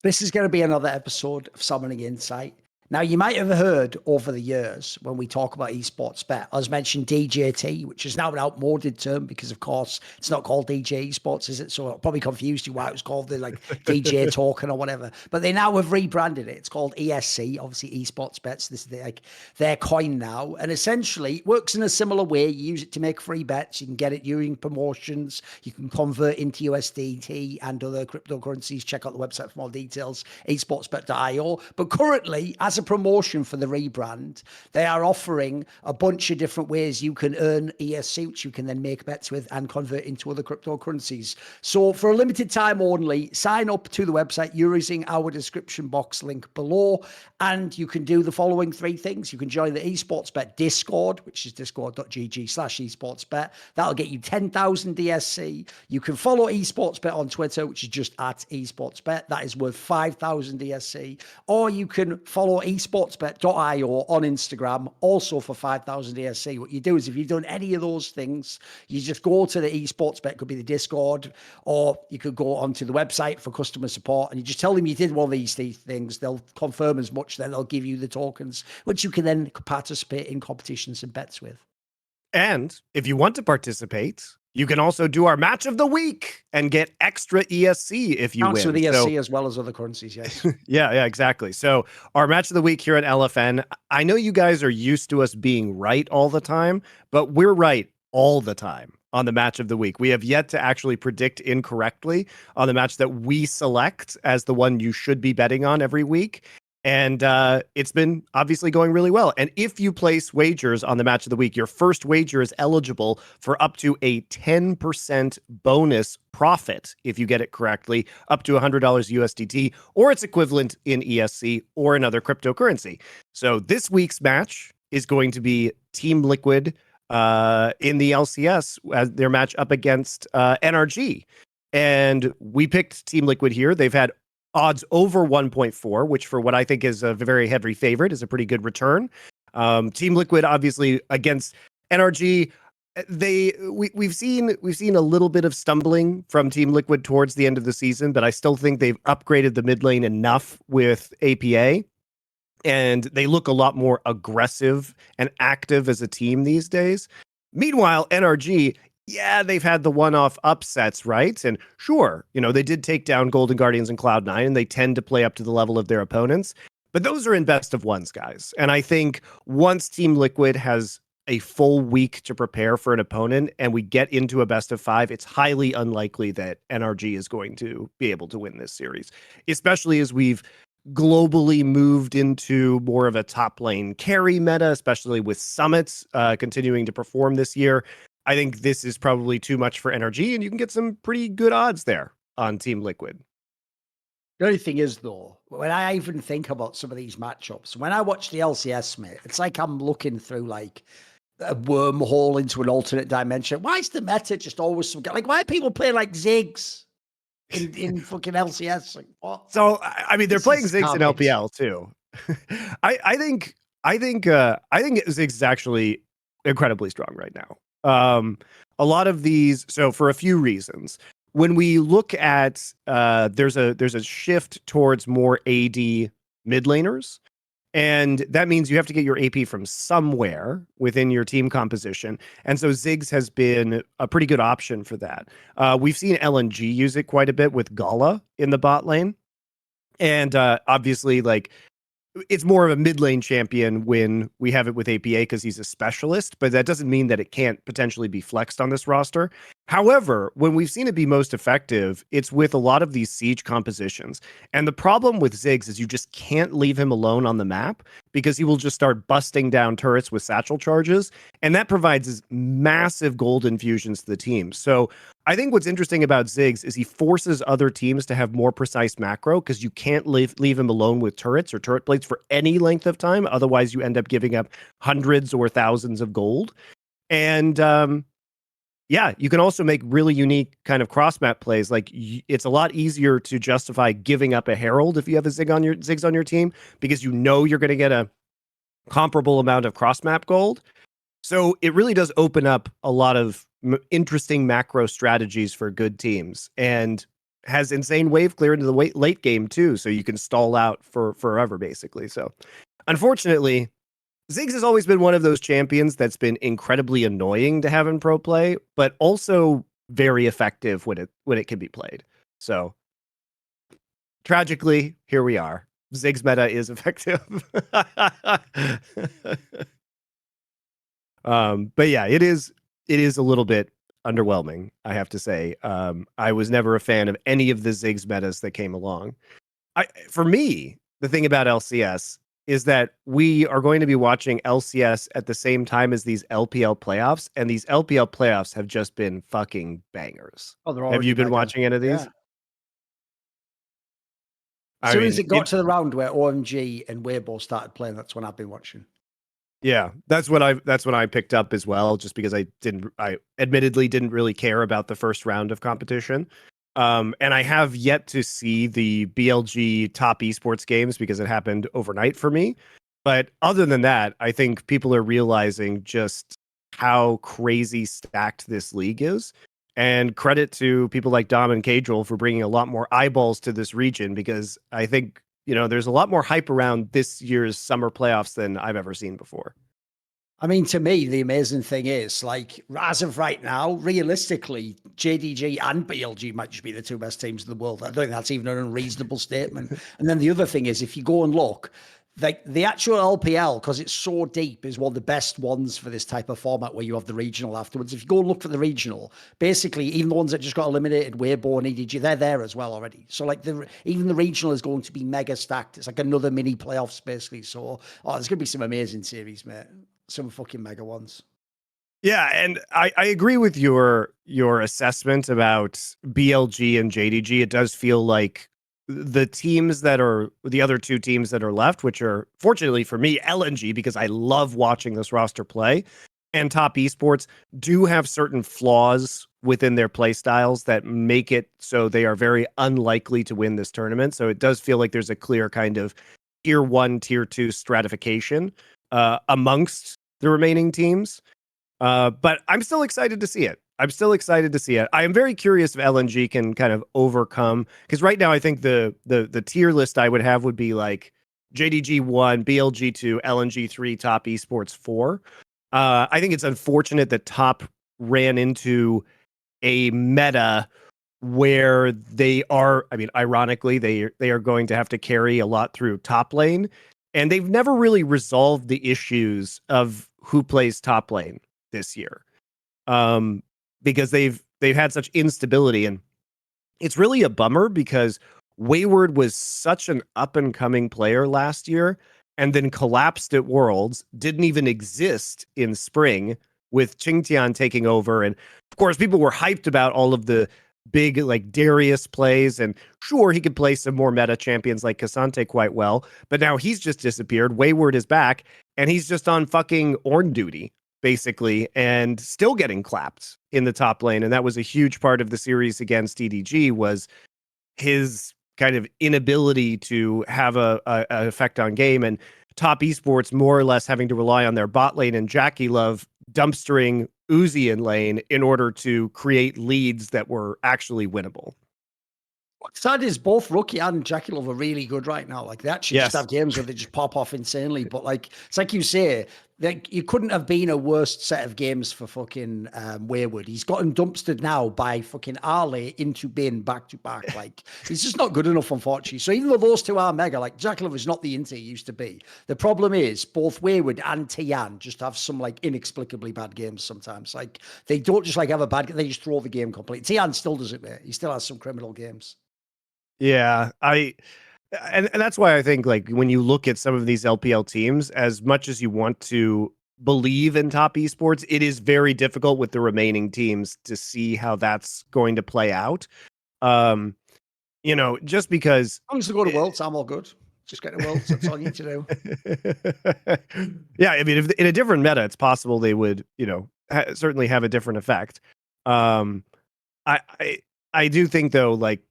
This is going to be another episode of Summoning Insight. Now, you might have heard over the years when we talk about esports bet, as mentioned DJT, which is now an outmoded term because, of course, it's not called DJ Esports, is it? So it probably confused you why it was called the DJ token or whatever. But they now have rebranded it. It's called ESC, obviously Esports Bets. This is their coin now, and essentially it works in a similar way. You use it to make free bets. You can get it during promotions. You can convert into USDT and other cryptocurrencies. Check out the website for more details. esportsbet.io. But currently, as a promotion for the rebrand, they are offering a bunch of different ways you can earn ESC, which you can then make bets with and convert into other cryptocurrencies. So for a limited time only, sign up to the website using our description box link below, and you can do the following three things. You can join the Esports Bet Discord, which is discord.gg/esportsbet. That'll get you 10,000 DSC. You can follow Esports Bet on Twitter, which is just at esportsbet. That is worth 5,000 DSC. Or you can follow esportsbet.io on Instagram, also for 5,000 DSC. What you do is, if you've done any of those things, you just go to the Esports Bet, could be the Discord, or you could go onto the website for customer support, and you just tell them you did one of these things. They'll confirm as much, then they'll give you the tokens, which you can then participate in competitions and bets with. And if you want to participate, you can also do our match of the week and get extra ESC if you Counts win. with ESC as well as other currencies, yes. yeah, exactly. So our match of the week here at LFN, I know you guys are used to us being right all the time, but we're right all the time on the match of the week. We have yet to actually predict incorrectly on the match that we select as the one you should be betting on every week. And it's been obviously going really well. And if you place wagers on the match of the week, your first wager is eligible for up to a 10% bonus profit if you get it correctly, up to $100 USDT or its equivalent in ESC or another cryptocurrency. So this week's match is going to be Team Liquid in the LCS as their match up against NRG. And we picked Team Liquid here. They've had odds over 1.4, which for what I think is a very heavy favorite is a pretty good return. Team Liquid, obviously, against NRG, we've seen a little bit of stumbling from Team Liquid towards the end of the season, but I still think they've upgraded the mid lane enough with APA, and they look a lot more aggressive and active as a team these days. Meanwhile, NRG, yeah, they've had the one-off upsets, right? And sure, they did take down Golden Guardians and Cloud9, and they tend to play up to the level of their opponents. But those are in best of ones, guys. And I think once Team Liquid has a full week to prepare for an opponent and we get into a best of 5, it's highly unlikely that NRG is going to be able to win this series, especially as we've globally moved into more of a top lane carry meta, especially with Summits continuing to perform this year. I think this is probably too much for NRG, and you can get some pretty good odds there on Team Liquid. The only thing is, though, when I even think about some of these matchups, when I watch the LCS, mate, it's like I'm looking through like a wormhole into an alternate dimension. Why is the meta just always some like? Why are people playing like Ziggs in fucking LCS? Like, what? So I mean, they're playing Ziggs in LPL too. I think Ziggs is actually incredibly strong right now. A lot of these, so for a few reasons, when we look at there's a shift towards more AD mid laners, and that means you have to get your AP from somewhere within your team composition, and so Ziggs has been a pretty good option for that. We've seen LNG use it quite a bit with Gala in the bot lane, and obviously like it's more of a mid lane champion when we have it with APA because he's a specialist, but that doesn't mean that it can't potentially be flexed on this roster. However, when we've seen it be most effective, it's with a lot of these siege compositions. And the problem with Ziggs is you just can't leave him alone on the map because he will just start busting down turrets with satchel charges. And that provides massive gold infusions to the team. So I think what's interesting about Ziggs is he forces other teams to have more precise macro because you can't leave him alone with turrets or turret plates for any length of time. Otherwise, you end up giving up hundreds or thousands of gold. And yeah, you can also make really unique kind of cross map plays. Like it's a lot easier to justify giving up a Herald if you have a Ziggs on your team because you know you're going to get a comparable amount of cross map gold. So it really does open up a lot of interesting macro strategies for good teams. And has insane wave clear into the late game too, so you can stall out for forever basically. So unfortunately, Ziggs has always been one of those champions that's been incredibly annoying to have in pro play, but also very effective when it can be played. So tragically, here we are. Ziggs meta is effective. But yeah, it is a little bit underwhelming, I have to say. I was never a fan of any of the Ziggs metas that came along. For me, the thing about LCS is that we are going to be watching LCS at the same time as these LPL playoffs, and these LPL playoffs have just been fucking bangers. Oh, they're Have you already been mega. watching any of these? Yeah. As soon as it got to the round where OMG and Weibo started playing, that's when I've been watching. Yeah, that's what I picked up as well, just because I admittedly didn't really care about the first round of competition. And I have yet to see the BLG top esports games because it happened overnight for me. But other than that, I think people are realizing just how crazy stacked this league is. And credit to people like Dom and Cadril for bringing a lot more eyeballs to this region, because I think, there's a lot more hype around this year's summer playoffs than I've ever seen before. I mean, to me, the amazing thing is, like, as of right now, realistically, JDG and BLG might just be the two best teams in the world. I don't think that's even an unreasonable statement. And then the other thing is, if you go and look, like the actual LPL, because it's so deep, is one of the best ones for this type of format where you have the regional afterwards. If you go and look for the regional, basically, even the ones that just got eliminated, Weibo and EDG, they're there as well already. So, like, even the regional is going to be mega stacked. It's like another mini playoffs, basically. So, there's going to be some amazing series, mate. Some fucking mega ones. Yeah, and I agree with your assessment about BLG and JDG. It does feel like the other two teams that are left, which are fortunately for me, LNG, because I love watching this roster play, and Top Esports do have certain flaws within their play styles that make it so they are very unlikely to win this tournament. So it does feel like there's a clear kind of tier 1, tier 2 stratification amongst the remaining teams. But I'm still excited to see it. I am very curious if LNG can kind of overcome, because right now I think the tier list I would have would be like JDG 1, BLG 2, LNG 3, Top Esports 4. I think it's unfortunate that Top ran into a meta where they are, I mean, ironically, they are going to have to carry a lot through top lane, and they've never really resolved the issues of who plays top lane this year, because they've had such instability, and it's really a bummer because Wayward was such an up and coming player last year, and then collapsed at Worlds, didn't even exist in spring with Qingtian taking over, and of course people were hyped about all of the big like Darius plays, and sure, he could play some more meta champions like Cassante quite well, but now he's just disappeared. Wayward is back, and he's just on fucking Ornn duty basically, and still getting clapped in the top lane. And that was a huge part of the series against EDG, was his kind of inability to have a effect on game, and Top Esports more or less having to rely on their bot lane and Jackie Love dumpstering Uzi in lane in order to create leads that were actually winnable. What's sad is both Rookie and Jackie Love are really good right now. Like, they actually just have games where they just pop off insanely. But like, it's like you say, like, you couldn't have been a worse set of games for fucking Wayward. He's gotten dumpstered now by fucking Arley into bin back to back. Like, he's just not good enough, unfortunately. So even though those two are mega, like, Jackie Love is not the Inter he used to be. The problem is both Wayward and Tian just have some like inexplicably bad games sometimes. Like, they don't just like have a bad, they just throw the game completely. Tian still does it, mate. He still has some criminal games. Yeah, and that's why I think, like, when you look at some of these LPL teams, as much as you want to believe in Top Esports, it is very difficult with the remaining teams to see how that's going to play out. Just because As long as they go to Worlds, I'm all good. Just get to Worlds. That's all you need to do. Yeah, I mean, if in a different meta, it's possible they would, certainly have a different effect. I do think though, like,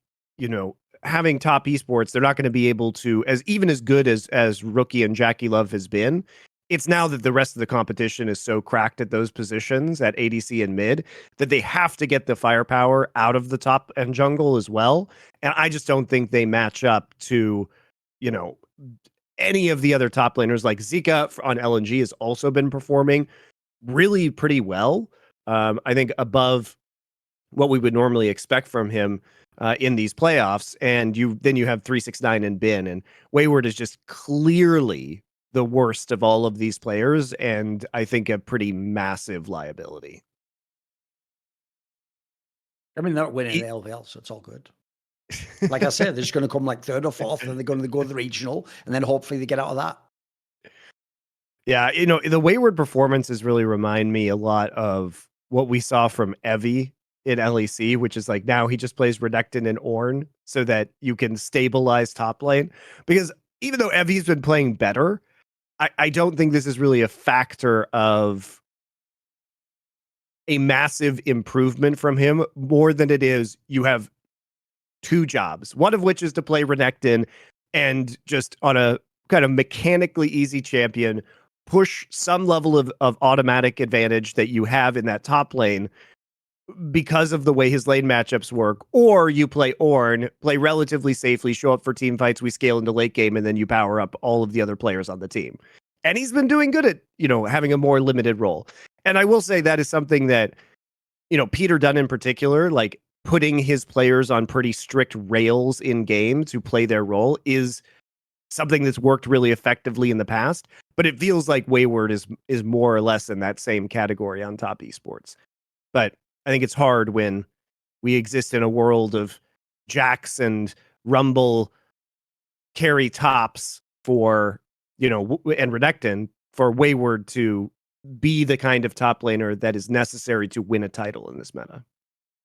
having Top Esports, they're not going to be able to, as good as Rookie and Jackie Love has been, it's now that the rest of the competition is so cracked at those positions at ADC and mid that they have to get the firepower out of the top and jungle as well. And I just don't think they match up to, you know, any of the other top laners. Like Zika on LNG has also been performing really pretty well. I think above what we would normally expect from him in these playoffs. And then you have 369 and Bin, and Wayward is just clearly the worst of all of these players, and I think a pretty massive liability. I mean, they're not winning the LPL, so it's all good. Like I said, they're just going to come like third or fourth, and they're going to go to the regional, and then hopefully they get out of that. Yeah, you know, the Wayward performances really remind me a lot of what we saw from Evie in LEC, which is like now he just plays Renekton and Ornn so that you can stabilize top lane. Because even though Evie's been playing better, I don't think this is really a factor of a massive improvement from him, more than it is you have two jobs, one of which is to play Renekton and just on a kind of mechanically easy champion, push some level of automatic advantage that you have in that top lane because of the way his lane matchups work, or you play Ornn, play relatively safely, show up for team fights, we scale into late game, and then you power up all of the other players on the team. And he's been doing good at, you know, having a more limited role. And I will say that is something that, you know, Peter Dunn in particular, like putting his players on pretty strict rails in game to play their role is something that's worked really effectively in the past. But it feels like Wayward is more or less in that same category on top esports. But I think it's hard when we exist in a world of Jax and Rumble carry tops for, you know, and Renekton, for Wayward to be the kind of top laner that is necessary to win a title in this meta.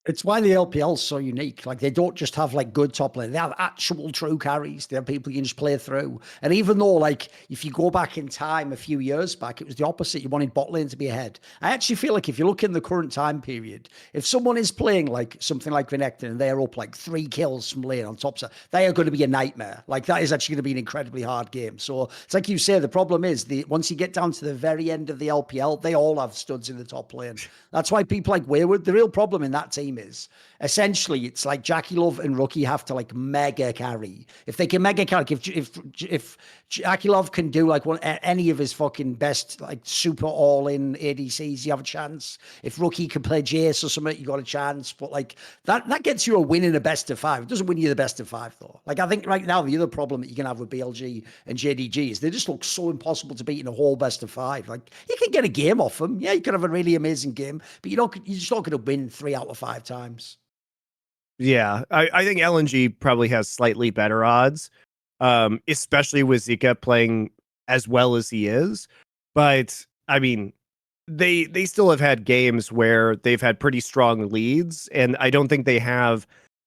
It's why the LPL is so unique. Like, they don't just have like good top lane; they have actual true carries. They have people you can just play through. And even though, like, if you go back in time a few years back, it was the opposite. You wanted bot lane to be ahead. I actually feel like if you look in the current time period, if someone is playing like something like Renekton and they're up like 3 kills from lane on top side, they are going to be a nightmare. Like, that is actually going to be an incredibly hard game. So it's like you say, the problem is once you get down to the very end of the LPL, they all have studs in the top lane. That's why people like Wayward, the real problem in that team is essentially it's like Jackie Love and Rookie have to like mega carry. If they can mega carry, if Jackie Love can do like any of his fucking best like super all in ADCs, you have a chance. If Rookie can play Jace or something, you got a chance. But like that gets you a win in a best of 5. It doesn't win you the best of 5 though. Like, I think right now the other problem that you can have with BLG and JDG is they just look so impossible to beat in a whole best of 5. Like, you can get a game off them. Yeah, you can have a really amazing game, but you're just not going to win 3 out of 5 times. Yeah, I think LNG probably has slightly better odds, especially with Zika playing as well as he is. But I mean, they still have had games where they've had pretty strong leads, and I don't think they have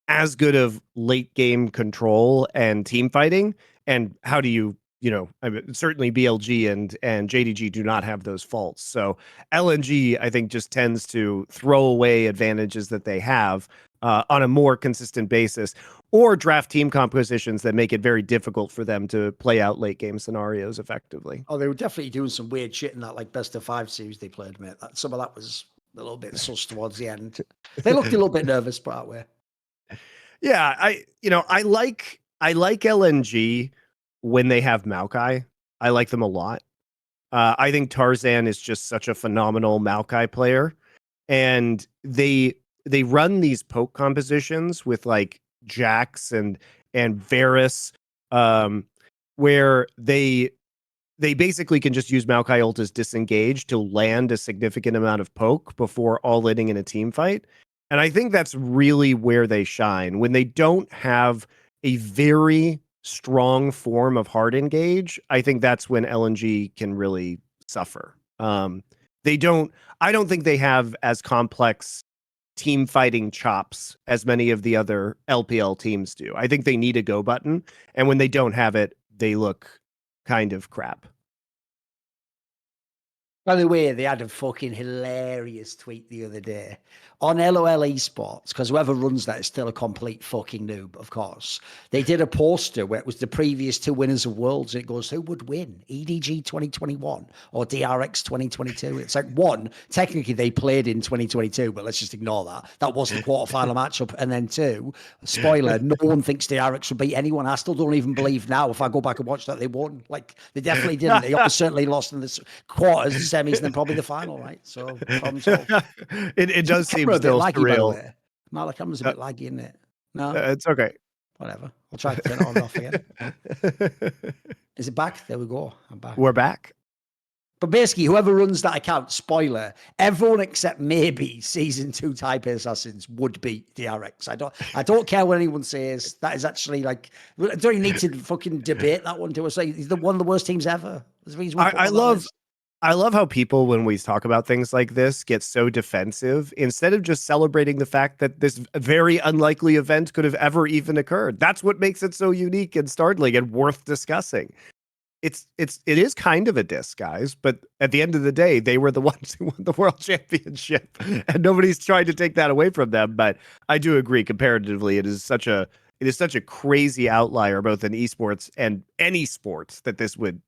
as good of late game control and team fighting. And how do you, you know, I mean, certainly BLG and JDG do not have those faults. So LNG, I think, just tends to throw away advantages that they have on a more consistent basis, or draft team compositions that make it very difficult for them to play out late game scenarios effectively. Oh, they were definitely doing some weird shit in that like best of 5 series they played, mate. Some of that was a little bit sus towards the end. They looked a little bit nervous, but that way. Yeah, I like LNG when they have Maokai. I like them a lot. I think Tarzan is just such a phenomenal Maokai player, and they run these poke compositions with like Jax and Varus, where they basically can just use Maokai ult as disengage to land a significant amount of poke before all-inning in a team fight. And I think that's really where they shine. When they don't have a very strong form of hard engage, I think that's when LNG can really suffer. I don't think they have as complex team fighting chops as many of the other LPL teams do. I think they need a go button, and when they don't have it, they look kind of crap. By the way, they had a fucking hilarious tweet the other day on LOL Esports, because whoever runs that is still a complete fucking noob, of course. They did a poster where it was the previous 2 winners of Worlds. And it goes, who would win? EDG 2021 or DRX 2022? It's like, one, technically they played in 2022, but let's just ignore that. That was the quarterfinal matchup. And then 2, spoiler, no one thinks DRX would beat anyone. I still don't even believe now, if I go back and watch that, they won. Like, they definitely didn't. They almost certainly lost in the quarters, the semis, and then probably the final, right? So, problem solved. It does seem A bit still laggy, by the surreal. way. No, the camera's a bit laggy, isn't it? No, It's okay. whatever. I'll try to turn it on and off again. Is it back? There we go. I'm back. We're back. But basically, whoever runs that account, spoiler, everyone except maybe Season 2 Taipei Assassins would beat DRX. I don't care what anyone says. That is actually like, I don't even need to fucking debate that one to us. Like, he's one of the worst teams ever. There's a reason I love how people, when we talk about things like this, get so defensive instead of just celebrating the fact that this very unlikely event could have ever even occurred. That's what makes it so unique and startling and worth discussing. It is kind of a diss, guys, but at the end of the day, they were the ones who won the world championship, and nobody's trying to take that away from them. But I do agree, comparatively, it is such a crazy outlier, both in esports and any sports, that this would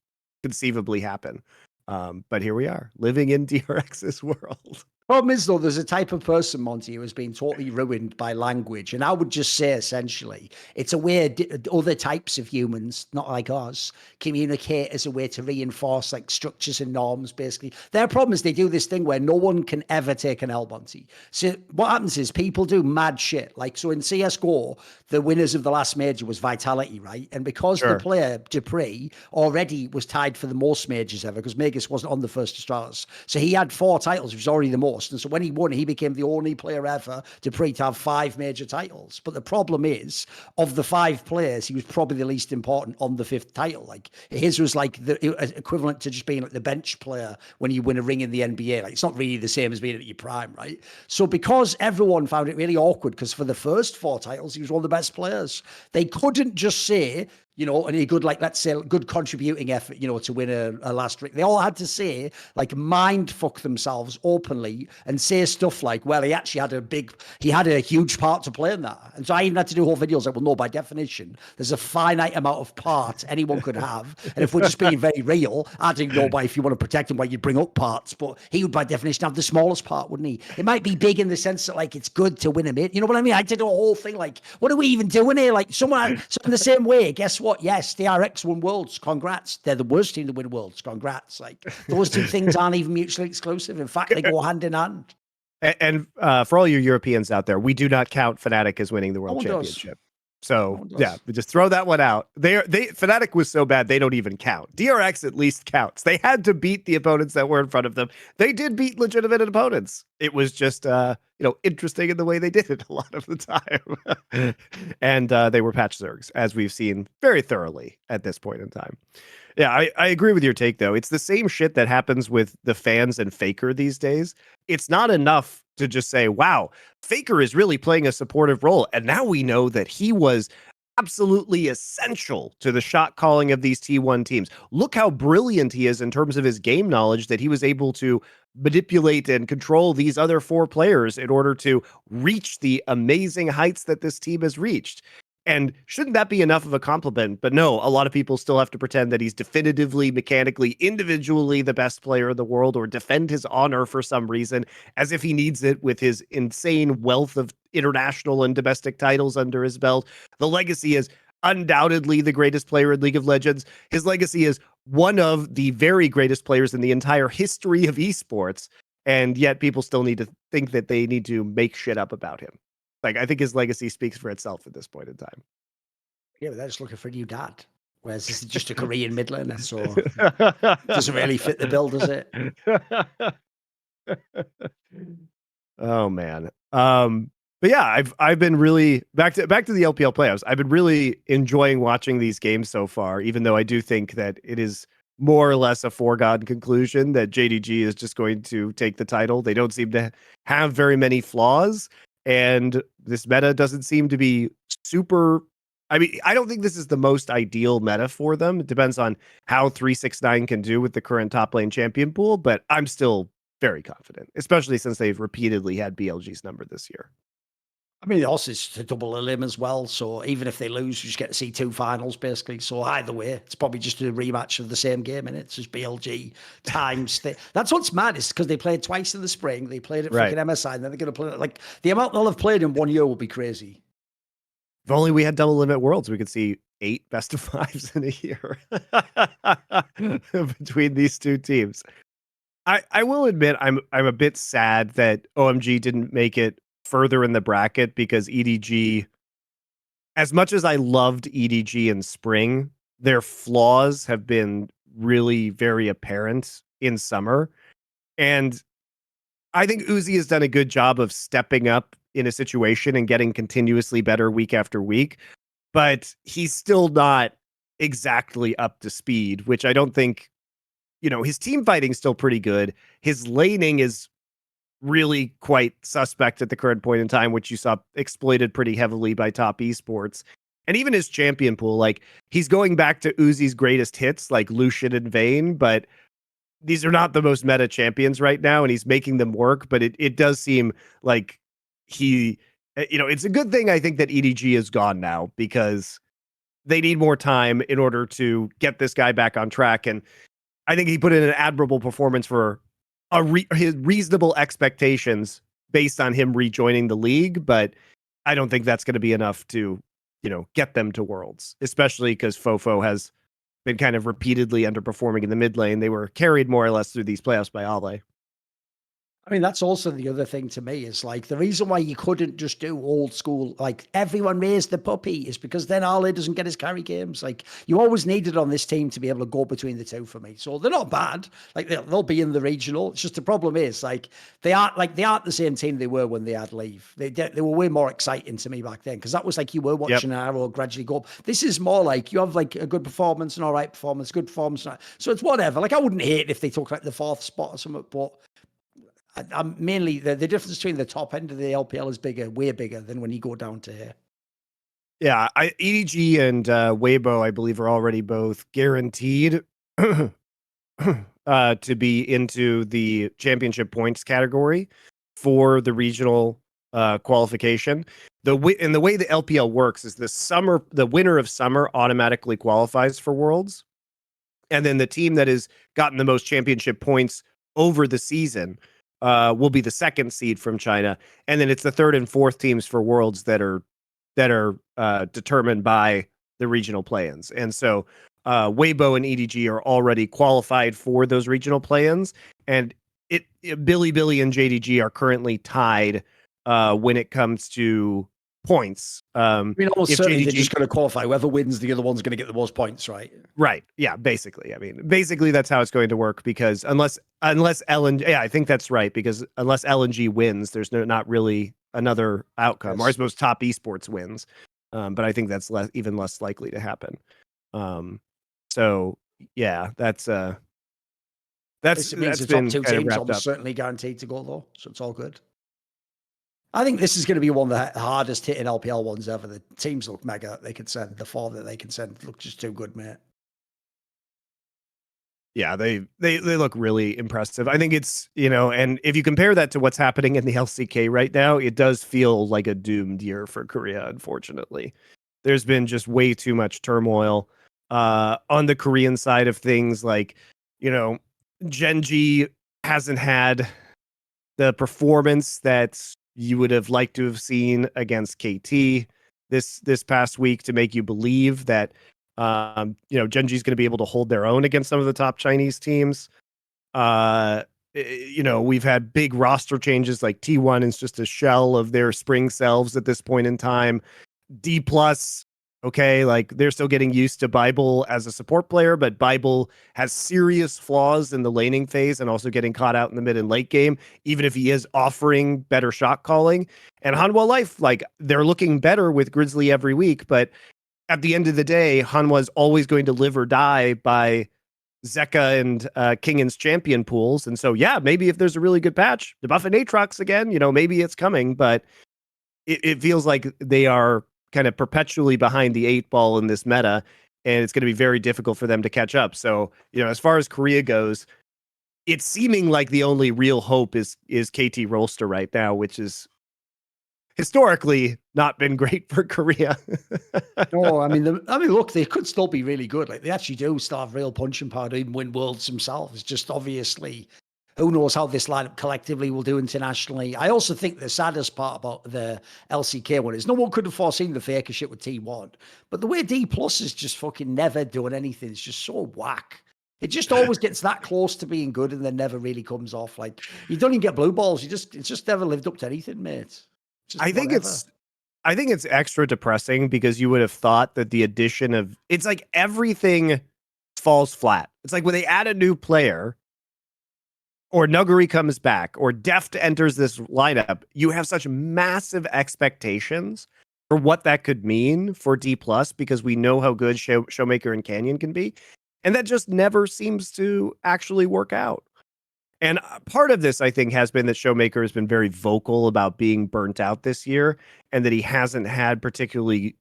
conceivably happen. But here we are, living in DRX's world. Problem is, though, there's a type of person, Monte, who has been totally ruined by language. And I would just say, essentially, it's a way other types of humans, not like us, communicate as a way to reinforce like structures and norms, basically. Their problem is they do this thing where no one can ever take an L, Monte. So what happens is people do mad shit. Like, so in CSGO, the winners of the last major was Vitality, right? And because the player, Dupree, already was tied for the most majors ever, because Magus wasn't on the first Astralis. So he had 4 titles, which was already the most. And so when he won, he became the only player ever, Dupree, to have 5 major titles. But the problem is, of the 5 players, he was probably the least important on the 5th title. Like, his was like the equivalent to just being like the bench player when you win a ring in the NBA. Like, it's not really the same as being at your prime, right? So because everyone found it really awkward, because for the first 4 titles, he was one of the best players, they couldn't just say, you know, and a good, like, let's say, good contributing effort, you know, to win a last ring. They all had to say, like, mind fuck themselves openly and say stuff like, well, he actually had a huge part to play in that. And so I even had to do whole videos like, well, no, by definition, there's a finite amount of parts anyone could have. And if we're just being very real, I don't know if you want to protect him, why you'd bring up parts, but he would by definition have the smallest part, wouldn't he? It might be big in the sense that, like, it's good to win a mate. You know what I mean? I did a whole thing like, what are we even doing here? Like, so in the same way, guess what? Yes, DRX won Worlds. Congrats. They're the worst team to win Worlds. Congrats. Like, those 2 things aren't even mutually exclusive. In fact, they go hand in hand. And for all you Europeans out there, we do not count Fnatic as winning the world championship. So yeah, just throw that one out. Fnatic was so bad they don't even count. DRX at least counts. They had to beat the opponents that were in front of them. They did beat legitimate opponents. It was just interesting in the way they did it a lot of the time. And they were patch zergs, as we've seen very thoroughly at this point in time. Yeah, I agree with your take, though. It's the same shit that happens with the fans and Faker these days. It's not enough to just say, wow, Faker is really playing a supportive role. And now we know that he was absolutely essential to the shot calling of these T1 teams. Look how brilliant he is in terms of his game knowledge, that he was able to manipulate and control these other 4 players in order to reach the amazing heights that this team has reached. And shouldn't that be enough of a compliment? But no, a lot of people still have to pretend that he's definitively, mechanically, individually the best player in the world, or defend his honor for some reason, as if he needs it with his insane wealth of international and domestic titles under his belt. The legacy is undoubtedly the greatest player in League of Legends. His legacy is one of the very greatest players in the entire history of esports. And yet people still need to think that they need to make shit up about him. Like, I think his legacy speaks for itself at this point in time. Yeah, but they're just looking for a new dad. Whereas this is just a Korean midlaner, so it doesn't really fit the bill, does it? Oh man. But yeah, I've been really back to the LPL playoffs. I've been really enjoying watching these games so far, even though I do think that it is more or less a foregone conclusion that JDG is just going to take the title. They don't seem to have very many flaws. And this meta doesn't seem to be super. I mean, I don't think this is the most ideal meta for them. It depends on how 369 can do with the current top lane champion pool, but I'm still very confident, especially since they've repeatedly had BLG's number this year. I mean, also it's a double elim as well. So even if they lose, you just get to see 2 finals basically. So either way, it's probably just a rematch of the same game, and it's just BLG times. That's what's mad is because they played twice in the spring. They played at Right. fucking MSI, and then they're going to play it. Like the amount they'll have played in 1 year will be crazy. If only we had double limit worlds, we could see 8 best of 5s in a year between these two teams. I will admit I'm a bit sad that OMG didn't make it further in the bracket, because EDG, as much as I loved EDG in spring, their flaws have been really very apparent in summer. And I think Uzi has done a good job of stepping up in a situation and getting continuously better week after week, but he's still not exactly up to speed, which I don't think, his team fighting's still pretty good. His laning is really quite suspect at the current point in time, which you saw exploited pretty heavily by top esports. And even his champion pool, like, he's going back to Uzi's greatest hits, like Lucian and Vayne, but these are not the most meta champions right now, and he's making them work. But it does seem like it's a good thing, I think, that EDG is gone now, because they need more time in order to get this guy back on track. And I think he put in an admirable performance for his reasonable expectations based on him rejoining the league, but I don't think that's going to be enough to, get them to Worlds, especially because Fofo has been kind of repeatedly underperforming in the mid lane. They were carried more or less through these playoffs by Ale. I mean, that's also the other thing to me is like the reason why you couldn't just do old school, like everyone raised the puppy, is because then Ale doesn't get his carry games. Like you always needed on this team to be able to go between the two for me. So they're not bad. Like they'll be in the regional. It's just the problem is like they aren't the same team they were when they had leave. They were way more exciting to me back then, because that was like you were watching Arrow gradually go up. This is more like you have like a good performance, an all right performance, good performance. So it's whatever. Like I wouldn't hate it if they took like the 4th spot or something, but I'm mainly the difference between the top end of the LPL is bigger, way bigger than when you go down to here. Yeah, EDG and Weibo, I believe, are already both guaranteed to be into the championship points category for the regional qualification. The way the LPL works is the winner of summer automatically qualifies for Worlds, and then the team that has gotten the most championship points over the season will be the 2nd seed from China, and then it's the 3rd and 4th teams for Worlds that are determined by the regional play-ins. And so Weibo and EDG are already qualified for those regional play-ins, and Billy and JDG are currently tied when it comes to points. I mean, almost if certainly JDG, they're just going to qualify. Whoever wins, the other one's going to get the most points, right? Right. Yeah, basically. I mean, basically that's how it's going to work, because unless LNG, yeah, I think that's right, because unless LNG wins, there's not really another outcome. Yes. Or I suppose top esports wins. But I think that's even less likely to happen. So yeah, that's It means the top been 2 kind of teams wrapped almost up. certainly guaranteed to go though, so it's all good. I think this is going to be one of the hardest hitting LPL ones ever. The teams look mega. They can send the 4 that they can send look just too good, mate. Yeah, they look really impressive. I think it's, and if you compare that to what's happening in the LCK right now, it does feel like a doomed year for Korea, unfortunately. There's been just way too much turmoil on the Korean side of things. Like, GenG hasn't had the performance that you would have liked to have seen against KT this past week to make you believe that GenG is going to be able to hold their own against some of the top Chinese teams. We've had big roster changes, like T1 is just a shell of their spring selves at this point in time. D+, okay, like they're still getting used to Bible as a support player, but Bible has serious flaws in the laning phase and also getting caught out in the mid and late game, even if he is offering better shot calling. And Hanwha Life, like they're looking better with Grizzly every week, but at the end of the day, Hanwha's always going to live or die by Zeka and Kingan's champion pools. And so, yeah, maybe if there's a really good patch, the buff and Aatrox again, maybe it's coming, but it feels like they are kind of perpetually behind the 8 ball in this meta, and it's going to be very difficult for them to catch up. So, as far as Korea goes, it's seeming like the only real hope is KT Rolster right now, which is historically not been great for Korea. No, I mean, look, they could still be really good. Like they actually do still have real punching power to even win worlds themselves. Just obviously, who knows how this lineup collectively will do internationally. I also think the saddest part about the LCK one is no one could have foreseen the faker shit with T1. But the way D Plus is just fucking never doing anything, it's just so whack. It just always gets that close to being good and then never really comes off. Like you don't even get blue balls. It's just never lived up to anything, mate. Just I think whatever. I think it's extra depressing because you would have thought that the addition of it's like everything falls flat. It's like when they add a new player or Nuguri comes back or Deft enters this lineup, you have such massive expectations for what that could mean for D plus because we know how good Showmaker and Canyon can be. And that just never seems to actually work out. And part of this, I think, has been that Showmaker has been very vocal about being burnt out this year and that he hasn't had particularly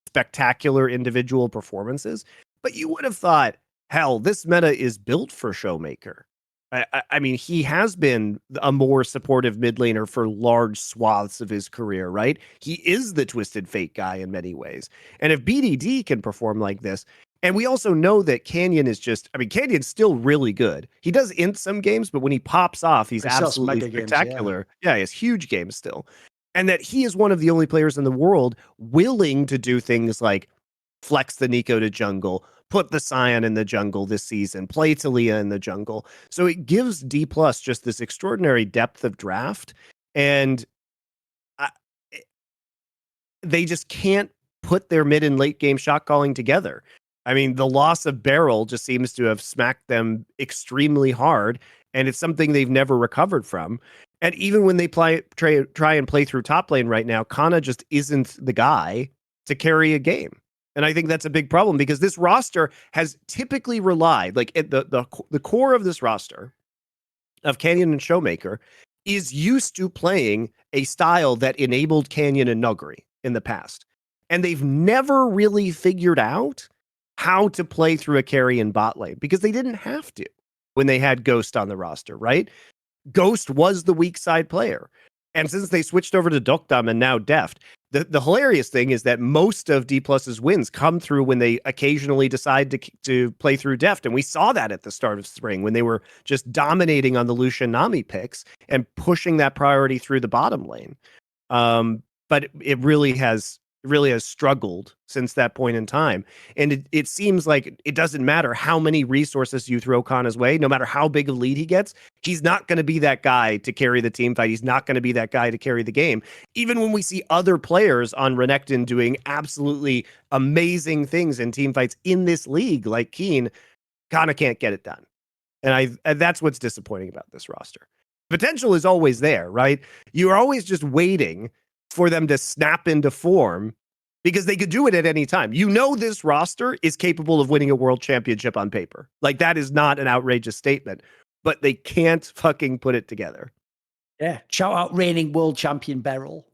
spectacular individual performances. But you would have thought, hell, this meta is built for Showmaker. I mean, he has been a more supportive mid laner for large swaths of his career, right? He is the Twisted Fate guy in many ways. And if BDD can perform like this, and we also know that Canyon is just, I mean, Canyon's still really good. He does int some games, but when he pops off, he's absolutely spectacular. Games, yeah, he has huge games still. And that he is one of the only players in the world willing to do things like flex the Nico to jungle, put the Scion in the jungle this season, play Talia in the jungle. So it gives D plus just this extraordinary depth of draft. And they just can't put their mid and late game shot calling together. I mean, the loss of Beryl just seems to have smacked them extremely hard, and it's something they've never recovered from. And even when they try and play through top lane right now, Kana just isn't the guy to carry a game. And I think that's a big problem because this roster has typically relied, like the core of this roster of Canyon and Showmaker is used to playing a style that enabled Canyon and Nuguri in the past. And they've never really figured out how to play through a carry in bot lane because they didn't have to when they had Ghost on the roster, right? Ghost was the weak side player. And since they switched over to Dokdam and now Deft, the hilarious thing is that most of D Plus's wins come through when they occasionally decide to play through Deft. And we saw that at the start of spring when they were just dominating on the Lucian Nami picks and pushing that priority through the bottom lane. But it really has struggled since that point in time. And it seems like it doesn't matter how many resources you throw Kana's way, no matter how big a lead he gets, he's not going to be that guy to carry the team fight. He's not going to be that guy to carry the game. Even when we see other players on Renekton doing absolutely amazing things in team fights in this league, like Keen, Kana can't get it done. And that's what's disappointing about this roster. Potential is always there, right? You're always just waiting for them to snap into form because they could do it at any time. You know, this roster is capable of winning a world championship on paper. Like, that is not an outrageous statement, but they can't fucking put it together. Yeah. Shout out reigning world champion Beryl.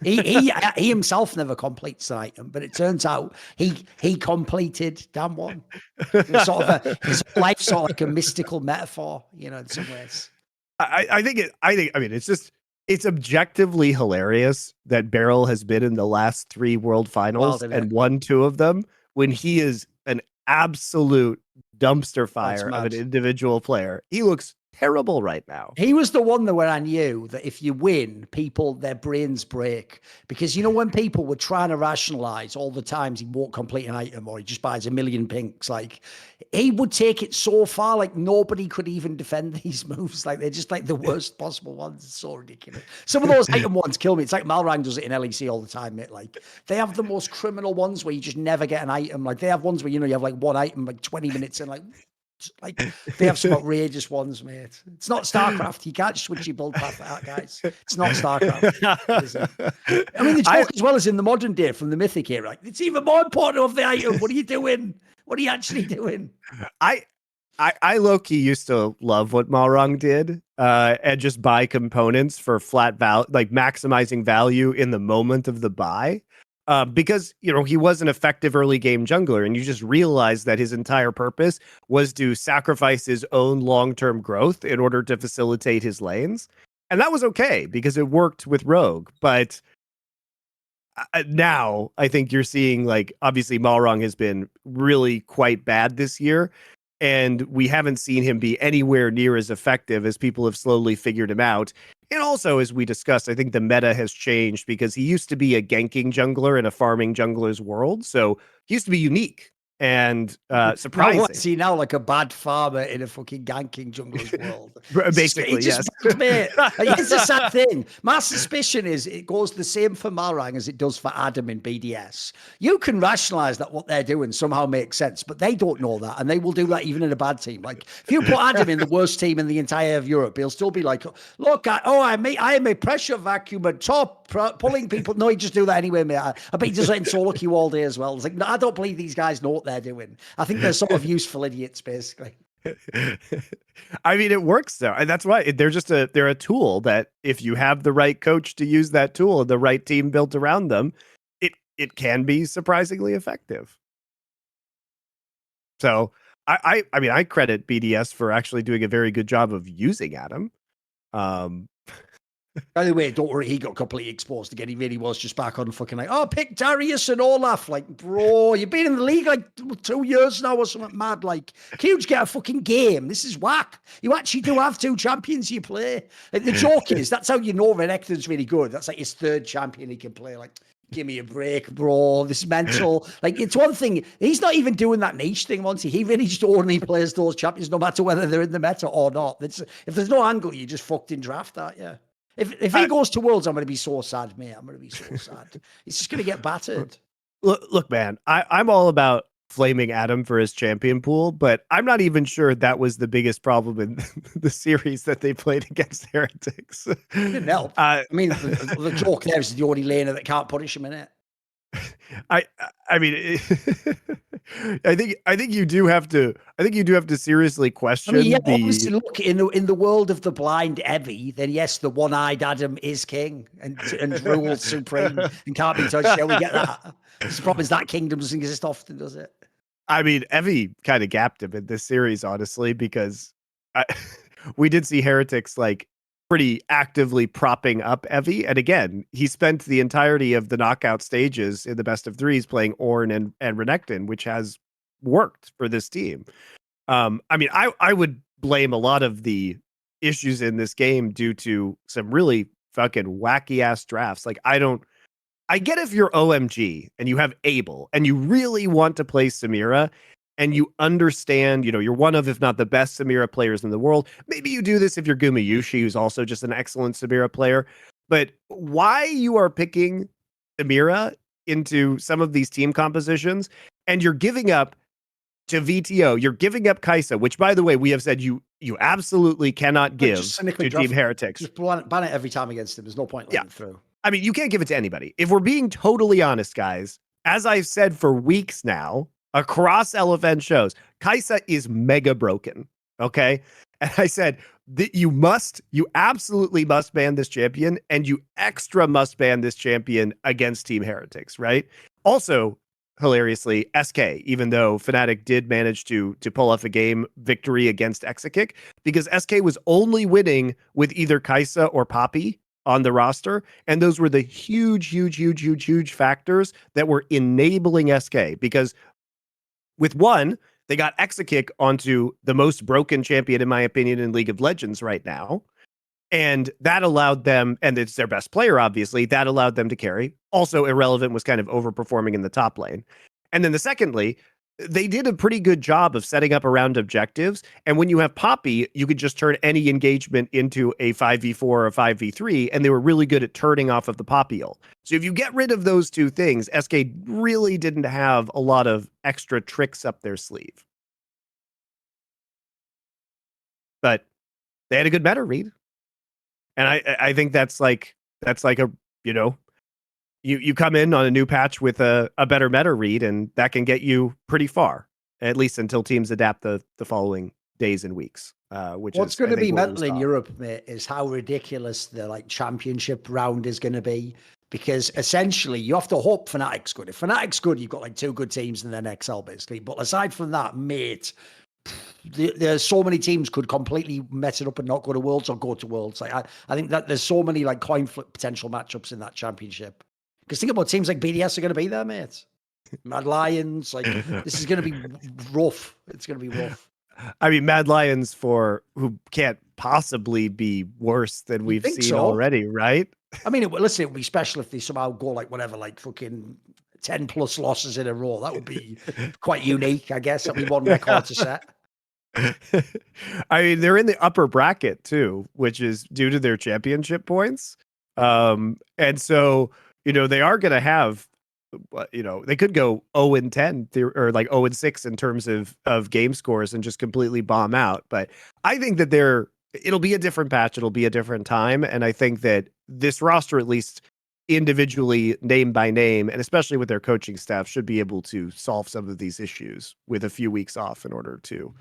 He himself never completes the item, but it turns out he completed damn one. It's sort of his life sort of like a mystical metaphor, you know, in some ways. I mean, it's objectively hilarious that Beryl has been in the last 3 world finals and won 2 of them when he is an absolute dumpster fire of an individual player. He looks terrible right now. He was the one that where I knew that if you win, people, their brains break. Because, you know, when people were trying to rationalize all the times he won't complete an item or he just buys a million pinks, like, he would take it so far, like, nobody could even defend these moves. Like, they're just, like, the worst possible ones. It's so ridiculous. Some of those item ones kill me. It's like Malrang does it in LEC all the time, mate. Like, they have the most criminal ones where you just never get an item. Like, they have ones where, you know, you have, like, one item, like, 20 minutes in, like they have some outrageous ones, mate. It's not StarCraft. You can't switch your build path out, guys. It's not StarCraft. Is it? I mean, the joke as well as in the modern day from the Mythic era. Like, it's even more important of the item. What are you doing? What are you actually doing? I low-key used to love what Malrang did and just buy components for flat value, like maximizing value in the moment of the buy. because, you know, he was an effective early game jungler, and you just realize that his entire purpose was to sacrifice his own long-term growth in order to facilitate his lanes. And that was okay because it worked with Rogue. But now I think you're seeing, like, obviously Malrong has been really quite bad this year, and we haven't seen him be anywhere near as effective as people have slowly figured him out. And also, as we discussed, I think the meta has changed because he used to be a ganking jungler in a farming jungler's world. So he used to be unique and surprising. Now what's he now, like a bad farmer in a fucking ganking jungler's world? Basically, yes. Mate. It's the sad thing. My suspicion is it goes the same for Malrang as it does for Adam in BDS. You can rationalize that what they're doing somehow makes sense, but they don't know that, and they will do that even in a bad team. Like, if you put Adam in the worst team in the entire of Europe, he'll still be like, look, I am a pressure vacuum at top, pulling people. No, he just do that anyway, mate. I bet he does that in solo queue all day as well. It's like, no, I don't believe these guys know what they're doing. I think they're sort of useful idiots, basically. I mean, it works though, and that's why they're a tool that if you have the right coach to use that tool and the right team built around them, it can be surprisingly effective. So I mean, I credit BDS for actually doing a very good job of using Adam. By the way, don't worry, he got completely exposed again. He really was just back on fucking like, oh, pick Darius and Olaf. Like, bro, you've been in the league like 2 years now or something mad. Like, can you just get a fucking game? This is whack. You actually do have 2 champions you play. Like, the joke is, that's how you know Renekton's really good. That's like his 3rd champion he can play. Like, give me a break, bro. This is mental. Like, it's one thing. He's not even doing that niche thing, Monte. He really just only plays those champions no matter whether they're in the meta or not. If there's no angle, you just fucked in draft that, yeah. If he goes to Worlds, I'm going to be so sad, mate. I'm going to be so sad. He's just going to get battered. Look, man, I'm all about flaming Adam for his champion pool, but I'm not even sure that was the biggest problem in the series that they played against Heretics. It didn't help. I mean, the joke there is the only laner that can't punish him in it. I mean, I think you do have to seriously question. I mean, yeah, obviously, look, in the world of the blind Evie, then yes, the one-eyed Adam is king and rules supreme and can't be touched. Yeah, we get that. The problem is that kingdom doesn't exist often, does it? I mean, Evie kind of gapped him in this series, honestly, because we did see Heretics like pretty actively propping up Evie. And again, he spent the entirety of the knockout stages in the best of 3s playing Ornn and Renekton, which has worked for this team. I mean, I would blame a lot of the issues in this game due to some really fucking wacky ass drafts. Like, I get if you're OMG and you have Abel and you really want to play Samira and you understand, you know, you're one of, if not the best Samira players in the world. Maybe you do this if you're Gumayushi, who's also just an excellent Samira player. But why you are picking Samira into some of these team compositions and you're giving up to VTO, you're giving up Kai'Sa, which, by the way, we have said you absolutely cannot give to Team Heretics. Just ban it every time against him. There's no point letting it through. I mean, you can't give it to anybody. If we're being totally honest, guys, as I've said for weeks now, across LFN shows, Kai'Sa is mega broken. Okay. And I said that you absolutely must ban this champion, and you extra must ban this champion against Team Heretics, right? Also, hilariously, SK, even though Fnatic did manage to pull off a game victory against Exakick, because SK was only winning with either Kai'Sa or Poppy on the roster, and those were the huge factors that were enabling SK, because with one, they got Exakick onto the most broken champion, in my opinion, in League of Legends right now. And that allowed them, and it's their best player, obviously, that allowed them to carry. Also, Irrelevant was kind of overperforming in the top lane. And then secondly, they did a pretty good job of setting up around objectives. And when you have Poppy, you could just turn any engagement into a 5v4 or a 5v3, and they were really good at turning off of the Poppy ult. So if you get rid of those two things, SK really didn't have a lot of extra tricks up their sleeve. But they had a good meta read. And I think that's like a, you know, you come in on a new patch with a better meta read, and that can get you pretty far, at least until teams adapt the following days and weeks. What's going to be mental in Europe, mate, is how ridiculous the like championship round is going to be, because essentially you have to hope Fnatic's good. If Fnatic's good, you've got like 2 good teams and then XL basically. But aside from that, mate, there's so many teams could completely mess it up and not go to Worlds or go to Worlds. Like I think that there's so many like coin flip potential matchups in that championship. Because think about teams like BDS are going to be there, mate. Mad Lions, like this is going to be rough. It's going to be rough. I mean, Mad Lions who can't possibly be worse than we've seen already, right? I mean, listen, it would be special if they somehow go like whatever, like fucking 10 plus losses in a row. That would be quite unique, I guess. That'd be one record to set. I mean, they're in the upper bracket too, which is due to their championship points. And so, they are going to have, they could go 0-10 or like 0-6 in terms of game scores and just completely bomb out. But I think that it'll be a different patch. It'll be a different time. And I think that this roster, at least individually, name by name, and especially with their coaching staff, should be able to solve some of these issues with a few weeks off in order to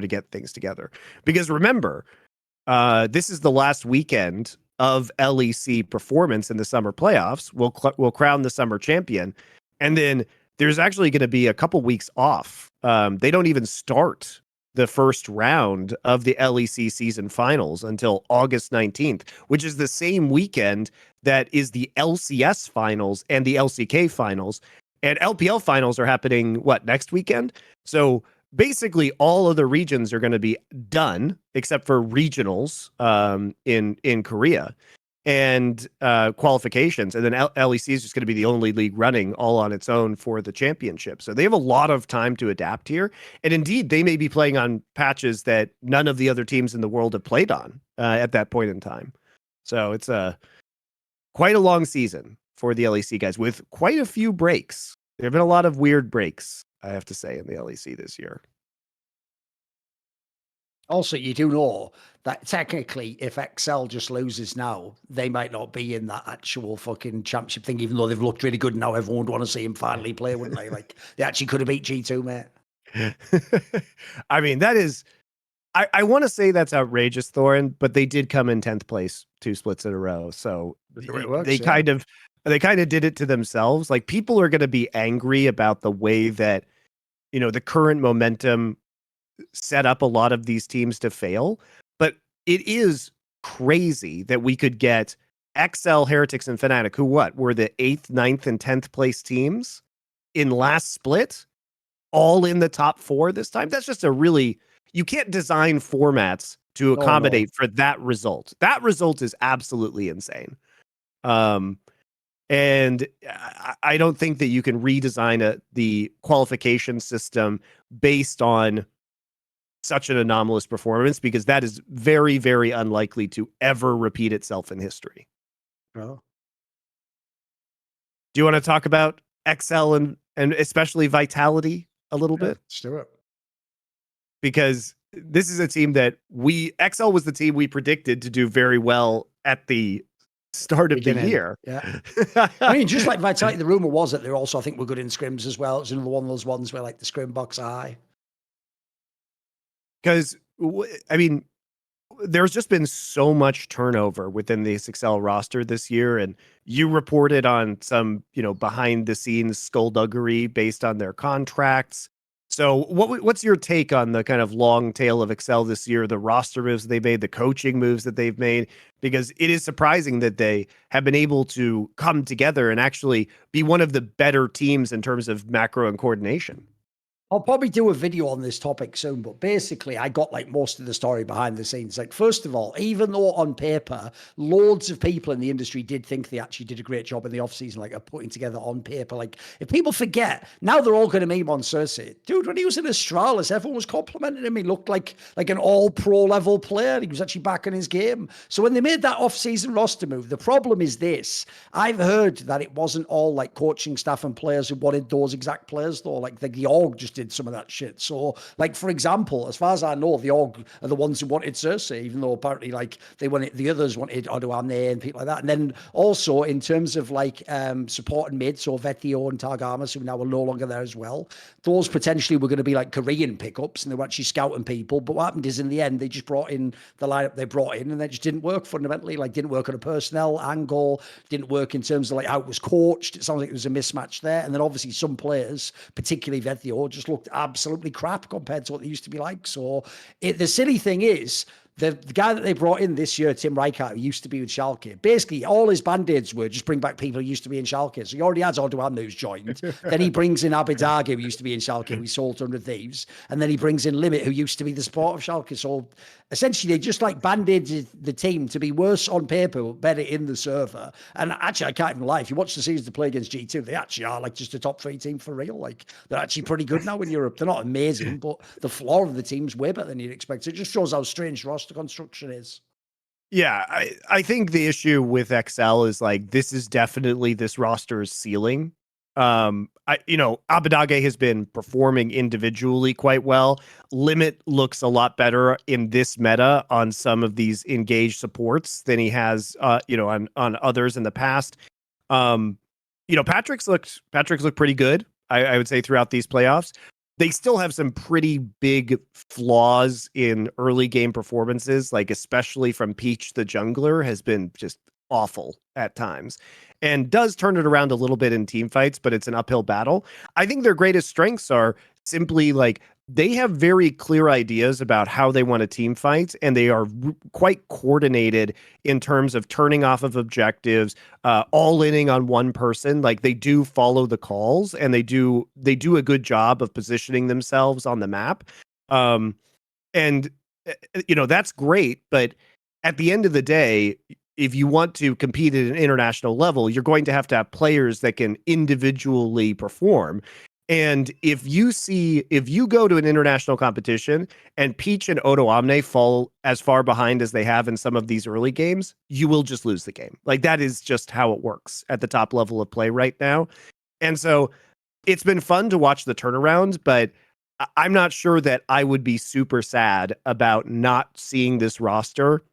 get things together. Because remember, this is the last weekend of LEC performance in the summer playoffs. We'll crown the summer champion. And then there's actually going to be a couple weeks off. They don't even start the first round of the LEC season finals until August 19th, which is the same weekend that is the LCS finals and the LCK finals. And LPL finals are happening, next weekend? So basically all of the regions are going to be done except for regionals in Korea and qualifications. And then LEC is just going to be the only league running all on its own for the championship. So they have a lot of time to adapt here. And indeed, they may be playing on patches that none of the other teams in the world have played on at that point in time. So it's quite a long season for the LEC guys with quite a few breaks. There have been a lot of weird breaks, I have to say, in the LEC this year. Also, you do know that technically, if XL just loses now, they might not be in that actual fucking championship thing, even though they've looked really good now. Everyone would want to see him finally play, wouldn't they? Like, they actually could have beat G2, mate. I mean, that is... I want to say that's outrageous, Thorin, but they did come in 10th place 2 splits in a row. So they kind of did it to themselves. Like, people are going to be angry about the way that, the current momentum set up a lot of these teams to fail. But it is crazy that we could get XL, Heretics, and Fnatic, who were the 8th, 9th, and 10th place teams in last split, all in the top 4 this time. That's just you can't design formats to accommodate for that result. That result is absolutely insane. And I don't think that you can redesign the qualification system based on such an anomalous performance, because that is very, very unlikely to ever repeat itself in history. Oh. Do you want to talk about XL and especially Vitality a little bit? Let's do it. Because this is a team that XL was the team we predicted to do very well at the start of the year. Yeah. I mean, just like Vitality, the rumor was that they're also, I think, were good in scrims as well. It's another one of those ones where like the scrim box eye. Because, I mean, there's just been so much turnover within the SXL roster this year. And you reported on some, behind the scenes skullduggery based on their contracts. So what's your take on the kind of long tail of Excel this year, the roster moves they made, the coaching moves that they've made? Because it is surprising that they have been able to come together and actually be one of the better teams in terms of macro and coordination. I'll probably do a video on this topic soon, but basically I got like most of the story behind the scenes. Like, first of all, even though on paper, loads of people in the industry did think they actually did a great job in the off season, like putting together on paper. Like, if people forget, now they're all going to meme on Cersei. Dude, when he was in Astralis, everyone was complimenting him. He looked like an all pro level player. He was actually back in his game. So when they made that off season roster move, the problem is this. I've heard that it wasn't all like coaching staff and players who wanted those exact players though. Like the org just did some of that shit. So, like, for example, as far as I know, the org are the ones who wanted Cersei, even though apparently, like, they wanted, the others wanted Odoamne and people like that. And then also in terms of like support and mid, so Vethio and Targamas, who now are no longer there as well, those potentially were going to be like Korean pickups, and they were actually scouting people. But what happened is, in the end, they just brought in the lineup they brought in, and they just didn't work fundamentally. Like, didn't work on a personnel angle, didn't work in terms of like how it was coached. It sounds like there was a mismatch there. And then obviously some players, particularly Vethio, just looked absolutely crap compared to what they used to be like. So the silly thing is, the guy that they brought in this year, Tim Rijkaard, who used to be with Schalke, basically all his band-aids were just bring back people who used to be in Schalke. So he already has Odoamne, who's joined. Then he brings in Abidag, who used to be in Schalke, who he sold to 100 Thieves. And then he brings in Limit, who used to be the support of Schalke. So essentially, they just like band-aided the team to be worse on paper, but better in the server. And actually, I can't even lie. If you watch the series to play against G2, they actually are like just a top 3 team for real. Like, they're actually pretty good now in Europe. They're not amazing, but the floor of the team's way better than you'd expect. It just shows how strange roster construction is. Yeah, I think the issue with XL is like, this is definitely this roster's ceiling. Abadage has been performing individually quite well. Limit looks a lot better in this meta on some of these engaged supports than he has, on others in the past. Patrick's looked pretty good, I would say, throughout these playoffs. They still have some pretty big flaws in early game performances, like especially from Peach the jungler has been just awful at times, and does turn it around a little bit in team fights, but it's an uphill battle. I think their greatest strengths are simply like, they have very clear ideas about how they want to team fight, and they are quite coordinated in terms of turning off of objectives, all-inning on one person. Like, they do follow the calls, and they do a good job of positioning themselves on the map. That's great, but at the end of the day, if you want to compete at an international level, you're going to have players that can individually perform. And if you go to an international competition and Peach and Odoamne fall as far behind as they have in some of these early games, you will just lose the game. Like, that is just how it works at the top level of play right now. And so it's been fun to watch the turnaround, but I'm not sure that I would be super sad about not seeing this roster,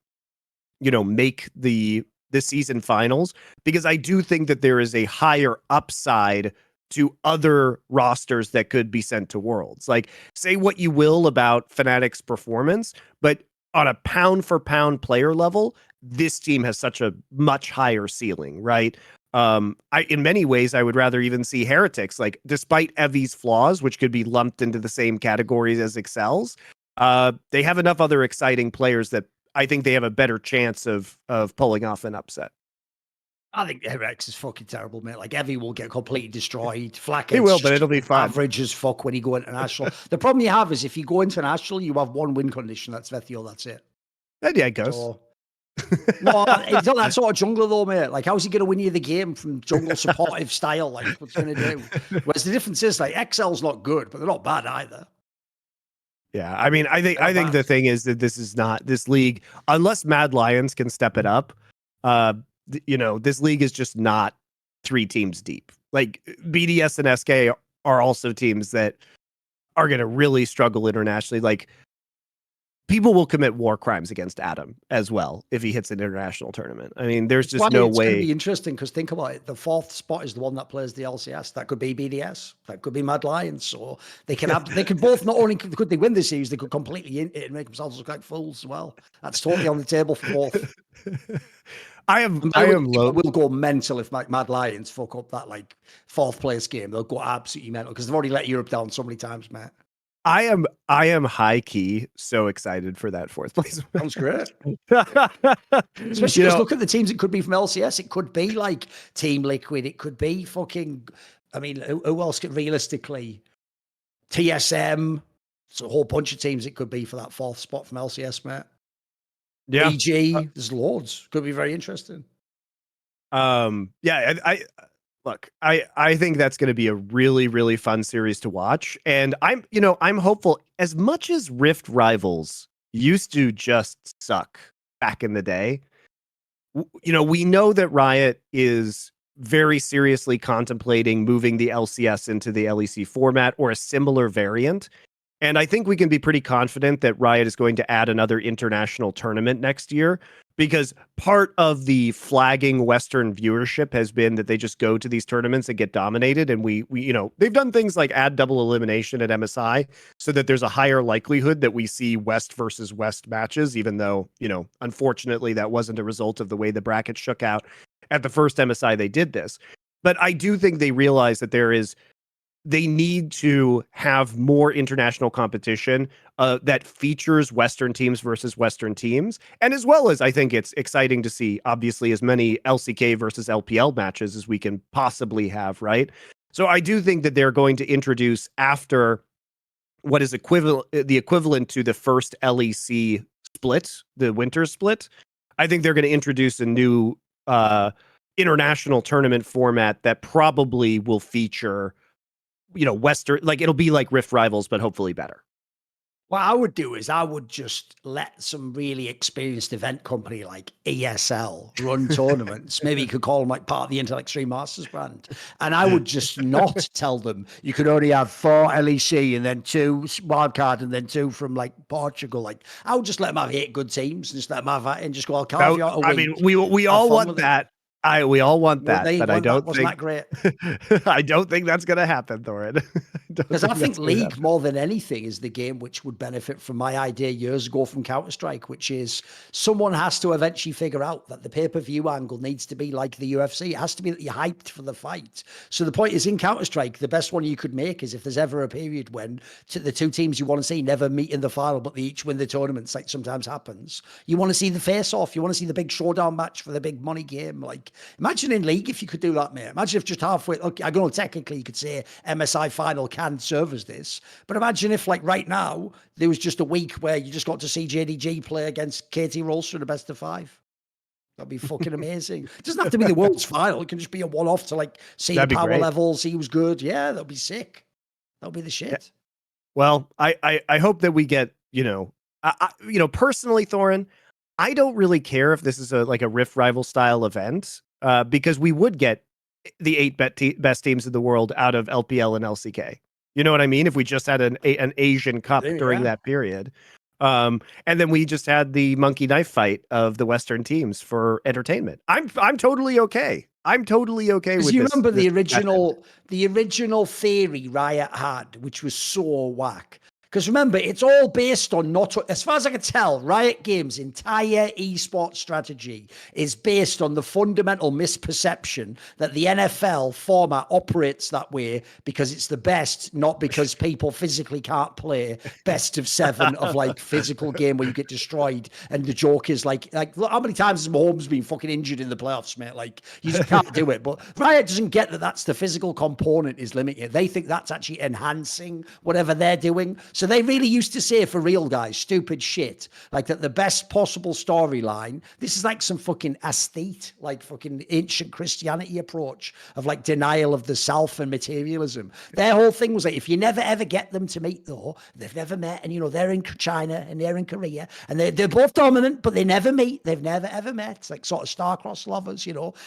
make the season finals, because I do think that there is a higher upside to other rosters that could be sent to Worlds. Like, say what you will about Fnatic's performance, but on a pound for pound player level, this team has such a much higher ceiling, right? In many ways, I would rather even see Heretics, like, despite Evi's flaws, which could be lumped into the same categories as Excels, they have enough other exciting players that I think they have a better chance of pulling off an upset. I think Rex is fucking terrible, mate. Like, Evie will get completely destroyed. Flack, He will, but it'll be fun. Average as fuck when you go international. The problem you have is, if you go international, you have one win condition. That's Vethio. That's it. Yeah, it goes. So, no, he's not that sort of jungler though, mate. Like, how's he going to win you the game from jungle supportive style? Like, what's he going to do? Whereas the difference is, like, XL's not good, but they're not bad either. Yeah, I mean, I think the thing is that this is not this league, unless Mad Lions can step it up. This league is just not 3 teams deep. Like, BDS and SK are also teams that are going to really struggle internationally. Like, people will commit war crimes against Adam as well if he hits an international tournament. I mean, there's just no way. It's going to be interesting, because think about it. The 4th spot is the one that plays the LCS. That could be BDS. That could be Mad Lions. So they can have. They could both, not only could they win this series, they could completely in it and make themselves look like fools as well. That's totally on the table for both. I am low. We'll go mental if Mad Lions fuck up that, like, 4th place game. They'll go absolutely mental, because they've already let Europe down so many times, Matt. I am high key so excited for that 4th place. Sounds great. Especially because look at the teams it could be from LCS. It could be like Team Liquid. It could be fucking, I mean, who else could realistically? TSM. It's a whole bunch of teams it could be for that 4th spot from LCS, mate. Yeah. BG, there's loads. Could be very interesting. Yeah, I think that's going to be a really, really fun series to watch. And I'm hopeful. As much as Rift Rivals used to just suck back in the day, we know that Riot is very seriously contemplating moving the LCS into the LEC format or a similar variant. And I think we can be pretty confident that Riot is going to add another international tournament next year, because part of the flagging Western viewership has been that they just go to these tournaments and get dominated. And we they've done things like add double elimination at MSI so that there's a higher likelihood that we see West versus West matches, even though, unfortunately that wasn't a result of the way the bracket shook out at the first MSI they did this. But I do think they realize that they need to have more international competition that features Western teams versus Western teams. And as well as, I think it's exciting to see, obviously, as many LCK versus LPL matches as we can possibly have, right? So I do think that they're going to introduce, after what is the equivalent to the first LEC split, the winter split, I think they're going to introduce a new international tournament format that probably will feature Western, like it'll be like Rift Rivals, but hopefully better. What I would do is I would just let some really experienced event company like ESL run tournaments. Maybe you could call them like part of the Intel Extreme Masters brand. And I would just not tell them you could only have 4 LEC and then 2 wildcard and then 2 from like Portugal. Like I would just let them have 8 good teams and just let them have that and just go, I'll carve you out a week. I mean, we all want that. We all want that, but I don't think that great. I don't think that's going to happen, Thorin. Because I think League, more than anything, is the game which would benefit from my idea years ago from Counter-Strike, which is someone has to eventually figure out that the pay-per-view angle needs to be like the UFC. It has to be that you're hyped for the fight. So the point is, in Counter-Strike, the best one you could make is if there's ever a period when the 2 teams you want to see never meet in the final, but they each win the tournaments, like sometimes happens. You want to see the face-off. You want to see the big showdown match for the big money game. Like, imagine in League if you could do that, mate. Imagine if just halfway, okay, I know technically you could say MSI final can serve as this, but imagine if like right now there was just a week where you just got to see Gen.G play against KT Rolster in a best of 5. That'd be fucking amazing. It doesn't have to be the world's final. It can just be a one-off to like see the power levels. He was good. Yeah, that'd be sick. That'll be the shit. Yeah. Well, I hope that we get, personally, Thorin, I don't really care if this is a Rift Rival style event, because we would get the 8 best teams in the world out of LPL and LCK. You know what I mean? If we just had an Asian Cup during that period. And then we just had the monkey knife fight of the Western teams for entertainment. I'm totally okay. I'm totally okay with this. You remember the original theory Riot had, which was so whack. Because remember, it's all based on as far as I can tell, Riot Games' entire esports strategy is based on the fundamental misperception that the NFL format operates that way because it's the best, not because people physically can't play best of 7 of like physical game where you get destroyed. And the joke is like look, how many times has Mahomes been fucking injured in the playoffs, mate? Like you just can't do it. But Riot doesn't get that that's the physical component is limited. They think that's actually enhancing whatever they're doing. So they really used to say, for real, guys, stupid shit, like that the best possible storyline, this is like some fucking aesthete, like fucking ancient Christianity approach of like denial of the self and materialism. Their whole thing was like, if you never ever get them to meet though, they've never met, and they're in China and they're in Korea, and they're both dominant, but they never meet. They've never ever met. It's like sort of star-crossed lovers,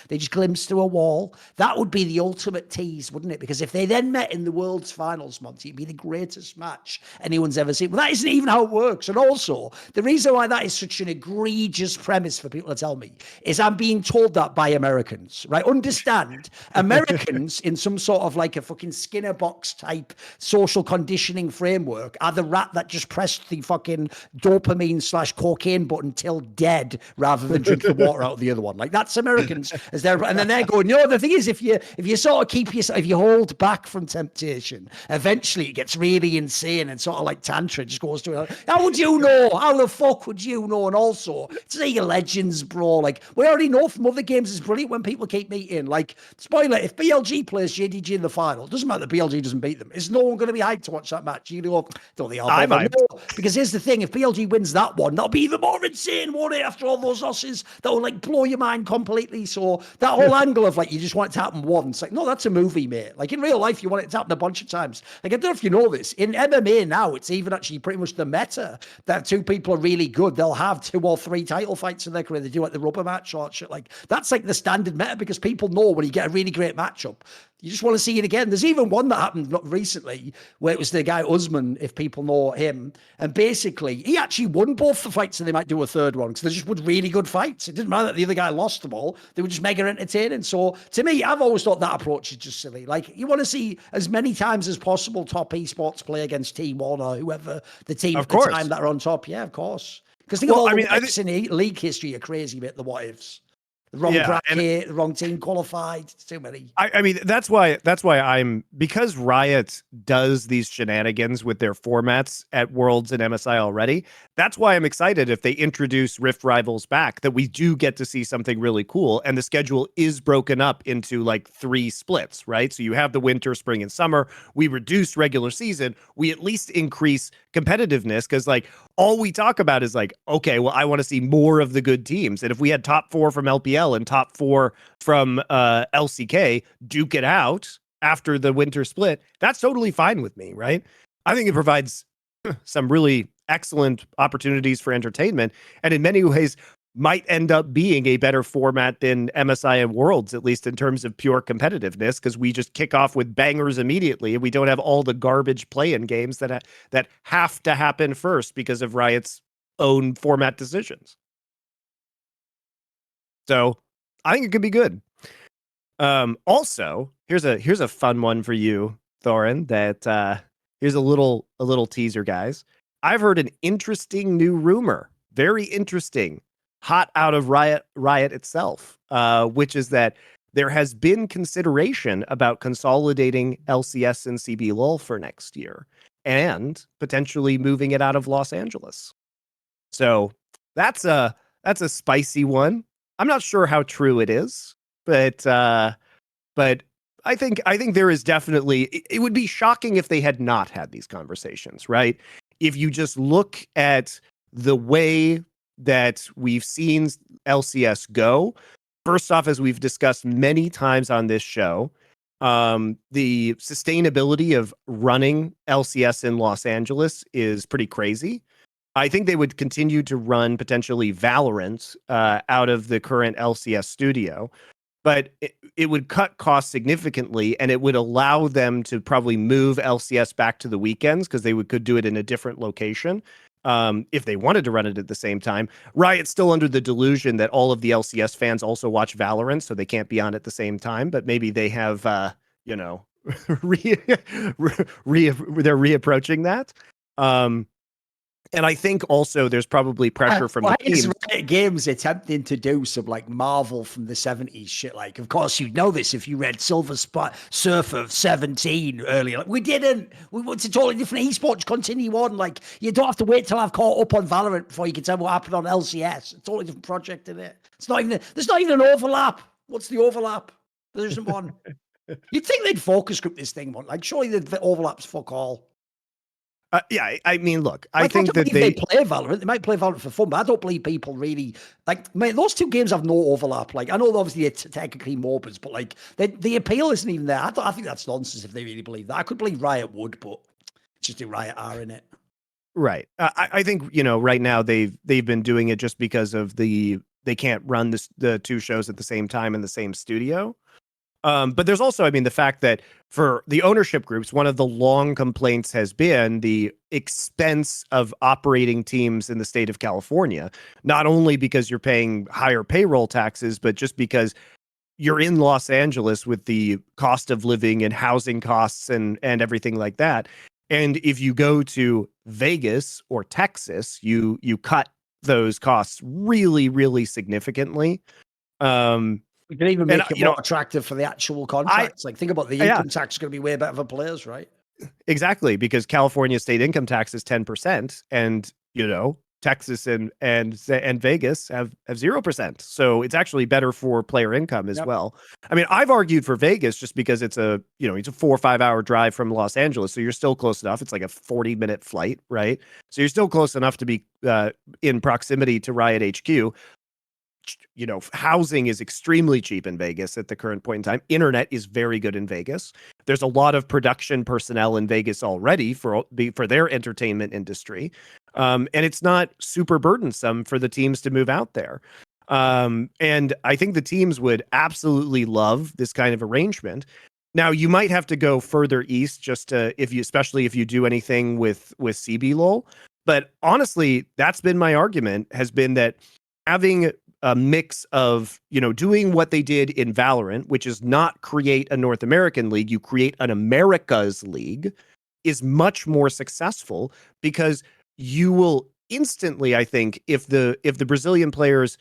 they just glimpse through a wall. That would be the ultimate tease, wouldn't it? Because if they then met in the world's finals, Monte, it'd be the greatest match anyone's ever seen. Well, that isn't even how it works. And also, the reason why that is such an egregious premise for people to tell me is I'm being told that by Americans, right? Understand, Americans in some sort of like a fucking Skinner box type social conditioning framework are the rat that just pressed the fucking dopamine/cocaine button till dead rather than drink the water out of the other one. Like that's Americans as they're, and then they're going, the thing is, if you sort of keep yourself, if you hold back from temptation, eventually it gets really insane and sort of like tantra just goes to it. How would you know? How the fuck would you know? And also, it's League of Legends, bro. Like, we already know from other games it's brilliant when people keep meeting. Like, spoiler, if BLG plays JDG in the final, it doesn't matter that BLG doesn't beat them. Is no one going to be hyped to watch that match? Don't they all? No, because here's the thing, if BLG wins that one, that'll be even more insane, won't it? After all those losses, that will like blow your mind completely. So that whole angle of like, you just want it to happen once, like, no, that's a movie, mate. Like in real life, you want it to happen a bunch of times. Like, I don't know if you know this, in MMA now, now. It's even actually pretty much the meta that two people are really good. They'll have 2 or 3 title fights in their career. They do like the rubber match or shit like that's like the standard meta because people know when you get a really great matchup, you just want to see it again. There's even one that happened recently where it was the guy Usman, if people know him, and basically he actually won both the fights, and they might do a third one because they just were really good fights. It didn't matter that the other guy lost them all; they were just mega entertaining. So to me, I've always thought that approach is just silly. Like you want to see as many times as possible top esports play against Team One or whoever the team at the time that are on top. Yeah, of course. Because think of all the what ifs in league history are crazy, bit the what ifs. The wrong bracket, the wrong team qualified. It's too many. I mean, that's why because Riot does these shenanigans with their formats at Worlds and MSI already. That's why I'm excited if they introduce Rift Rivals back, that we do get to see something really cool. And the schedule is broken up into like 3 splits, right? So you have the winter, spring, and summer. We reduce regular season. We at least increase competitiveness because like all we talk about is like, okay, well, I want to see more of the good teams. And if we had top 4 from LPL and top 4 from LCK duke it out after the winter split, that's totally fine with me, right? I think it provides some really excellent opportunities for entertainment, and in many ways might end up being a better format than MSI and Worlds, at least in terms of pure competitiveness, because we just kick off with bangers immediately, and we don't have all the garbage play-in games that have to happen first because of Riot's own format decisions. So I think it could be good. Also, here's a fun one for you, Thorin. That here's a little teaser, guys. I've heard an interesting new rumor, very interesting, hot out of Riot itself, which is that there has been consideration about consolidating LCS and CBLOL for next year and potentially moving it out of Los Angeles. So that's a spicy one. I'm not sure how true it is, but I think there is definitely, it would be shocking if they had not had these conversations, right? If you just look at the way that we've seen LCS go, first off, as we've discussed many times on this show, the sustainability of running LCS in Los Angeles is pretty crazy. I think they would continue to run potentially Valorant out of the current LCS studio, but it would cut costs significantly, and it would allow them to probably move LCS back to the weekends because they could do it in a different location if they wanted to run it at the same time. Riot's still under the delusion that all of the LCS fans also watch Valorant, so they can't be on at the same time, but maybe they have, they're reapproaching that. And I think also there's probably pressure from the teams. Riot Games attempting to do some like Marvel from the 70s shit. Like, of course, you'd know this if you read Silver Surfer 17 earlier. Like, we didn't. We went to totally different esports. Continue on. Like, you don't have to wait till I've caught up on Valorant before you can tell what happened on LCS. It's a totally different project in it. There's not even an overlap. What's the overlap? There isn't one. You'd think they'd focus group this thing, like surely the overlaps fuck all. Yeah, I mean, look, I think that they play Valorant. They might play Valorant for fun, but I don't believe people really like. Man, those two games have no overlap. Like, I know obviously they're technically MOBAs, but like the appeal isn't even there. I think that's nonsense if they really believe that. I could believe Riot would, but it's just the Riot are in it. Right. I think right now they've been doing it just because of they can't run the 2 shows at the same time in the same studio. But there's also, I mean, the fact that for the ownership groups, one of the long complaints has been the expense of operating teams in the state of California, not only because you're paying higher payroll taxes, but just because you're in Los Angeles with the cost of living and housing costs and everything like that. And if you go to Vegas or Texas, you cut those costs really, really significantly. We can even make it more attractive for the actual contracts. Like, think about the income tax is going to be way better for players, right? Exactly, because California state income tax is 10%, and Texas and Vegas have 0%. So it's actually better for player income as well. I mean, I've argued for Vegas just because it's a 4 or 5 hour drive from Los Angeles, so you're still close enough. It's like a 40-minute flight, right? So you're still close enough to be in proximity to Riot HQ. housing is extremely cheap in Vegas at the current point in time. Internet is very good in Vegas. There's a lot of production personnel in Vegas already for their entertainment industry. And it's not super burdensome for the teams to move out there. And I think the teams would absolutely love this kind of arrangement. Now, you might have to go further east just to, especially if you do anything with CBLOL. But honestly, that's been my argument, has been that having a mix of, doing what they did in Valorant, which is not create a North American league, you create an Americas league, is much more successful because you will instantly, I think, if the Brazilian players,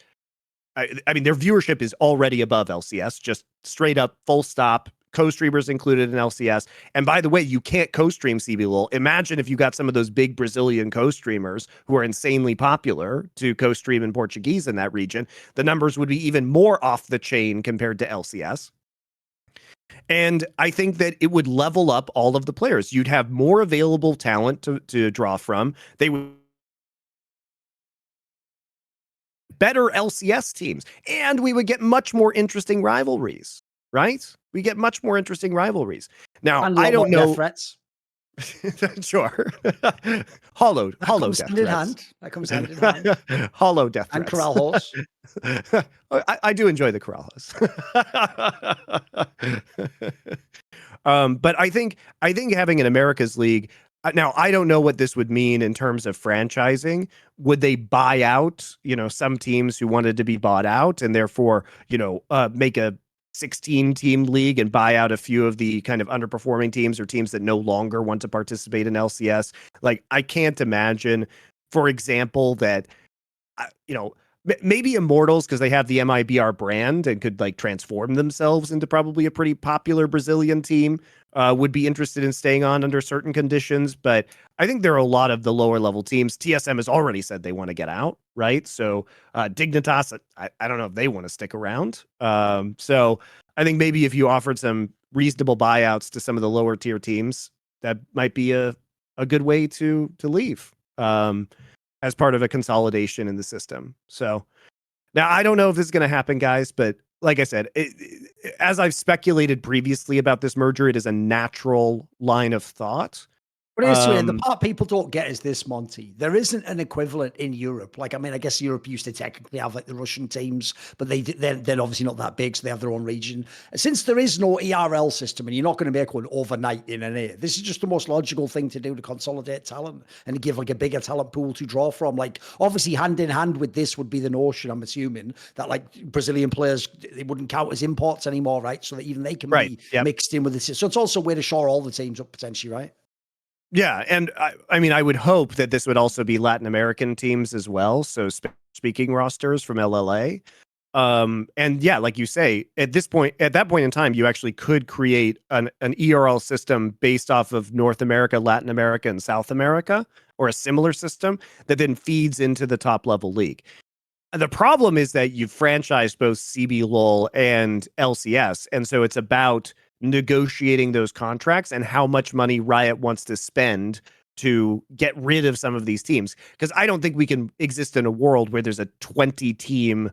I mean, their viewership is already above LCS, just straight up, full stop. Co-streamers included in LCS. And by the way, you can't co-stream CBLOL. Imagine if you got some of those big Brazilian co-streamers who are insanely popular to co-stream in Portuguese in that region. The numbers would be even more off the chain compared to LCS. And I think that it would level up all of the players. You'd have more available talent to draw from. They would better LCS teams, and we would get much more interesting rivalries, right? We get much more interesting rivalries. Now, I don't know. Threats. Sure. Hollow death threats. That comes hand in hand. Hollow death threats. And Corral Horse. I do enjoy the Corral Horse. But I think having an America's League. Now, I don't know what this would mean in terms of franchising. Would they buy out, some teams who wanted to be bought out and therefore, make a 16-team league and buy out a few of the kind of underperforming teams or teams that no longer want to participate in LCS? Like, I can't imagine, for example, that, maybe Immortals, because they have the MIBR brand and could like transform themselves into probably a pretty popular Brazilian team, would be interested in staying on under certain conditions. But I think there are a lot of the lower level teams. TSM has already said they want to get out, right? So Dignitas, I don't know if they want to stick around. So I think maybe if you offered some reasonable buyouts to some of the lower tier teams, that might be a good way to leave. As part of a consolidation in the system. So now I don't know if this is going to happen, guys, but like I said, as I've speculated previously about this merger, it is a natural line of thought. But it's the part people don't get is this, Monty. There isn't an equivalent in Europe. Like, I mean, I guess Europe used to technically have like the Russian teams, but they're obviously not that big, so they have their own region. Since there is no ERL system, and you're not going to make one overnight in an year, this is just the most logical thing to do to consolidate talent and give like a bigger talent pool to draw from. Like, obviously, hand in hand with this would be the notion, I'm assuming, that like Brazilian players, they wouldn't count as imports anymore, right? So that even they can be mixed in with this. So it's also a way to shore all the teams up potentially, right? Yeah, and I mean, I would hope that this would also be Latin American teams as well, so speaking rosters from LLA. And yeah, like you say, at that point in time, you actually could create an ERL system based off of North America, Latin America, and South America, or a similar system that then feeds into the top level league. The problem is that you've franchised both CBLOL and LCS, and so it's about negotiating those contracts and how much money Riot wants to spend to get rid of some of these teams. Because I don't think we can exist in a world where there's a 20-team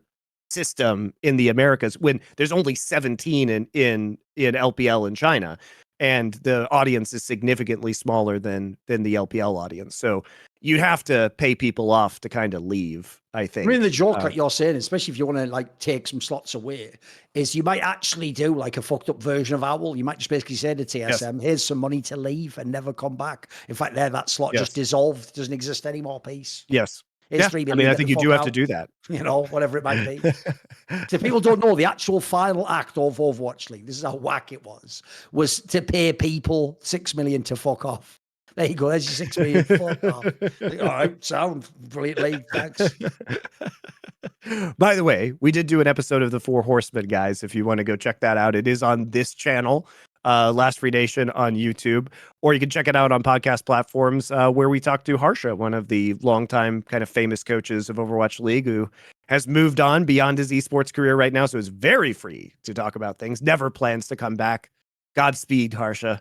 system in the Americas when there's only 17 in LPL in China, and the audience is significantly smaller than the LPL audience. So you have to pay people off to kind of leave, I think. I mean, the joke, like you're saying, especially if you want to like take some slots away, is you might actually do like a fucked up version of Owl. You might just basically say to TSM, here's some money to leave and never come back. In fact, that slot just dissolved, doesn't exist anymore, peace. Yes. Here's I mean, I think you do have to do that. Whatever it might be. So people don't know, the actual final act of Overwatch League, this is how whack it was to pay people 6 million to fuck off. There you go. There's your 6 million. Fuck off. Like, all right, sound brilliant league. Thanks. By the way, we did do an episode of the Four Horsemen, guys. If you want to go check that out, it is on this channel, Last Free Nation on YouTube, or you can check it out on podcast platforms where we talked to Harsha, one of the longtime kind of famous coaches of Overwatch League, who has moved on beyond his esports career right now, so is very free to talk about things. Never plans to come back. Godspeed, Harsha.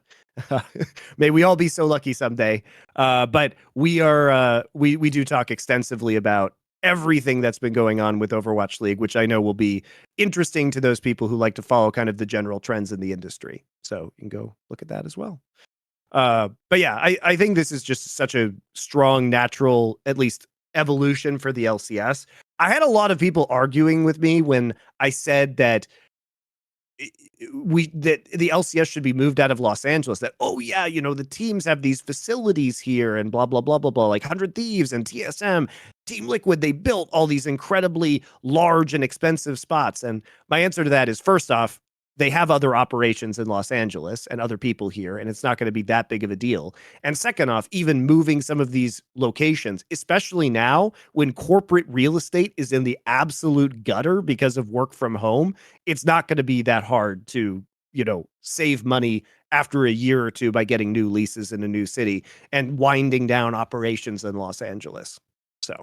May we all be so lucky someday. But we are we do talk extensively about everything that's been going on with Overwatch League, which I know will be interesting to those people who like to follow kind of the general trends in the industry. So you can go look at that as well. But yeah, I think this is just such a strong, natural, at least evolution for the LCS. I had a lot of people arguing with me when I said that that the LCS should be moved out of Los Angeles. That, oh yeah, you know, the teams have these facilities here and blah blah blah blah blah, like 100 Thieves and TSM, Team Liquid. They built all these incredibly large and expensive spots. And my answer to that is, first off, they have other operations in Los Angeles and other people here, and it's not going to be that big of a deal. And second off, even moving some of these locations, especially now when corporate real estate is in the absolute gutter because of work from home, it's not going to be that hard to, you know, save money after a year or two by getting new leases in a new city and winding down operations in Los Angeles. So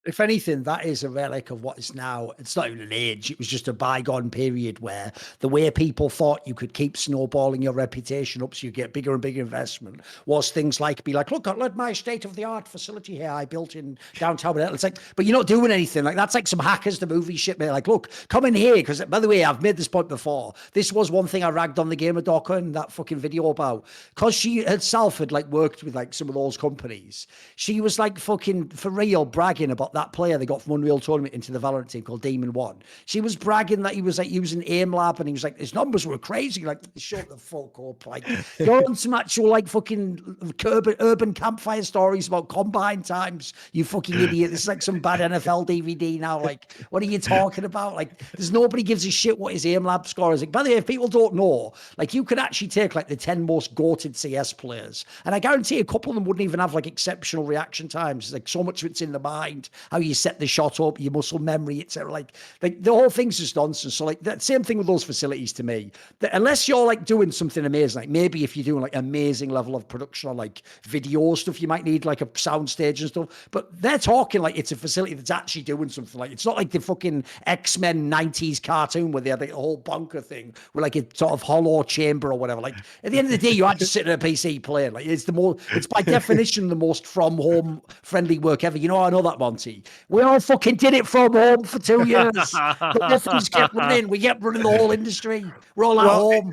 if anything, that is a relic of what is now. It's not even an age. It was just a bygone period where the way people thought you could keep snowballing your reputation up so you get bigger and bigger investment was things like, be like, look, I led my state-of-the-art facility here I built in downtown. It's like, but you're not doing anything. Like, that's like some Hackers, the movie shit, man. Like, look, come in here. Because, by the way, I've made this point before. This was one thing I ragged on the Gamer Docker in that fucking video about. Because she herself had, like, worked with, like, some of those companies. She was, like, fucking, for real, bragging about that player they got from Unreal Tournament into the Valorant team called Demon One. She was bragging that he was like using aim lab and he was like, his numbers were crazy. Like, shut the fuck up. Like, you're on some actual like fucking urban campfire stories about combine times, you fucking idiot. This is like some bad NFL DVD now. Like, what are you talking about? Like, there's nobody gives a shit what his aim lab score is. Like, by the way, if people don't know, like, you could actually take like the 10 most goated CS players, and I guarantee a couple of them wouldn't even have like exceptional reaction times. Like, so much of it's in the mind, how you set the shot up, your muscle memory, etc. Like the whole thing's just nonsense. So like that same thing with those facilities to me. That unless you're like doing something amazing, like maybe if you're doing like amazing level of production or like video stuff, you might need like a sound stage and stuff. But they're talking like it's a facility that's actually doing something. Like, it's not like the fucking X-Men 90s cartoon where they had like a whole bunker thing with like a sort of hollow chamber or whatever. Like, at the end of the day, you aren't just sitting at a PC playing. Like, it's by definition the most from home friendly work ever. You know, I know that, Monte. We all fucking did it from home for 2 years. The things kept running. We kept running the whole industry. We're all at home.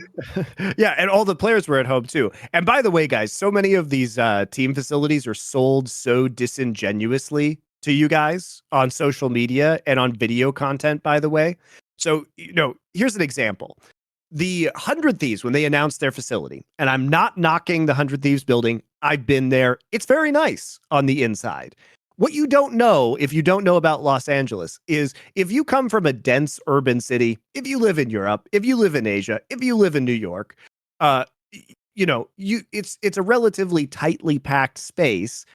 Yeah, and all the players were at home too. And by the way, guys, so many of these team facilities are sold so disingenuously to you guys on social media and on video content, by the way. So, you know, here's an example. The 100 Thieves, when they announced their facility, and I'm not knocking the 100 Thieves building. I've been there. It's very nice on the inside. What you don't know, if you don't know about Los Angeles, is if you come from a dense urban city, if you live in Europe, if you live in Asia, if you live in New York, you know, it's a relatively tightly packed space,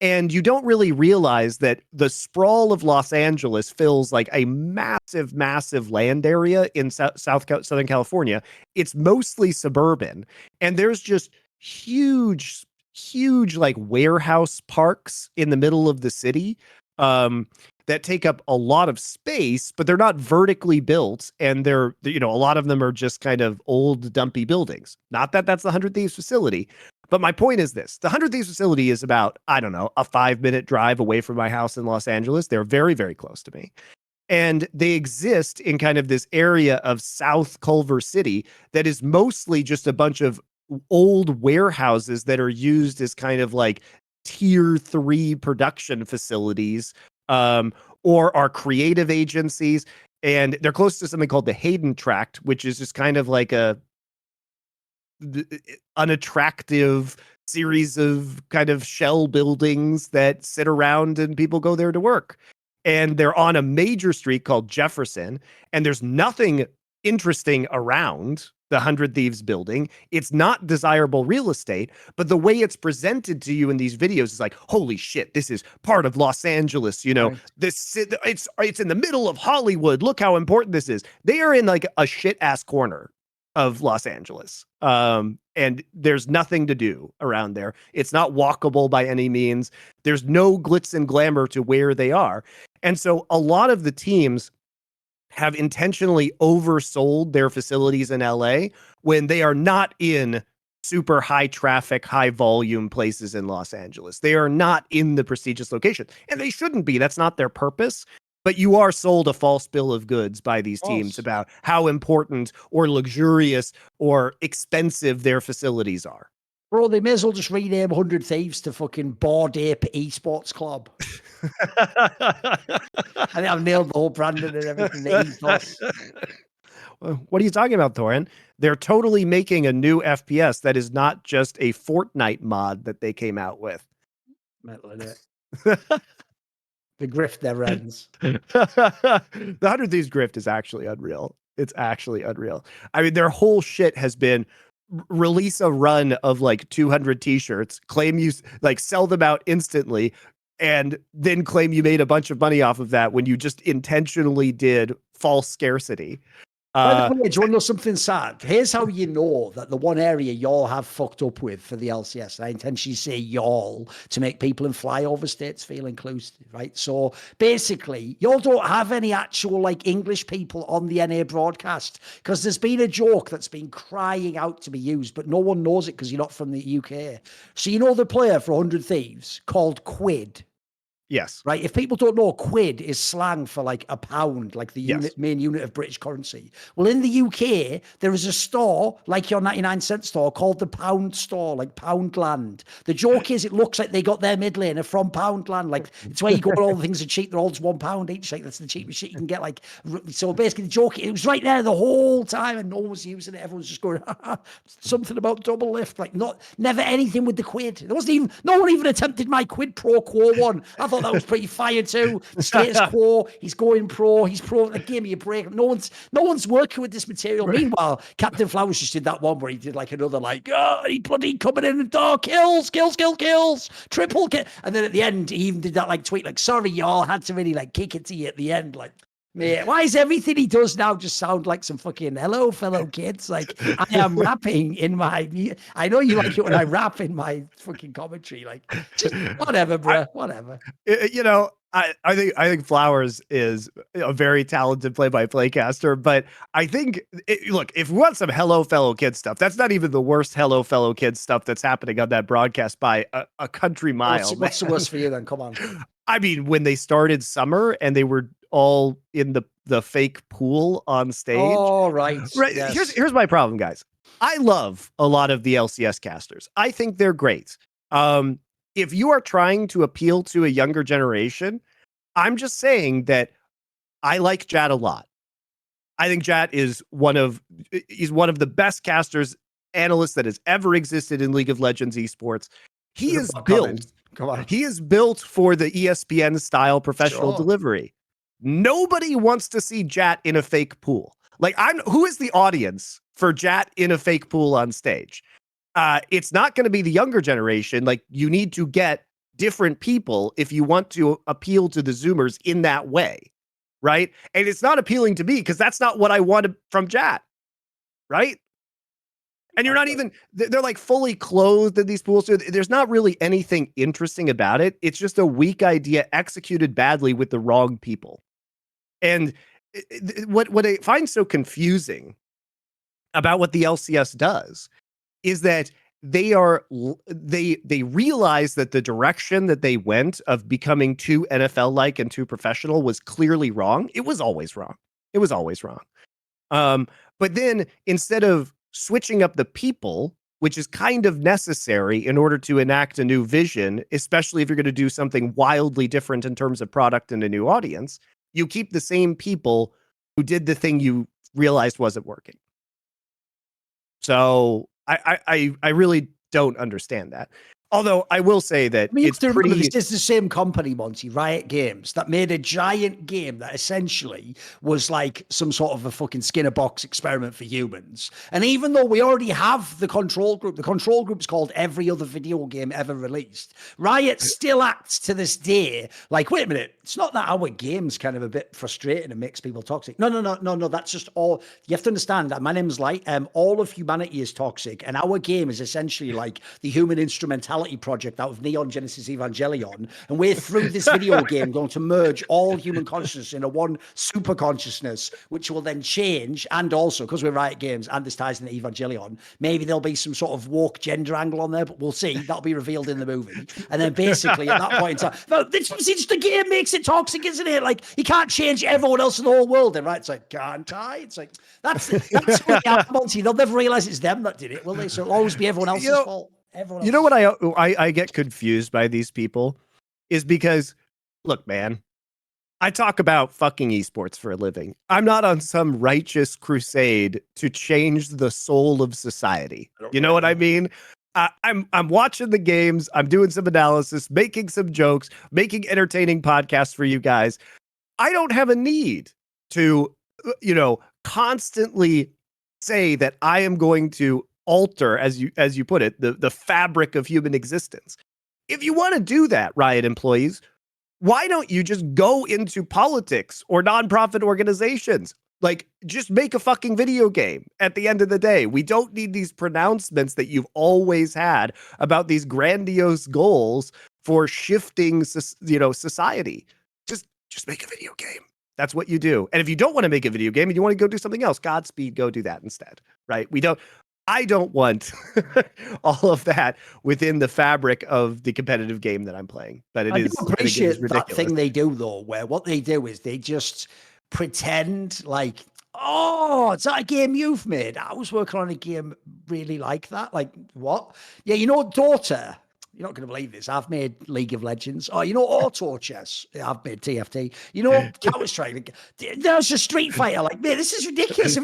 and you don't really realize that the sprawl of Los Angeles fills like a massive, massive land area in Southern California. It's mostly suburban, and there's just huge like warehouse parks in the middle of the city that take up a lot of space, but they're not vertically built, and they're, you know, a lot of them are just kind of old dumpy buildings. Not that that's the 100 Thieves facility, but my point is this: the 100 Thieves facility is about, I don't know, a 5-minute drive away from my house in Los Angeles. They're very, very close to me. And they exist in kind of this area of South Culver City that is mostly just a bunch of old warehouses that are used as kind of like tier 3 production facilities, or are creative agencies. And they're close to something called the Hayden Tract, which is just kind of like a unattractive series of kind of shell buildings that sit around and people go there to work. And they're on a major street called Jefferson, and there's nothing interesting around the 100 Thieves building. It's not desirable real estate, but the way it's presented to you in these videos is like, holy shit, this is part of Los Angeles. You know, right. It's in the middle of Hollywood. Look how important this is. They are in like a shit ass corner of Los Angeles. And there's nothing to do around there. It's not walkable by any means. There's no glitz and glamour to where they are. And so a lot of the teams have intentionally oversold their facilities in LA when they are not in super high traffic, high volume places in Los Angeles. They are not in the prestigious location, and they shouldn't be. That's not their purpose. But you are sold a false bill of goods by these teams about how important or luxurious or expensive their facilities are. Bro, they may as well just rename 100 Thieves to fucking Bored Ape Esports Club. I think I've nailed the whole branding and everything, the ethos. What are you talking about, Thorin? They're totally making a new FPS that is not just a Fortnite mod that they came out with. Metal in it. The grift never ends. The 100 Thieves grift is actually unreal. It's actually unreal. I mean, their whole shit has been release a run of like 200 t-shirts, claim you like sell them out instantly, and then claim you made a bunch of money off of that when you just intentionally did false scarcity. By the way, do you want to know something sad? Here's how you know that the one area y'all have fucked up with for the LCS, and I intentionally say y'all to make people in flyover states feel inclusive, right? So basically, y'all don't have any actual like English people on the NA broadcast because there's been a joke that's been crying out to be used, but no one knows it because you're not from the UK. So you know the player for 100 Thieves called Quid? Yes. Right. If people don't know, quid is slang for like a pound, like the unit, main unit of British currency. Well, in the UK, there is a store like your 99-cent store called the Pound Store, like Poundland. The joke is it looks like they got their mid laner from Poundland. Like it's where you go, all the things are cheap. They're all just £1 each. Like that's the cheapest shit you can get. Like, so basically the joke, it was right there the whole time and no one was using it. Everyone's just going, something about double lift. Like never anything with the quid. There wasn't even, no one even attempted my quid pro quo one. I thought that was pretty fire too. The status quo, he's going pro, he's pro. Like, give me a break. No one's working with this material. Right. Meanwhile, Captain Flowers just did that one where he did like another like, he bloody coming in and kills, triple kill. And then at the end, he even did that like tweet like, sorry, y'all had to really like kick it to you at the end. Like, mate, why is everything he does now just sound like some fucking hello, fellow kids? Like, I am rapping in my, I know you like it when I rap in my fucking commentary. Like, just whatever, bro, whatever. You know, I think Flowers is a very talented play-by-play caster, but I think, look, if we want some hello, fellow kids stuff, that's not even the worst hello, fellow kids stuff that's happening on that broadcast by a country mile. What's the worst for you then? Come on. I mean, when they started Summer and they were all in the fake pool on stage. Oh, right. Yes. Here's my problem, guys. I love a lot of the LCS casters. I think they're great. If you are trying to appeal to a younger generation, I'm just saying that I like Jat a lot. I think Jat is one of the best casters, analysts that has ever existed in League of Legends esports. He is built. Come on. He is built for the ESPN style professional delivery. Nobody wants to see Jat in a fake pool. Like, who is the audience for Jat in a fake pool on stage? It's not going to be the younger generation. Like, you need to get different people if you want to appeal to the Zoomers in that way, right? And it's not appealing to me because that's not what I wanted from Jat, right? And you're not even, they're like fully clothed in these pools. So there's not really anything interesting about it. It's just a weak idea executed badly with the wrong people. And what I find so confusing about what the LCS does is that they realize that the direction that they went of becoming too NFL-like and too professional was clearly wrong. It was always wrong. It was always wrong. But then instead of switching up the people, which is kind of necessary in order to enact a new vision, especially if you're going to do something wildly different in terms of product and a new audience, you keep the same people who did the thing you realized wasn't working. So I really don't understand that. Although I will say that it's pretty. This is the same company, Monty, Riot Games, that made a giant game that essentially was like some sort of a fucking Skinner box experiment for humans. And even though we already have the control group's called every other video game ever released. Riot still acts to this day like, wait a minute, it's not that our game's kind of a bit frustrating and makes people toxic. No. That's just all. You have to understand that my name's Light. All of humanity is toxic, and our game is essentially like the human instrumentality immortality project out of Neon Genesis Evangelion, and we're through this video game going to merge all human consciousness into one super consciousness, which will then change. And also, because we're Riot Games and this ties into Evangelion, maybe there'll be some sort of woke gender angle on there, but we'll see. That'll be revealed in the movie. And then basically at that point in time, no, it's just the game makes it toxic, isn't it? Like, you can't change everyone else in the whole world. And right, it's like, can't I? It's like, that's who they are, Monte. They'll never realize it's them that did it, will they? So it'll always be everyone else's fault. Everyone you know what I get confused by these people is because, look, man, I talk about fucking esports for a living. I'm not on some righteous crusade to change the soul of society. You know what I mean? I'm watching the games. I'm doing some analysis, making some jokes, making entertaining podcasts for you guys. I don't have a need to, constantly say that I am going to alter, as you put it, the fabric of human existence. If you want to do that, Riot employees, why don't you just go into politics or nonprofit organizations? Like, just make a fucking video game at the end of the day. We don't need these pronouncements that you've always had about these grandiose goals for shifting, society. Just make a video game. That's what you do. And if you don't want to make a video game and you want to go do something else, Godspeed, go do that instead, right? I don't want all of that within the fabric of the competitive game that I'm playing. But I appreciate that thing they do, though, where what they do is they just pretend like, oh, it's that a game you've made? I was working on a game really like that. Like, what? Yeah, daughter. You're not going to believe this. I've made League of Legends. Oh, Auto Chess. I've made TFT. Counter-Strike. There's a Street Fighter. Like, man, this is ridiculous.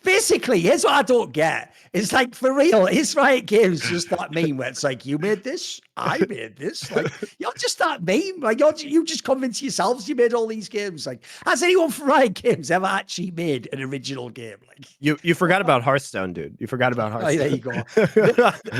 Basically, here's what I don't get. It's like, for real, is Riot Games just that meme where it's like, you made this, I made this. Like, you're just that meme. Like, you just convince yourselves you made all these games. Like, has anyone from Riot Games ever actually made an original game? Like, you forgot about Hearthstone, dude. You forgot about Hearthstone. Oh, there you go.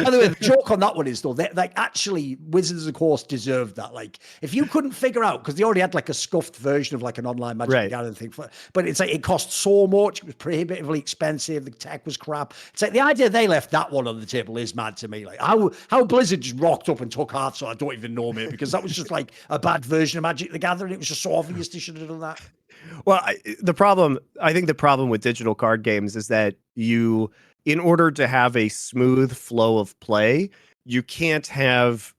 By the way, the joke on that one is, though, like, actually, Wizards of the Coast deserved that. Like, if you couldn't figure out, because they already had like a scuffed version of like an online Magic the Gathering thing, but it's like it cost so much, it was prohibitively expensive, the tech was crap. It's like the idea they left that one on the table is mad to me. Like, how Blizzard just rocked up and took Hearthstone, I don't even know, mate, because that was just like a bad version of Magic the Gathering. It was just so obvious they should have done that. Well, I think the problem with digital card games is that in order to have a smooth flow of play, you can't have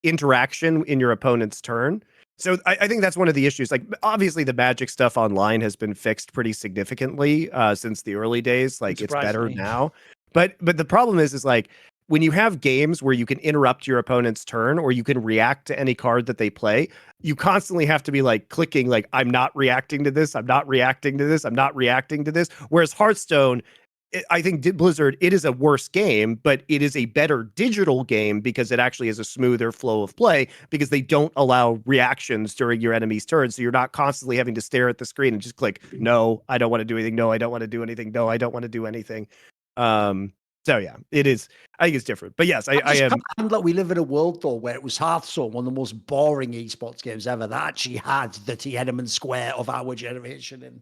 interaction in your opponent's turn. So I think that's one of the issues. Like, obviously the Magic stuff online has been fixed pretty significantly since the early days. Like, it's better now. But the problem is like, when you have games where you can interrupt your opponent's turn or you can react to any card that they play, you constantly have to be like clicking, like, I'm not reacting to this. I'm not reacting to this. I'm not reacting to this. Whereas Hearthstone, I think Blizzard, it is a worse game, but it is a better digital game because it actually has a smoother flow of play because they don't allow reactions during your enemy's turn. So you're not constantly having to stare at the screen and just click, no, I don't want to do anything. No, I don't want to do anything. No, I don't want to do anything. So yeah, it is. I think it's different. But yes, I am. That we live in a world, though, where it was Hearthstone, one of the most boring esports games ever, that actually had the Tiananmen Square of our generation in.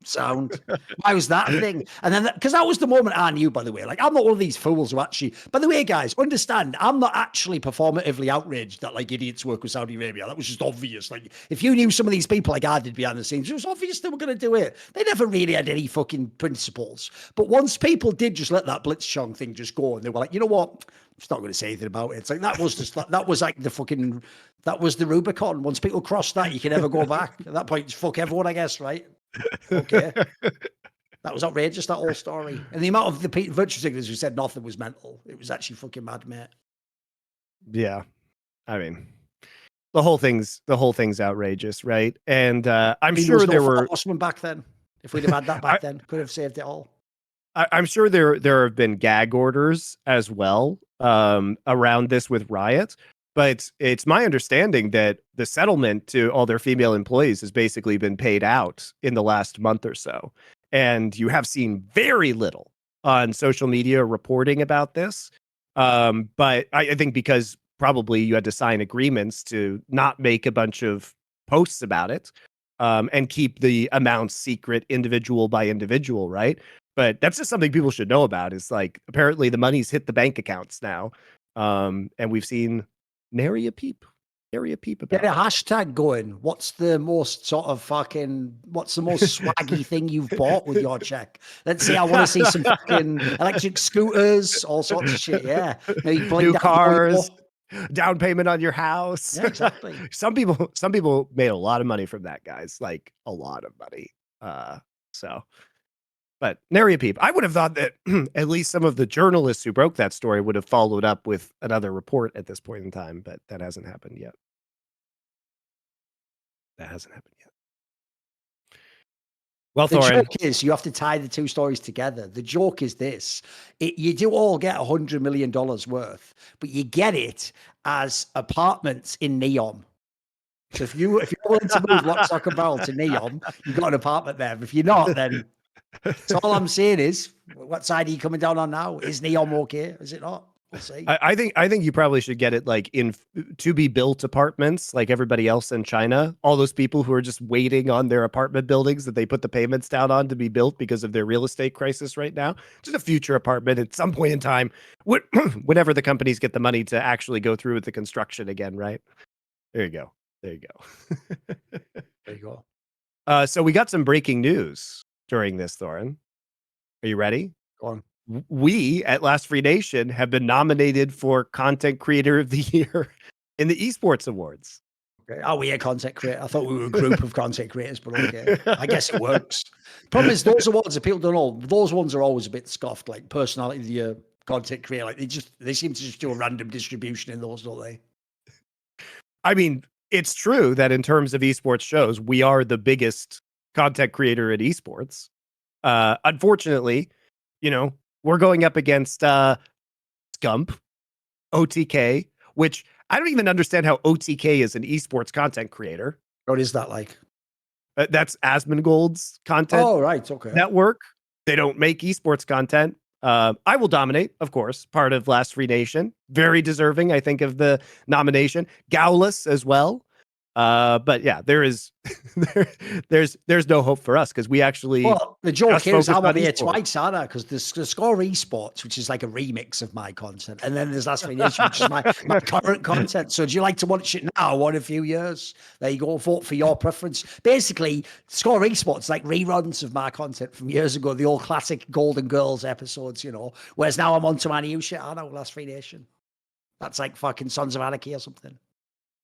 Sound. Why was that a thing? And then, because that was the moment I knew, by the way, like, I'm not one of these fools who actually, by the way, guys, understand, I'm not actually performatively outraged that like idiots work with Saudi Arabia. That was just obvious. Like, if you knew some of these people like I did behind the scenes, it was obvious they were going to do it. They never really had any fucking principles. But once people did just let that Blitzchung thing just go, and they were like, you know what? I'm just not going to say anything about it. It's like, that was like that was the Rubicon. Once people cross that, you can never go back. At that point, fuck everyone, I guess, right? Okay. That was outrageous, that whole story. And the amount of the virtue signators who said nothing was mental. It was actually fucking mad, mate. Yeah. I mean, the whole thing's outrageous, right? And I'm sure there were horsemen back then. If we'd have had that back then, could have saved it all. I'm sure there have been gag orders as well around this with Riot. But it's my understanding that the settlement to all their female employees has basically been paid out in the last month or so. And you have seen very little on social media reporting about this. But I think because probably you had to sign agreements to not make a bunch of posts about it and keep the amounts secret individual by individual, right? But that's just something people should know about, is like, apparently the money's hit the bank accounts now. And we've seen nary a peep about Get a it. hashtag going. What's the most swaggy thing you've bought with your check? Let's see. I want to see some fucking electric scooters, all sorts of shit. Yeah. Maybe New blinged out cars, Volvo. down payment on your house. Yeah, exactly. Some people made a lot of money from that, guys. Like a lot of money. So but nary a peep. I would have thought that at least some of the journalists who broke that story would have followed up with another report at this point in time, but that hasn't happened yet. That hasn't happened yet. Well, The Thorin, joke is you have to tie the two stories together. The joke is this: you do all get $100 million worth, but you get it as apartments in Neom. So if you're willing to move lock, stock, and barrel to Neom, you've got an apartment there. But if you're not, then so all I'm saying is, what side are you coming down on now? Is Neom okay? Is it not? We'll see. I think you probably should get it like in to be built apartments, like everybody else in China. All those people who are just waiting on their apartment buildings that they put the payments down on to be built because of their real estate crisis right now. Just a future apartment at some point in time, whenever the companies get the money to actually go through with the construction again, right? There you go. There you go. There you go. So we got some breaking news during this, Thorin. Are you ready? Go on. We at Last Free Nation have been nominated for Content Creator of the Year in the Esports Awards. Okay. Oh, we're a content creator. I thought we were a group of content creators, but okay. I guess it works. Problem is, those awards that people don't know, those ones are always a bit scoffed, like personality of the year, content creator. Like they seem to just do a random distribution in those, don't they? I mean, it's true that in terms of esports shows, we are the biggest content creator in esports. Unfortunately, we're going up against Scump, OTK, which I don't even understand how OTK is an esports content creator. What is that like? That's Asmongold's content right. Okay. network. They don't make esports content. I Will Dominate, of course, part of Last Free Nation. Very deserving, I think, of the nomination. Gowless as well. But yeah, there's no hope for us because we actually. Well, the joke here is I'm on here esports. twice, aren't I? Because the Score Esports, which is like a remix of my content, and then there's Last Free Nation, which is my current content. So do you like to watch it now or in a few years? There you go. Vote for your preference. Basically, Score Esports like reruns of my content from years ago, the old classic Golden Girls episodes, Whereas now I'm on to my new shit. I know Last Free Nation. That's like fucking Sons of Anarchy or something.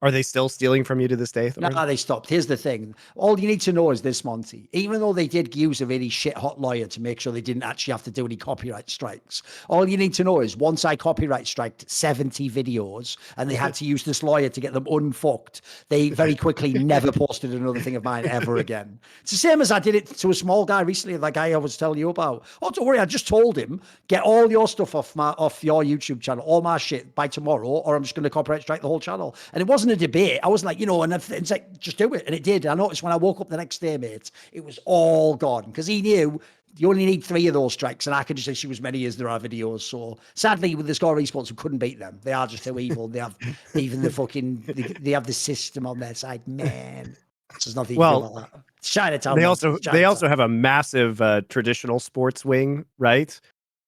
Are they still stealing from you to this day? No, they stopped. Here's the thing. All you need to know is this, Monty. Even though they did use a really shit hot lawyer to make sure they didn't actually have to do any copyright strikes, all you need to know is once I copyright striked 70 videos and they had to use this lawyer to get them unfucked, they very quickly never posted another thing of mine ever again. It's the same as I did it to a small guy recently, like I was telling you about. Oh, don't worry. I just told him, get all your stuff off your YouTube channel, all my shit by tomorrow, or I'm just going to copyright strike the whole channel. And it wasn't a debate. I was like, and it's like, just do it. And it did. I noticed when I woke up the next day, mate, it was all gone because he knew you only need 3 of those strikes and I could just issue as many as there are videos. So sadly, with the Score Esports, we couldn't beat them. They are just too evil. They have even they have the system on their side, man. So there's nothing you can do about that. It's Chinatown. They also have a massive traditional sports wing, right?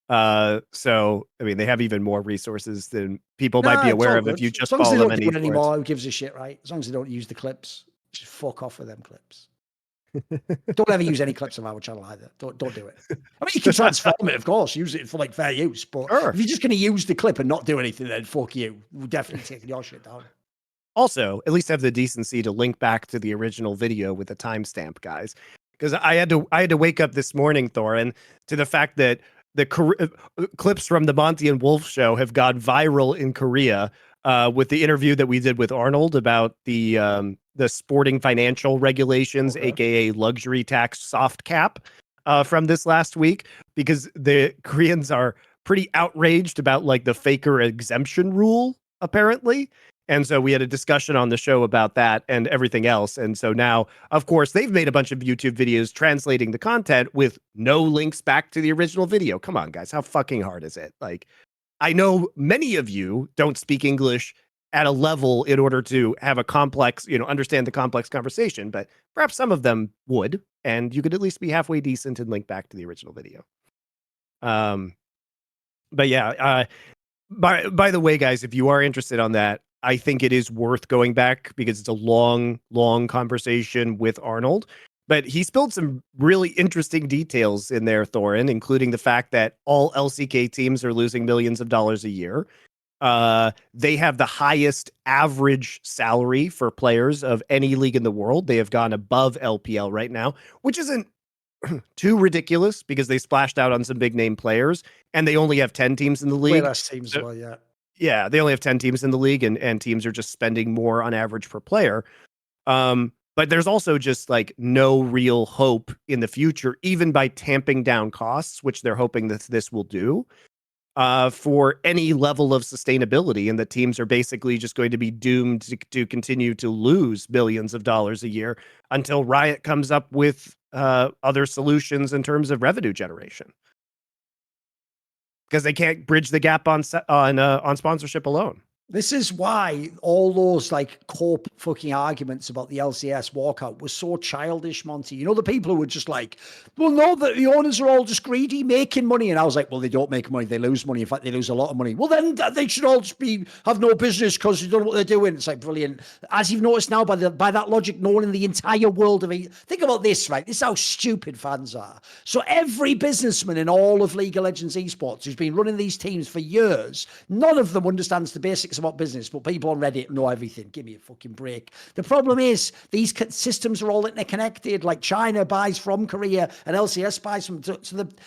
So I mean, they have even more resources than people might be aware of if you just follow them anymore. Who gives a shit, right? As long as they don't use the clips, just fuck off with them clips. Don't ever use any clips of our channel either. Don't do it. I mean, you can transform it, of course, use it for like fair use, but sure. If you're just going to use the clip and not do anything, then fuck you. We're definitely taking your shit down. Also, at least have the decency to link back to the original video with the timestamp, guys. Because I had to wake up this morning, Thorin, to the fact that the clips from the Monte and Wolf show have gone viral in Korea with the interview that we did with Arnold about the sporting financial regulations, aka luxury tax soft cap from this last week, because the Koreans are pretty outraged about like the faker exemption rule, apparently. And so we had a discussion on the show about that and everything else. And so now, of course, they've made a bunch of YouTube videos translating the content with no links back to the original video. Come on, guys. How fucking hard is it? Like, I know many of you don't speak English at a level in order to have a complex, understand the complex conversation, but perhaps some of them would, and you could at least be halfway decent and link back to the original video. But yeah, By the way, guys, if you are interested on that, I think it is worth going back because it's a long, long conversation with Arnold. But he spilled some really interesting details in there, Thorin, including the fact that all LCK teams are losing millions of dollars a year. They have the highest average salary for players of any league in the world. They have gone above LPL right now, which isn't too ridiculous because they splashed out on some big name players and they only have 10 teams in the Way league. less teams as well, yeah. Yeah, they only have 10 teams in the league and teams are just spending more on average per player. But there's also just like no real hope in the future, even by tamping down costs, which they're hoping that this will do, for any level of sustainability, and that teams are basically just going to be doomed to continue to lose billions of dollars a year until Riot comes up with other solutions in terms of revenue generation. Because they can't bridge the gap on sponsorship alone. This is why all those like corp fucking arguments about the LCS walkout was so childish, Monte. You know, the people who were just like, well, no, the owners are all just greedy, making money. And I was like, well, they don't make money, they lose money. In fact, they lose a lot of money. Well, then they should all just have no business because they don't know what they're doing. It's like brilliant. As you've noticed now, by that logic, no one in the entire world of it. Think about this, right? This is how stupid fans are. So every businessman in all of League of Legends esports who's been running these teams for years, none of them understands the basics about business, but people on Reddit know everything. Give me a fucking break. The problem is these systems are all interconnected. Like China buys from Korea and LCS buys from. So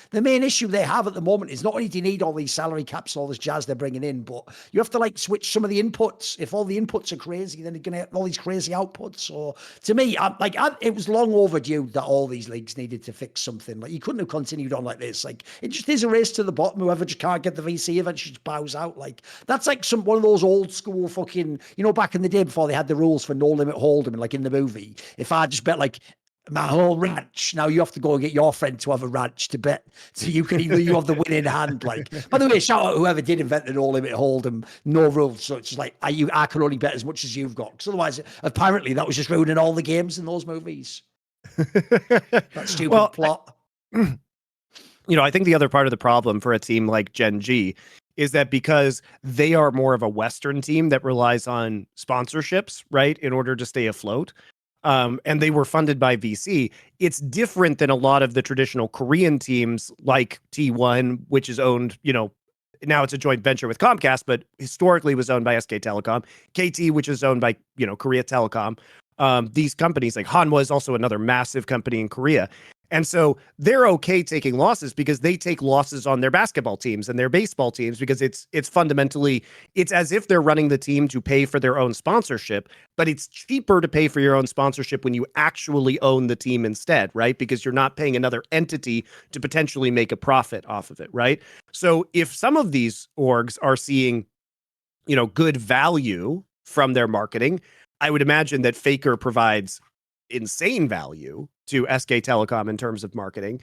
the main issue they have at the moment is not only do you need all these salary caps, all this jazz they're bringing in, but you have to like switch some of the inputs. If all the inputs are crazy, then you're going to get all these crazy outputs. So to me, it was long overdue that all these leagues needed to fix something. Like you couldn't have continued on like this. Like it just is a race to the bottom. Whoever just can't get the VC eventually just bows out. Like that's like one of those old school fucking, you know, back in the day before they had the rules for no limit hold'em, like in the movie. If I just bet like my whole ranch, now you have to go and get your friend to have a ranch to bet, so you have the winning hand. Like, by the way, shout out whoever did invent the no limit hold'em, no rules. So it's just like I can only bet as much as you've got, because otherwise, apparently, that was just ruining all the games in those movies. That stupid plot. You know, I think the other part of the problem for a team like Gen.G is that because they are more of a Western team that relies on sponsorships, right, in order to stay afloat, and they were funded by VC, it's different than a lot of the traditional Korean teams like T1, which is owned, you know, now it's a joint venture with Comcast, but historically was owned by SK Telecom, KT, which is owned by, you know, Korea Telecom. These companies, like Hanwha is also another massive company in Korea. And so they're okay taking losses because they take losses on their basketball teams and their baseball teams, because it's fundamentally, it's as if they're running the team to pay for their own sponsorship, but it's cheaper to pay for your own sponsorship when you actually own the team instead, right? Because you're not paying another entity to potentially make a profit off of it, right? So if some of these orgs are seeing, you know, good value from their marketing, I would imagine that Faker provides insane value to SK Telecom in terms of marketing,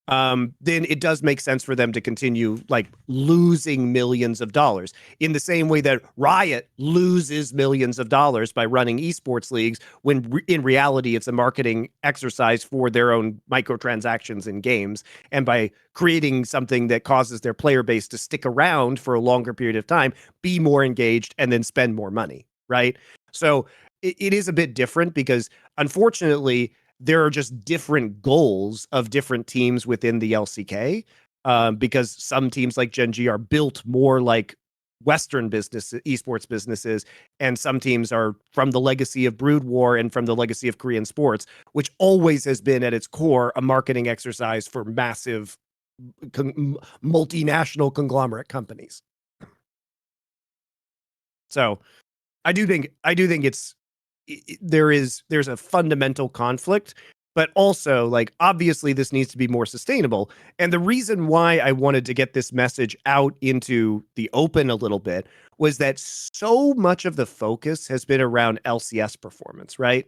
then it does make sense for them to continue like losing millions of dollars in the same way that Riot loses millions of dollars by running esports leagues, when in reality it's a marketing exercise for their own microtransactions in games, and by creating something that causes their player base to stick around for a longer period of time, be more engaged, and then spend more money, right? So it is a bit different because, unfortunately, there are just different goals of different teams within the LCK, because some teams like Gen.G are built more like Western esports businesses, and some teams are from the legacy of Brood War and from the legacy of Korean sports, which always has been at its core a marketing exercise for massive multinational conglomerate companies. So I do think there's a fundamental conflict, but also, like, obviously this needs to be more sustainable. And the reason why I wanted to get this message out into the open a little bit was that so much of the focus has been around LCS performance, right?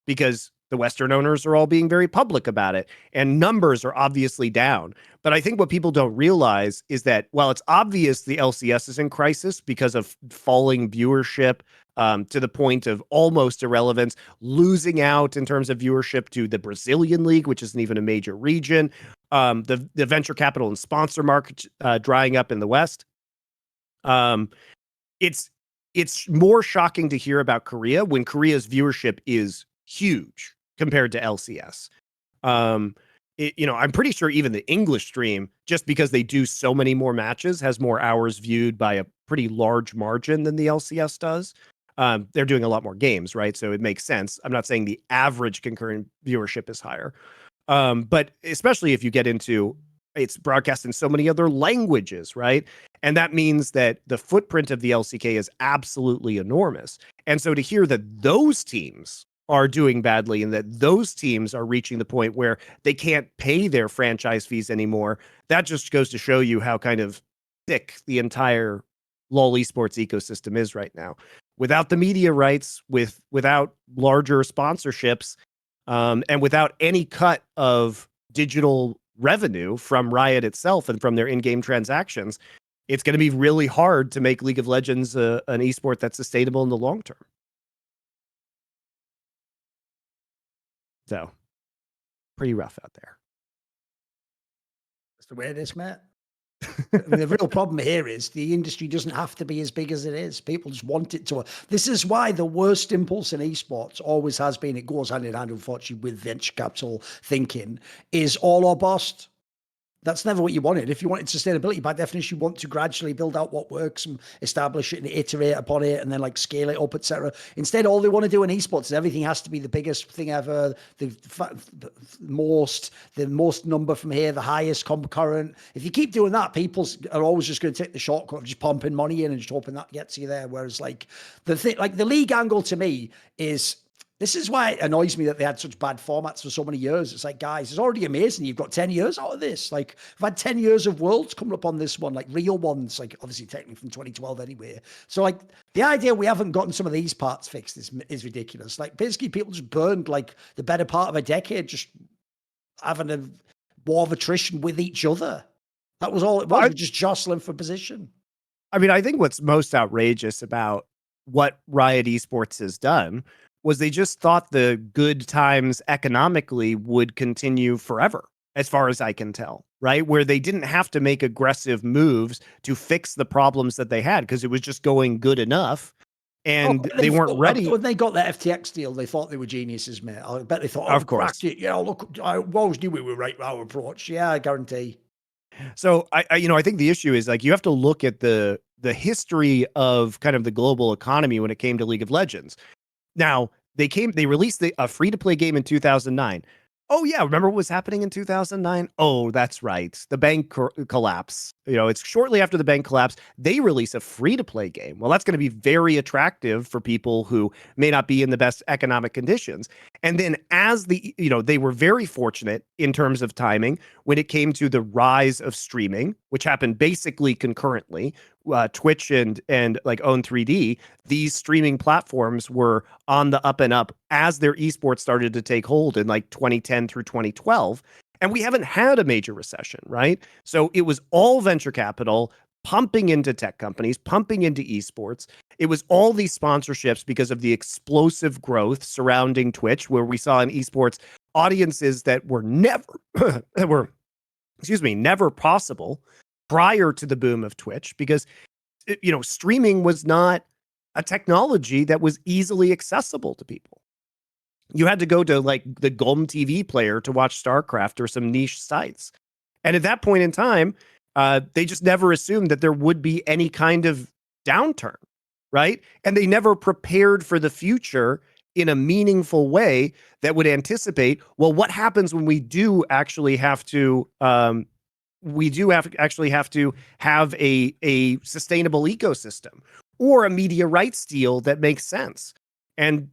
Because the Western owners are all being very public about it, and numbers are obviously down. But I think what people don't realize is that while it's obvious the LCS is in crisis because of falling viewership, to the point of almost irrelevance, losing out in terms of viewership to the Brazilian league, which isn't even a major region, the venture capital and sponsor market drying up in the West. Um, it's more shocking to hear about Korea when Korea's viewership is huge compared to LCS. I'm pretty sure even the English stream, just because they do so many more matches, has more hours viewed by a pretty large margin than the LCS does. They're doing a lot more games, right? So it makes sense. I'm not saying the average concurrent viewership is higher. But especially if you get into it's broadcast in so many other languages, right? And that means that the footprint of the LCK is absolutely enormous. And so to hear that those teams are doing badly and that those teams are reaching the point where they can't pay their franchise fees anymore, that just goes to show you how kind of thick the entire LoL esports ecosystem is right now. Without the media rights, without larger sponsorships, and without any cut of digital revenue from Riot itself and from their in-game transactions, it's going to be really hard to make League of Legends an esport that's sustainable in the long term. So, pretty rough out there. That's the way it is, mate. I mean, the real problem here is the industry doesn't have to be as big as it is. People just want it to. This is why the worst impulse in esports always has been, it goes hand in hand, unfortunately, with venture capital thinking, is all or bust. That's never what you wanted. If you wanted sustainability, by definition, you want to gradually build out what works and establish it and iterate upon it and then like scale it up, etc. Instead, all they want to do in esports is everything has to be the biggest thing ever, the most number from here, the highest concurrent. If you keep doing that, people are always just going to take the shortcut of just pumping money in and just hoping that gets you there. Whereas like the thing, like the league angle to me is, this is why it annoys me that they had such bad formats for so many years. It's like, guys, it's already amazing. You've got 10 years out of this. Like, we've had 10 years of Worlds coming up on this one, like real ones, like obviously technically from 2012 anyway. So like the idea we haven't gotten some of these parts fixed is ridiculous. Like basically people just burned like the better part of a decade just having a war of attrition with each other. That was all it was. We're just jostling for position. I mean, I think what's most outrageous about what Riot Esports has done was they just thought the good times economically would continue forever, as far as I can tell, right? Where they didn't have to make aggressive moves to fix the problems that they had because it was just going good enough. And they weren't ready. When they got that FTX deal, they thought they were geniuses, mate. I bet they thought, of course, cracked it. Yeah, look, I always knew we were right with our approach. Yeah, I guarantee. So I think the issue is like you have to look at the history of kind of the global economy when it came to League of Legends. Now, they released a free-to-play game in 2009. Oh, yeah. Remember what was happening in 2009? Oh, that's right. The bank collapse. It's shortly after the bank collapse. They release a free-to-play game. Well, that's going to be very attractive for people who may not be in the best economic conditions. And then as they were very fortunate in terms of timing when it came to the rise of streaming, which happened basically concurrently. Twitch and like Own3D, these streaming platforms were on the up and up as their esports started to take hold in like 2010 through 2012. And we haven't had a major recession, right? So it was all venture capital pumping into tech companies, pumping into esports. It was all these sponsorships because of the explosive growth surrounding Twitch, where we saw in esports audiences that were never possible prior to the boom of Twitch, because streaming was not a technology that was easily accessible to people. You had to go to like the GOM TV player to watch StarCraft or some niche sites. And at that point in time, they just never assumed that there would be any kind of downturn, right? And they never prepared for the future in a meaningful way that would anticipate, well, what happens when we do actually have to have a sustainable ecosystem or a media rights deal that makes sense. And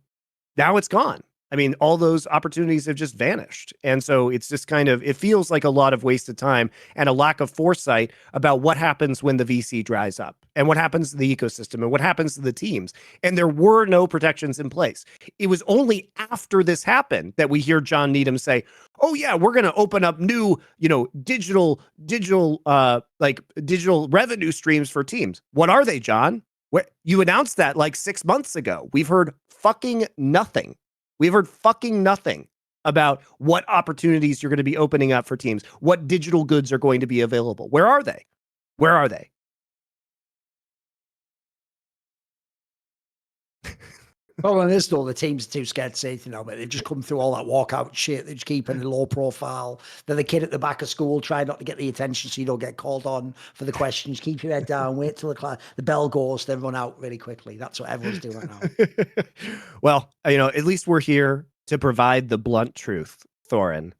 now it's gone. I mean, all those opportunities have just vanished. And so it's just it feels like a lot of wasted time and a lack of foresight about what happens when the VC dries up and what happens to the ecosystem and what happens to the teams. And there were no protections in place. It was only after this happened that we hear John Needham say, oh yeah, we're going to open up new, digital revenue streams for teams. What are they, John? You announced that like 6 months ago. We've heard fucking nothing. We've heard fucking nothing about what opportunities you're going to be opening up for teams, what digital goods are going to be available. Where are they? Where are they? Problem is, though, the teams are too scared to say anything now, but they just come through all that walkout shit. They just keep in a low profile. They're the kid at the back of school, trying not to get the attention so you don't get called on for the questions. Keep your head down, wait till the bell goes, then run out really quickly. That's what everyone's doing right now. Well, at least we're here to provide the blunt truth, Thorin,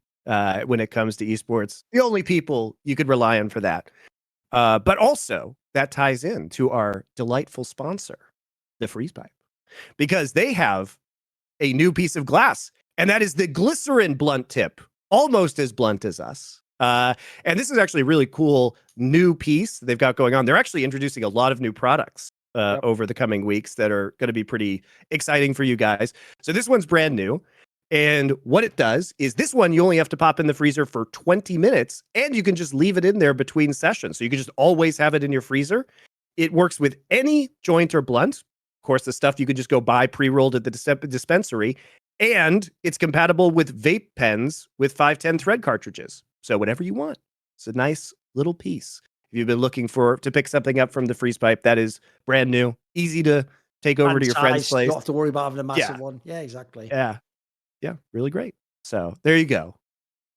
when it comes to esports. The only people you could rely on for that. But also, that ties in to our delightful sponsor, the Freeze Pipe, because they have a new piece of glass, and that is the glycerin blunt tip, almost as blunt as us. And this is actually a really cool new piece they've got going on. They're actually introducing a lot of new products over the coming weeks that are going to be pretty exciting for you guys. So this one's brand new. And what it does is this one, you only have to pop in the freezer for 20 minutes and you can just leave it in there between sessions. So you can just always have it in your freezer. It works with any joint or blunt. Of course, the stuff you could just go buy pre-rolled at the dispensary. And it's compatible with vape pens with 510 thread cartridges. So whatever you want. It's a nice little piece. If you've been looking to pick something up from the Freeze Pipe, that is brand new, easy to take over to your friend's place. You don't have to worry about having a massive one. Yeah, exactly. Yeah, really great. So there you go.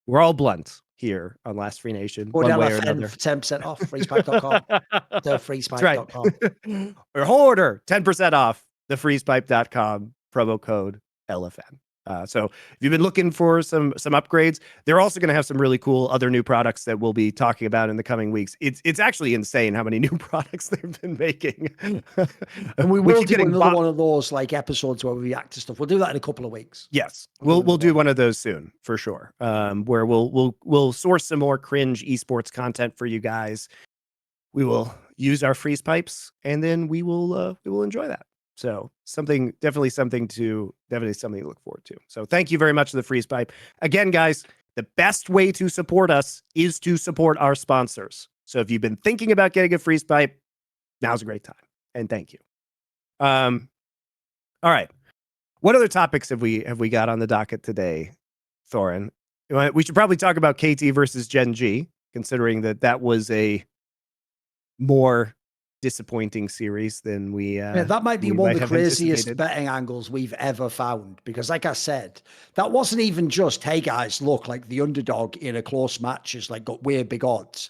We're all blunt here on Last Free Nation. Go down for 10% off, freezepipe.com. Freezepipe.com. Or order 10% off the freezepipe.com, promo code LFN. So if you've been looking for some upgrades, they're also going to have some really cool other new products that we'll be talking about in the coming weeks. It's actually insane how many new products they've been making. And we will do another one of those like episodes where we react to stuff. We'll do that in a couple of weeks. Yes, we'll do one of those soon for sure. Where we'll source some more cringe esports content for you guys. We will use our freeze pipes, and then we will enjoy that. So definitely something to look forward to. So thank you very much to the Freeze Pipe. Again, guys, the best way to support us is to support our sponsors. So if you've been thinking about getting a Freeze Pipe, now's a great time. And thank you. All right. What other topics have we got on the docket today, Thorin? We should probably talk about KT versus Gen.G, considering that was a more disappointing series than we that might be one of the craziest betting angles we've ever found, because like I said, that wasn't even just, hey guys, look, like the underdog in a close match has like got weird big odds.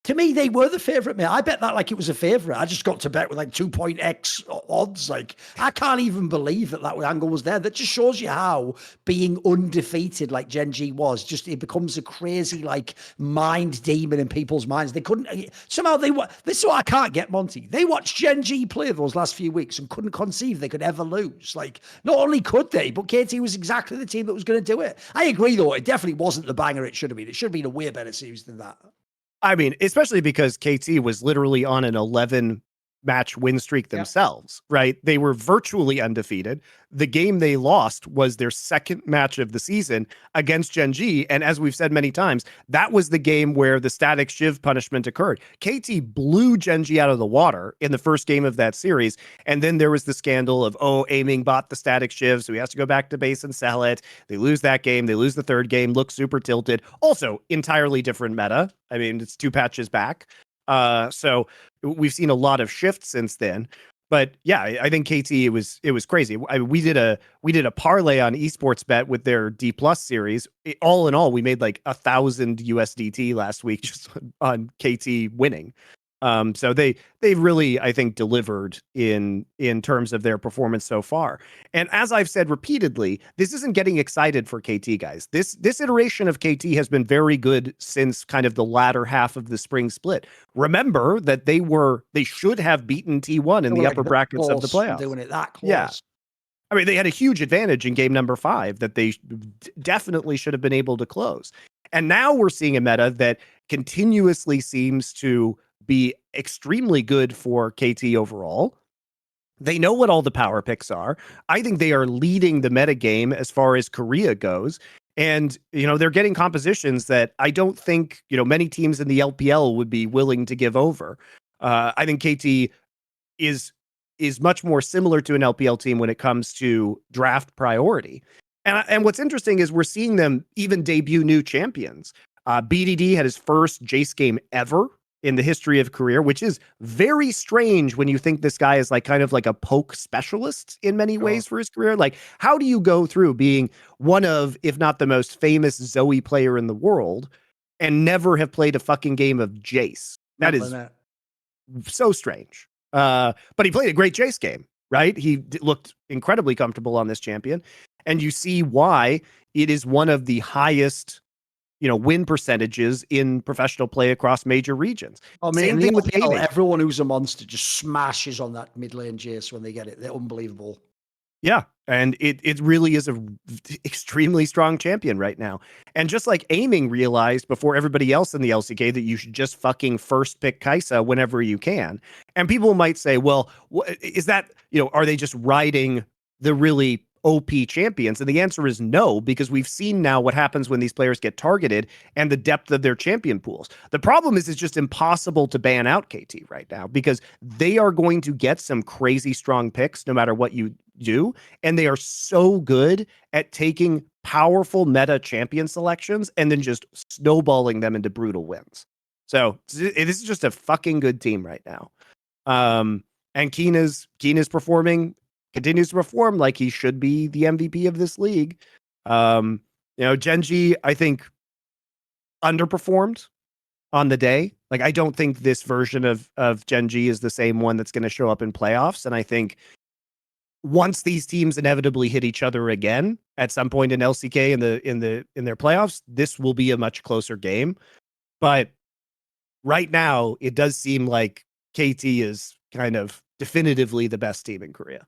To me, they were the favorite, man. I bet that like it was a favorite. I just got to bet with like 2.x odds. Like, I can't even believe that angle was there. That just shows you how being undefeated like Gen.G was, just it becomes a crazy like mind demon in people's minds. They couldn't somehow this is what I can't get, Monte. They watched Gen.G play those last few weeks and couldn't conceive they could ever lose. Like, not only could they, but KT was exactly the team that was going to do it. I agree, though. It definitely wasn't the banger it should have been. It should have been a way better series than that. I mean, especially because KT was literally on an 11-match win streak themselves, right? They were virtually undefeated. The game they lost was their second match of the season against Gen.G. And as we've said many times, that was the game where the static shiv punishment occurred. KT blew Gen.G out of the water in the first game of that series. And then there was the scandal of, Aiming bought the static shiv, so he has to go back to base and sell it. They lose that game. They lose the third game, look super tilted. Also, entirely different meta. I mean, it's 2 patches back. So we've seen a lot of shifts since then. But yeah, I think KT, it was crazy. We did a parlay on Esports Bet with their D+ series. All in all, we made like 1,000 USDT last week just on KT winning. So they really, I think, delivered in terms of their performance so far. And as I've said repeatedly, this isn't getting excited for KT, guys. This iteration of KT has been very good since kind of the latter half of the spring split. Remember that they should have beaten T1 in the upper brackets of the playoffs. Doing it that close. Yeah. I mean, they had a huge advantage in game number 5 that they definitely should have been able to close. And now we're seeing a meta that continuously seems to be extremely good for KT overall. They know what all the power picks are. I think they are leading the meta game as far as Korea goes. And, they're getting compositions that I don't think, many teams in the LPL would be willing to give over. I think KT is much more similar to an LPL team when it comes to draft priority. And what's interesting is we're seeing them even debut new champions. BDD had his first Jace game ever in the history of career, which is very strange when you think this guy is like kind of like a poke specialist in many ways for his career. Like, how do you go through being one of, if not the most famous Zoe player in the world and never have played a fucking game of Jace? That is so strange. But he played a great Jace game, right? He looked incredibly comfortable on this champion. And you see why it is one of the highest, win percentages in professional play across major regions. I mean, same thing with the LPL, everyone who's a monster just smashes on that mid lane Jace when they get it. They're unbelievable. Yeah, and it really is a extremely strong champion right now. And just like Aiming realized before everybody else in the LCK that you should just fucking first pick Kai'Sa whenever you can. And people might say, well, is that, are they just riding the really OP champions? And the answer is no, because we've seen now what happens when these players get targeted and the depth of their champion pools. The problem is it's just impossible to ban out KT right now because they are going to get some crazy strong picks no matter what you do. And they are so good at taking powerful meta champion selections and then just snowballing them into brutal wins. So this is just a fucking good team right now. And Keen is continues to perform like he should be the MVP of this league. GenG, I think, underperformed on the day. Like, I don't think this version of Gen.G is the same one that's going to show up in playoffs. And I think once these teams inevitably hit each other again at some point in LCK in their playoffs, this will be a much closer game. But right now, it does seem like KT is kind of definitively the best team in Korea.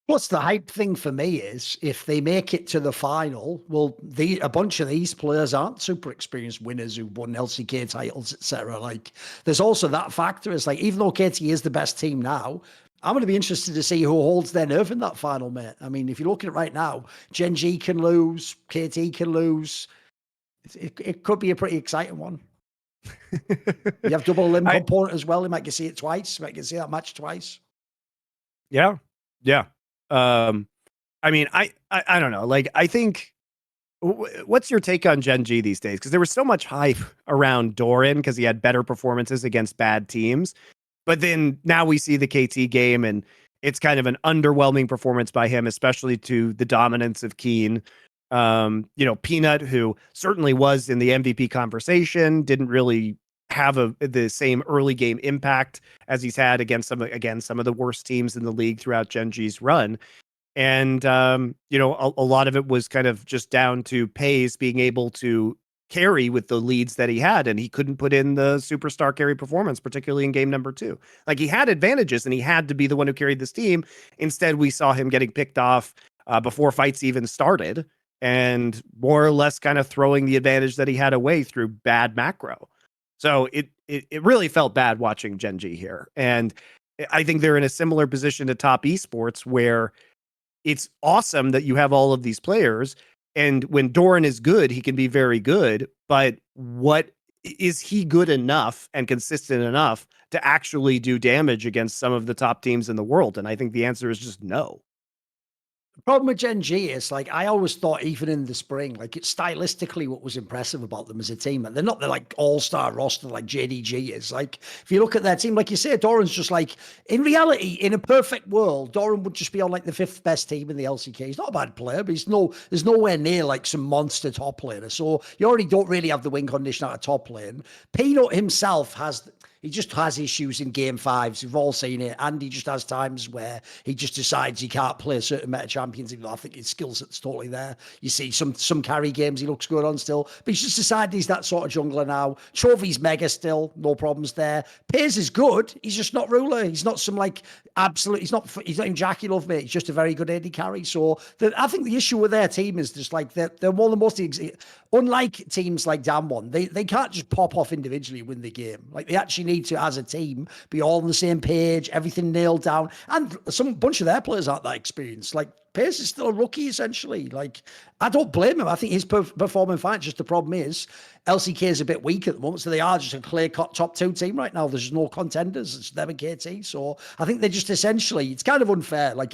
Plus, the hype thing for me is if they make it to the final, well, a bunch of these players aren't super experienced winners who won LCK titles, etc. Like, there's also that factor. It's like, even though KT is the best team now, I'm going to be interested to see who holds their nerve in that final, mate. I mean, if you look at it right now, Gen.G can lose, KT can lose. It could be a pretty exciting one. You have double limb component as well. You might get to see it twice. You might get to see that match twice. Yeah. I mean, I don't know. Like, I think, what's your take on Gen.G these days? Because there was so much hype around Thorin because he had better performances against bad teams. But then now we see the KT game and it's kind of an underwhelming performance by him, especially to the dominance of Keen. Peanut, who certainly was in the MVP conversation, didn't really have the same early game impact as he's had against some of the worst teams in the league throughout Gen.G's run. And, a lot of it was kind of just down to Pace being able to carry with the leads that he had, and he couldn't put in the superstar carry performance, particularly in game number 2. Like, he had advantages and he had to be the one who carried this team. Instead, we saw him getting picked off before fights even started and more or less kind of throwing the advantage that he had away through bad macro. So it really felt bad watching Gen.G here. And I think they're in a similar position to top esports where it's awesome that you have all of these players. And when Thorin is good, he can be very good. But what is he good enough and consistent enough to actually do damage against some of the top teams in the world? And I think the answer is just no. The problem with Gen.G is, like, I always thought, even in the spring, like, it's stylistically what was impressive about them as a team. And they're not the, like, all-star roster like JDG is. Like, if you look at their team, like you say, Thorin's just like, in reality, in a perfect world, Thorin would just be on, like, the 5th best team in the LCK. He's not a bad player, but there's nowhere near, like, some monster top laner. So you already don't really have the win condition out of top lane. Peanut himself he just has issues in game 5s. We've all seen it. And he just has times where he just decides he can't play certain meta champions, even though I think his skill set's totally there. You see some carry games he looks good on still. But he's just decided he's that sort of jungler now. Trophy's mega still. No problems there. Piers is good. He's just not ruler. He's not some, like, absolute... He's not even Jackie Love, mate. He's just a very good AD carry. So I think the issue with their team is just, like, they're one of the most... Unlike teams like Damwon, they can't just pop off individually and win the game. Like, they actually need to, as a team, be all on the same page, everything nailed down. And bunch of their players aren't that experienced. Like, Pace is still a rookie, essentially. Like, I don't blame him. I think he's performing fine. Just the problem is, LCK is a bit weak at the moment, so they are just a clear-cut top 2 team right now. There's no contenders. It's them and KT. So I think they're just essentially, it's kind of unfair. Like,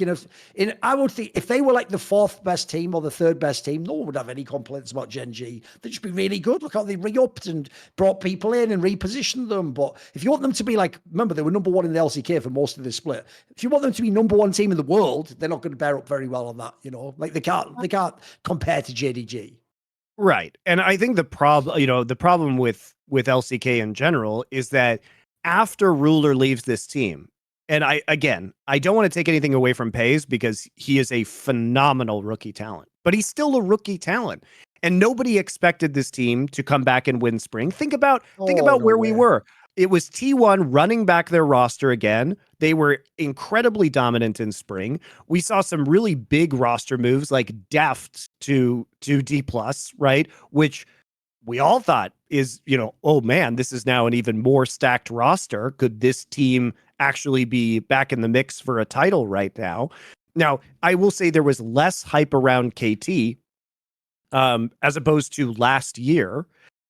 I would think if they were like the 4th best team or the 3rd best team, no one would have any complaints about Gen.G. They'd just be really good. Look how they re-upped and brought people in and repositioned them. But if you want them to be like, remember, they were number 1 in the LCK for most of this split. If you want them to be number 1 team in the world, they're not going to bear up very well on that. Like they can't compare to JDG. Right. And I think the problem with LCK in general is that after Ruler leaves this team, and I don't want to take anything away from Pays because he is a phenomenal rookie talent, but he's still a rookie talent. And nobody expected this team to come back and win Spring. Think about where we were. It was T1 running back their roster again. They were incredibly dominant in Spring. We saw some really big roster moves like Deft to D+, right? Which we all thought is, oh man, this is now an even more stacked roster. Could this team actually be back in the mix for a title right now? Now, I will say there was less hype around KT as opposed to last year,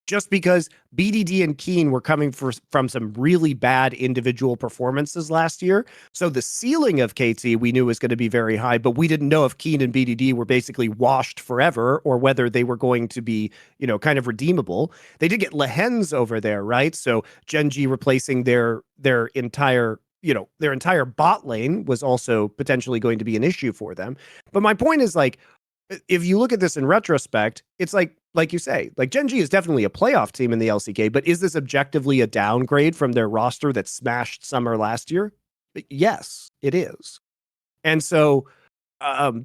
just because BDD and Keen were coming from some really bad individual performances last year. So the ceiling of KT we knew was going to be very high, but we didn't know if Keen and BDD were basically washed forever or whether they were going to be, kind of redeemable. They did get Lehens over there, right? So GenG replacing their entire bot lane was also potentially going to be an issue for them. But my point is, like, if you look at this in retrospect, it's like you say, like Gen.G is definitely a playoff team in the LCK, but is this objectively a downgrade from their roster that smashed Summer last year? Yes, it is. And so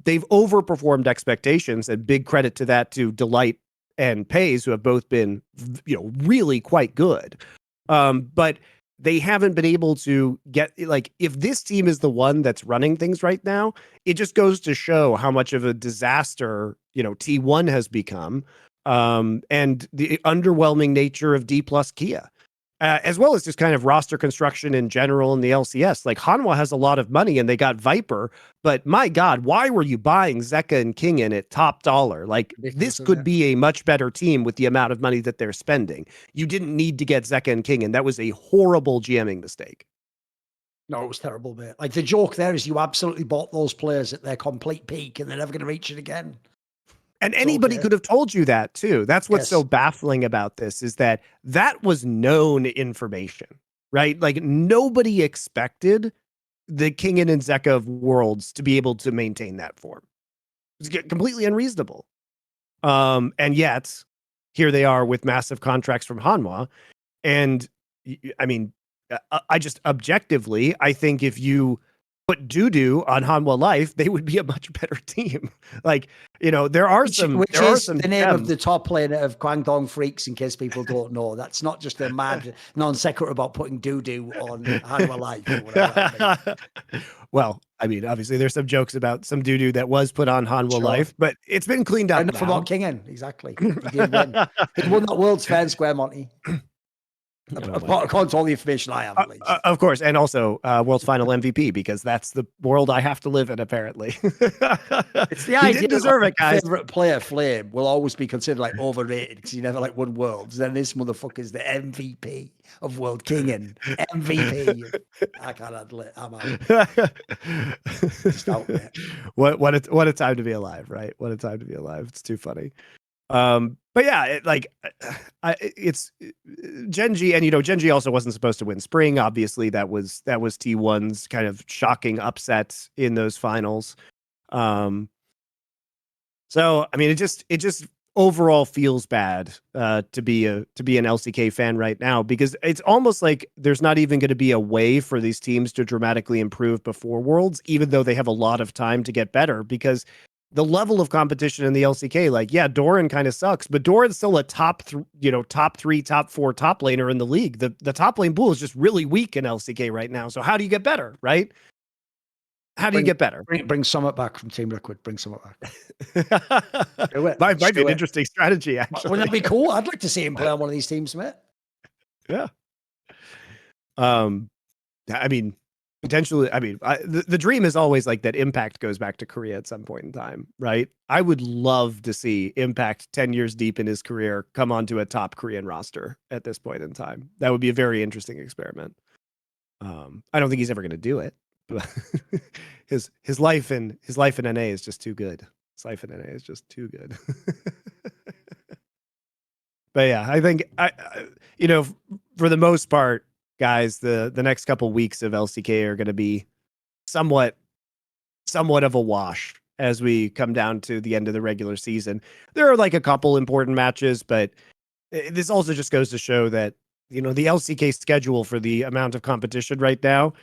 they've overperformed expectations, and big credit to that to Delight and Pays, who have both been, really quite good. But they haven't been able to get, like, if this team is the one that's running things right now, it just goes to show how much of a disaster, T1 has become, and the underwhelming nature of D+ Kia, as well as just kind of roster construction in general in the LCS. Like, Hanwha has a lot of money and they got Viper, but my God, why were you buying Zeka and Kingen at top dollar? Like, this could be a much better team with the amount of money that they're spending. You didn't need to get Zeka and Kingen. That was a horrible GMing mistake. No, it was terrible, mate. Like, the joke there is you absolutely bought those players at their complete peak and they're never going to reach it again. And anybody could have told you that too. That's what's so baffling about this, is that was known information, right? Like, nobody expected the Kingen and Zeka of Worlds to be able to maintain that form. It's completely unreasonable. And yet here they are with massive contracts from Hanwha. And I mean, I just objectively, I think if you put Dudu on Hanwha Life, they would be a much better team. Like, there are some. Which is the name of the top laner of Guangdong Freaks, in case people don't know. That's not just a mad non sequitur about putting Dudu on Hanwha Life or whatever. Well, I mean, obviously there's some jokes about some Dudu that was put on Hanwha Life, but it's been cleaned up. Enough about Kingen, exactly. He did win. He won that World's fair and square, Monty. According to all the information I have, at least. Of course, and also World's Final MVP, because that's the world I have to live in, apparently. It's the idea. He didn't deserve it, guys. Favorite player, Flame, will always be considered like overrated because he never won Worlds. Then this motherfucker's the MVP of World King and MVP. I can't handle it. I'm out. Just out there. What a time to be alive, right? What a time to be alive. It's too funny. But yeah, it's Gen.G, and Gen.G also wasn't supposed to win Spring. Obviously, that was T1's kind of shocking upset in those finals. So I mean, it just overall feels bad to be an LCK fan right now, because it's almost like there's not even going to be a way for these teams to dramatically improve before Worlds, even though they have a lot of time to get better, because the level of competition in the LCK, like, yeah, Doran kind of sucks, but Doran's still a top 3, top 4 top laner in the league. The top lane pool is just really weak in LCK right now. So how do you get better, right? How do you get better? Bring Summit back from Team Liquid. Bring Summit back. Do it. Might be an interesting strategy, actually. Wouldn't that be cool? I'd like to see him play on one of these teams, mate. Yeah. I mean, Potentially, I mean, the dream is always like that Impact goes back to Korea at some point in time, right? I would love to see Impact 10 years deep in his career come onto a top Korean roster at this point in time. That would be a very interesting experiment. I don't think he's ever going to do it, but his life in NA is just too good. His life in NA is just too good. But yeah, I think you know, for the most part, guys, the next couple weeks of LCK are going to be somewhat of a wash as we come down to the end of the regular season. There are like a couple important matches, but this also just goes to show that, you know, the LCK schedule for the amount of competition right now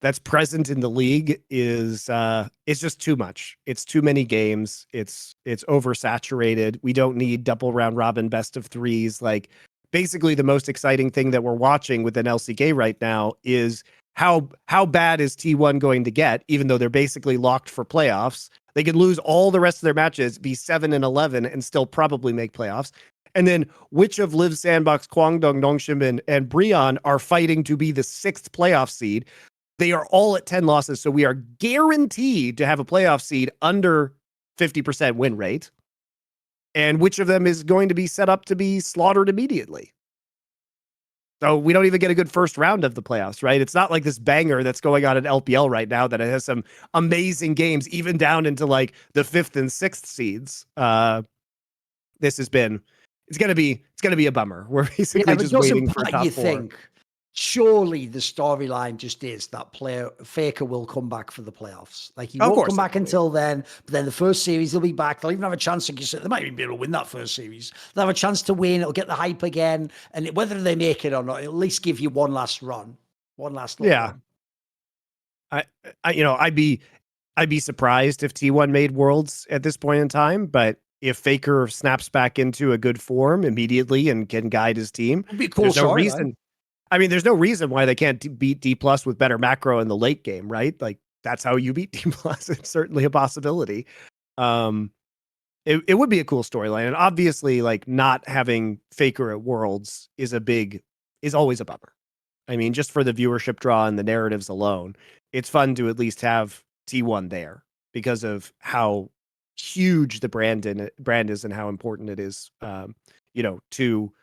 that's present in the league is it's just too much. It's too many games. It's oversaturated. We don't need double round robin best of threes. Like, basically the most exciting thing that we're watching within LCK right now is how bad is T1 going to get, even though they're basically locked for playoffs. They could lose all the rest of their matches, be 7-11, and still probably make playoffs. And then which of Liv Sandbox, Kwangdong, Nongshim, and Brion are fighting to be the 6th playoff seed? They are all at 10 losses, so we are guaranteed to have a playoff seed under 50% win rate. And which of them is going to be set up to be slaughtered immediately? So we don't even get a good first round of the playoffs, right? It's not like this banger that's going on in LPL right now that it has some amazing games, even down into like the 5th and 6th seeds. This has been, it's gonna be a bummer. We're basically just waiting for top 4. Think surely the storyline just is that Faker will come back for the playoffs. Like, he won't come back until then, but then the first series he'll be back. They'll even have a chance to, they might even be able to win that first series. They'll have a chance to win. It'll get the hype again. And whether they make it or not, it'll at least give you one last run. One last run. I'd be surprised if T1 made Worlds at this point in time, but if Faker snaps back into a good form immediately and can guide his team, it'd be a cool there's no reason. I mean, there's no reason why they can't beat D+ with better macro in the late game, right? Like, that's how you beat D+. It's certainly a possibility. It would be a cool storyline. And obviously, like, not having Faker at Worlds is always a bummer. I mean, just for the viewership draw and the narratives alone, it's fun to at least have T1 there because of how huge the brand is and how important it is, to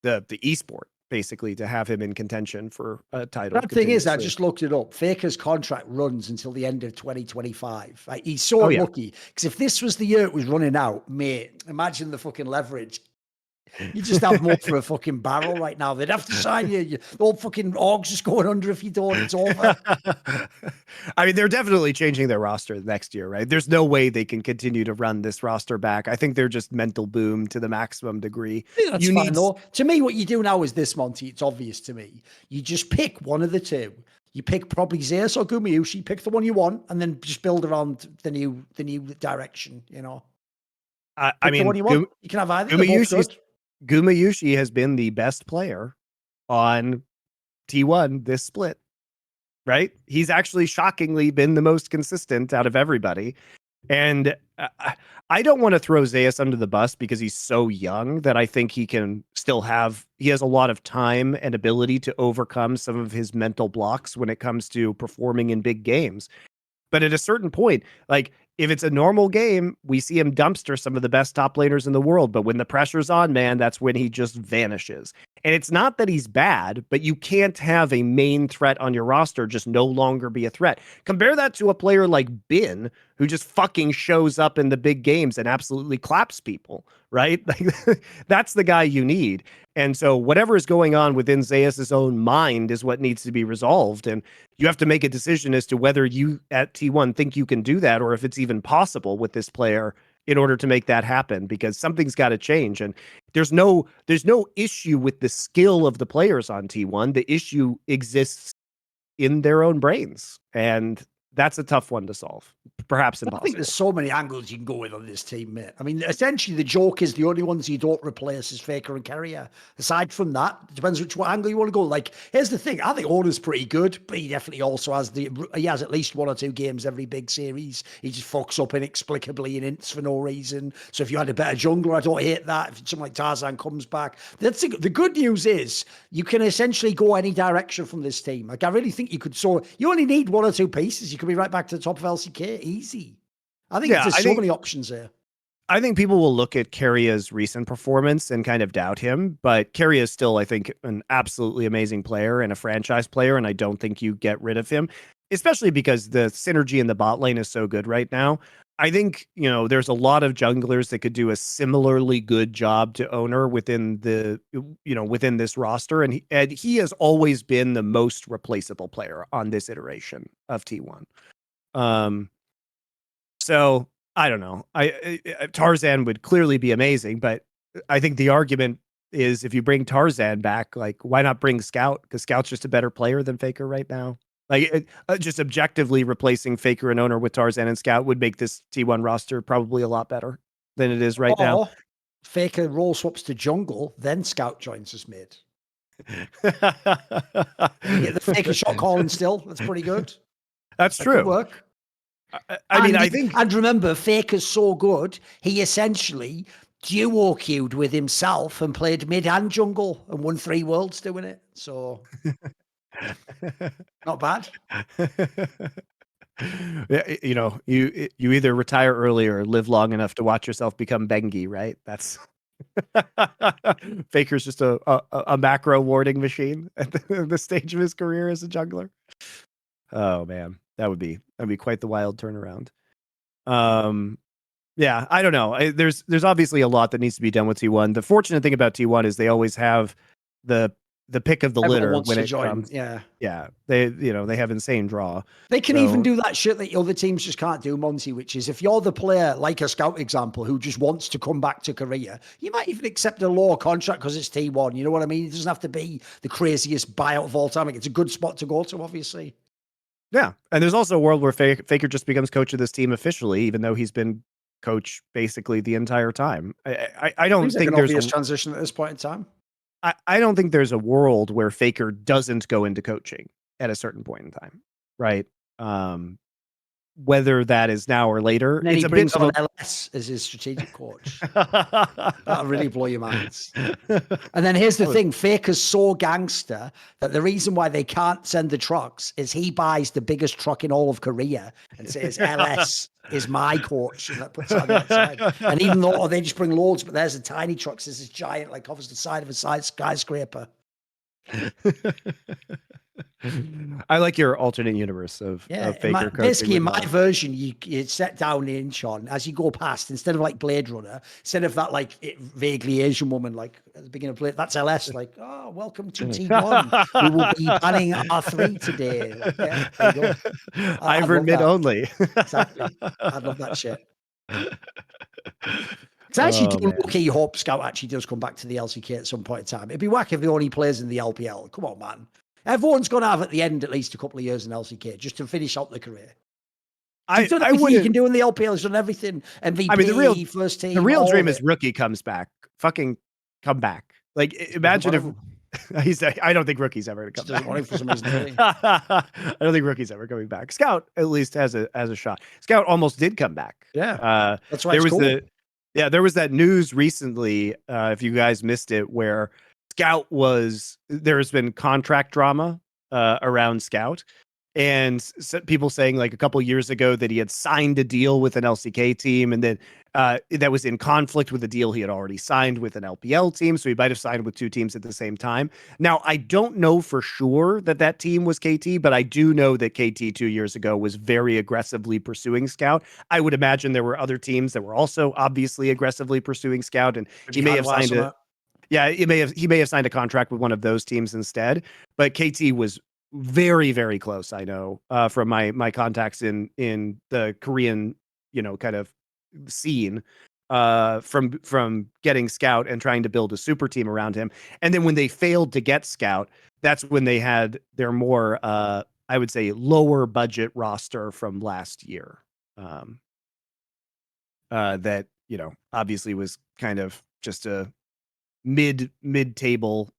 the esport, basically, to have him in contention for a title. The thing is, I just looked it up. Faker's contract runs until the end of 2025. Like, he's so lucky, because if this was the year it was running out, mate, imagine the fucking leverage. You just have more for a fucking barrel right now. They'd have to sign you. The old fucking org's just going under if you don't. It's over. I mean, they're definitely changing their roster next year, right? There's no way they can continue to run this roster back. I think they're just mental boom to the maximum degree. That's fine, though. To me, what you do now is this, Monty. It's obvious to me. You just pick one of the two. You pick probably Zeus or Gumayushi. Pick the one you want, and then just build around the new direction. You know. I mean, you can have either. Gumayushi has been the best player on T1 this split, right? He's actually shockingly been the most consistent out of everybody. And I don't want to throw Zeus under the bus because he's so young that I think he has a lot of time and ability to overcome some of his mental blocks when it comes to performing in big games. But at a certain point, like, if it's a normal game, we see him dumpster some of the best top laners in the world. But when the pressure's on, man, that's when he just vanishes. And it's not that he's bad, but you can't have a main threat on your roster just no longer be a threat. Compare that to a player like Bin, who just fucking shows up in the big games and absolutely claps people, right? Like, that's the guy you need. And so whatever is going on within Zeus's own mind is what needs to be resolved. And you have to make a decision as to whether you at T1 think you can do that, or if it's even possible with this player in order to make that happen, because something's got to change. And there's no issue with the skill of the players on T1. The issue exists in their own brains. And that's a tough one to solve. Perhaps I think impossible. there's so many angles you can go with on this team, mate. I mean, essentially, the joke is the only ones you don't replace is Faker and Carrier. Aside from that, it depends which angle you want to go. Like, here's the thing: I think Order's pretty good, but he definitely also has at least 1 or 2 games every big series. He just fucks up inexplicably in ints for no reason. So if you had a better jungler, I don't hate that. If someone like Tarzan comes back, that's the good news is you can essentially go any direction from this team. Like, I really think you could. So you only need 1 or 2 pieces. You could be right back to the top of LCK. Easy. I think there's so many options there. I think people will look at Carria's recent performance and kind of doubt him, but Carria is still, I think, an absolutely amazing player and a franchise player, and I don't think you get rid of him, especially because the synergy in the bot lane is so good right now. I think, there's a lot of junglers that could do a similarly good job to Owner within within this roster, and he has always been the most replaceable player on this iteration of T1. So I don't know. Tarzan would clearly be amazing, but I think the argument is if you bring Tarzan back, like, why not bring Scout? Because Scout's just a better player than Faker right now. Like, just objectively replacing Faker and Owner with Tarzan and Scout would make this T1 roster probably a lot better than it is right now. Faker role swaps to jungle, then Scout joins us mid. You get the Faker shot calling still. That's pretty good. That true. Could work. I think, and remember, Faker's so good, he essentially duo queued with himself and played mid and jungle and won 3 worlds doing it. So, not bad. Yeah, you either retire early or live long enough to watch yourself become BANGER, right? That's Faker's just a macro warding machine at the stage of his career as a jungler. Oh man, that'd be quite the wild turnaround. Yeah, I don't know. There's obviously a lot that needs to be done with T1. The fortunate thing about T1 is they always have the pick of the litter when it comes. Yeah, they have insane draw. They can even do that shit that other teams just can't do, Monte, which is if you're the player, like a Scout example, who just wants to come back to Korea, you might even accept a lower contract because it's T1. You know what I mean? It doesn't have to be the craziest buyout of all time. It's a good spot to go to, obviously. Yeah, and there's also a world where Faker just becomes coach of this team officially, even though he's been coach basically the entire time. I don't think there's an obvious transition at this point in time. I don't think there's a world where Faker doesn't go into coaching at a certain point in time, right? Whether that is now or later, and then it's he brings on LS as his strategic coach. That'll really blow your minds. And then here's the thing: Faker's so gangster that the reason why they can't send the trucks is he buys the biggest truck in all of Korea and says LS is my coach, and that puts it on the outside. And even though they just bring loads, but there's a tiny trucks, there's this giant, like covers the side of a skyscraper. I like your alternate universe of Faker coaching. Basically, in my version, you set down the inch on as you go past, instead of like Blade Runner, instead of that like vaguely Asian woman, like at the beginning of Blade, that's LS, like, oh, welcome to T1. We will be banning R3 today. Like, yeah, there you go. Ivern mid only. Exactly. I love that shit. It's actually low-key hope Scout actually does come back to the LCK at some point in time. It'd be whack if he only plays in the LPL. Come on, man. Everyone's going to have at the end at least a couple of years in LCK just to finish out the career. He's done everything you can do in the LPL. He's done everything. MVP, I mean, first team. The real dream is Rookie comes back. Fucking come back. Like, imagine if I don't think Rookie's ever going to come back. Want him for some reason. I don't think Rookie's ever coming back. Scout at least has a shot. Scout almost did come back. Yeah, that's why there was that news recently, if you guys missed it, where Scout there's been contract drama around Scout, and people saying like a couple years ago that he had signed a deal with an LCK team, and then that was in conflict with the deal he had already signed with an LPL team, so he might have signed with 2 teams at the same time. Now, I don't know for sure that team was KT, but I do know that KT 2 years ago was very aggressively pursuing Scout. I would imagine there were other teams that were also obviously aggressively pursuing Scout, and he may have signed it. Yeah, he may have signed a contract with one of those teams instead. But KT was very, very close. I know from my contacts in the Korean, kind of scene, from getting Scout and trying to build a super team around him. And then when they failed to get Scout, that's when they had their more I would say, lower budget roster from last year. That, obviously was kind of just a mid-table,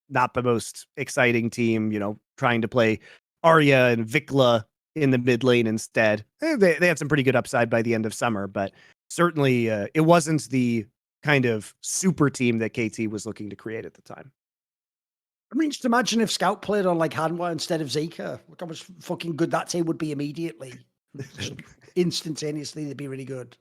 not the most exciting team, trying to play Arya and Vikla in the mid lane instead. They had some pretty good upside by the end of summer, but certainly it wasn't the kind of super team that KT was looking to create at the time. I mean, just imagine if Scout played on like Hanwha instead of Zika. Look how much fucking good that team would be immediately. Just instantaneously, they'd be really good.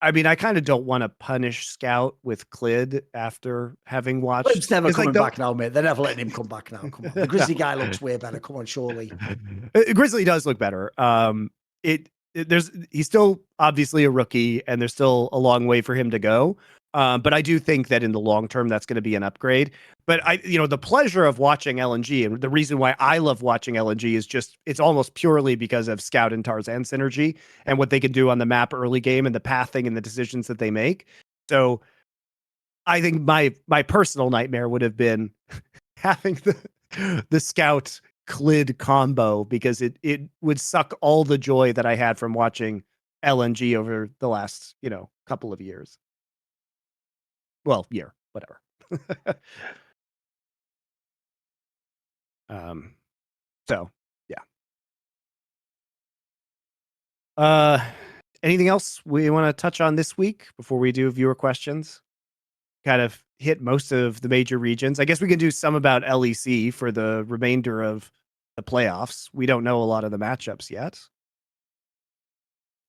I mean, I kind of don't want to punish Scout with Clid after having watched. Clid's never coming back now, mate. They're never letting him come back now. Come on, the Grizzly guy looks way better. Come on, surely. Grizzly does look better. He's still obviously a rookie, and there's still a long way for him to go. But I do think that in the long term, that's going to be an upgrade. But the pleasure of watching LNG, and the reason why I love watching LNG is just, it's almost purely because of Scout and Tarzan synergy and what they can do on the map early game and the pathing and the decisions that they make. So I think my personal nightmare would have been having the Scout Clid combo, because it would suck all the joy that I had from watching LNG over the last, couple of years. Well, year, whatever. So yeah. Anything else we want to touch on this week before we do viewer questions? Kind of hit most of the major regions. I guess we can do some about LEC for the remainder of the playoffs. We don't know a lot of the matchups yet.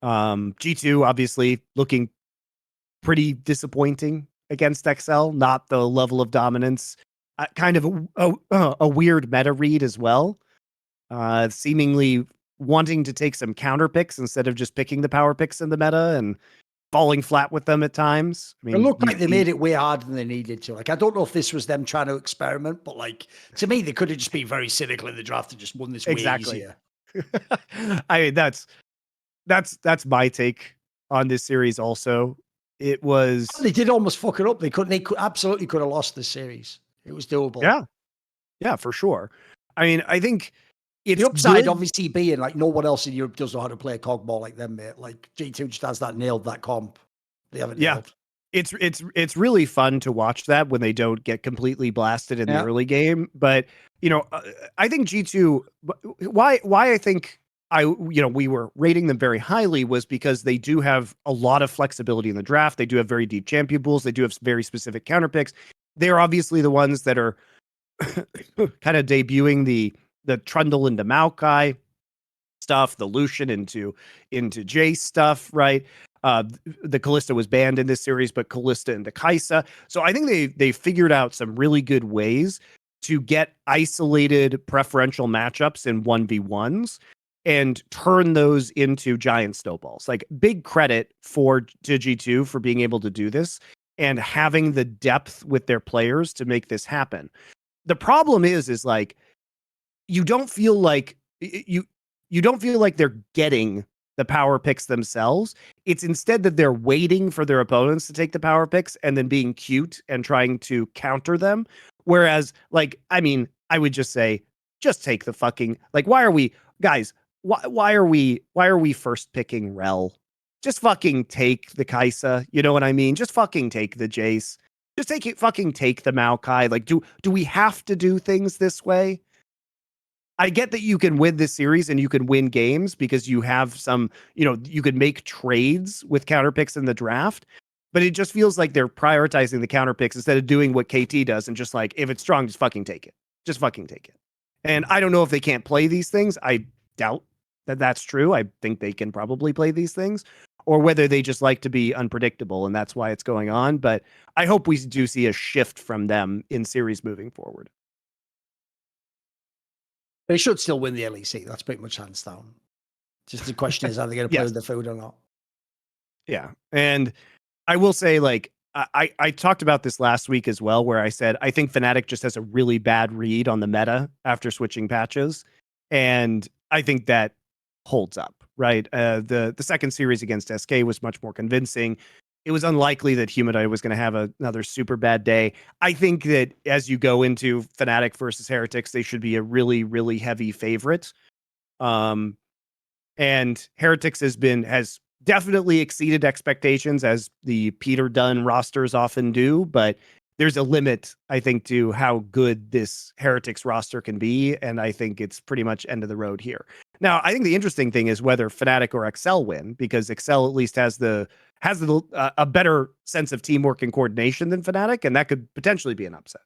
G2 obviously looking pretty disappointing against XL, not the level of dominance. Kind of a weird meta read as well. Seemingly wanting to take some counter picks instead of just picking the power picks in the meta and falling flat with them at times. I mean, it looked like they made it way harder than they needed to. Like, I don't know if this was them trying to experiment, but like, to me, they could have just been very cynical in the draft and just won this way easier. I mean, that's my take on this series also. It was, they did almost fuck it up. They absolutely could have lost this series. It was doable. Yeah, for sure. I mean, I think it's the upside good. Obviously being like no one else in Europe does know how to play a cog ball like them, mate. Like G2 just has that nailed, that comp. They haven't nailed. It's really fun to watch that when they don't get completely blasted in the early game. But I think G2, why I think we were rating them very highly was because they do have a lot of flexibility in the draft. They do have very deep champion pools. They do have very specific counter picks. They're obviously the ones that are kind of debuting the Trundle into Maokai stuff, the Lucian into Jace stuff, right? The Kalista was banned in this series, but Kalista into Kai'Sa. So I think they figured out some really good ways to get isolated preferential matchups in 1v1s and turn those into giant snowballs. Like, big credit to G2 for being able to do this and having the depth with their players to make this happen. The problem is like, you don't feel like they're getting the power picks themselves. It's instead that they're waiting for their opponents to take the power picks and then being cute and trying to counter them. Whereas, like, I mean, I would just say, just take the fucking, like, why are we first picking Rel? Just fucking take the Kai'Sa. You know what I mean? Just fucking take the Jace. Just fucking take the Maokai. Like, do we have to do things this way? I get that you can win this series and you can win games because you have some, you can make trades with counter picks in the draft, but it just feels like they're prioritizing the counter picks instead of doing what KT does and just like, if it's strong, just fucking take it. Just fucking take it. And I don't know if they can't play these things. I doubt that that's true. I think they can probably play these things, or whether they just like to be unpredictable and that's why it's going on. But I hope we do see a shift from them in series moving forward. They should still win the LEC. That's pretty much hands down. Just the question is, are they going to play with the food or not? Yeah. And I will say, like, I talked about this last week as well, where I said, I think Fnatic just has a really bad read on the meta after switching patches. And I think that holds up, right? The second series against SK was much more convincing. it was unlikely that Humanoid was going to have another super bad day. I think that as you go into Fnatic versus Heretics, they should be a really, really heavy favorite. And Heretics has definitely exceeded expectations, as the Peter Dunn rosters often do, but there's a limit, I think, to how good this Heretics roster can be, and I think it's pretty much end of the road here. Now, I think the interesting thing is whether Fnatic or Excel win, because Excel at least has a better sense of teamwork and coordination than Fnatic, and that could potentially be an upset.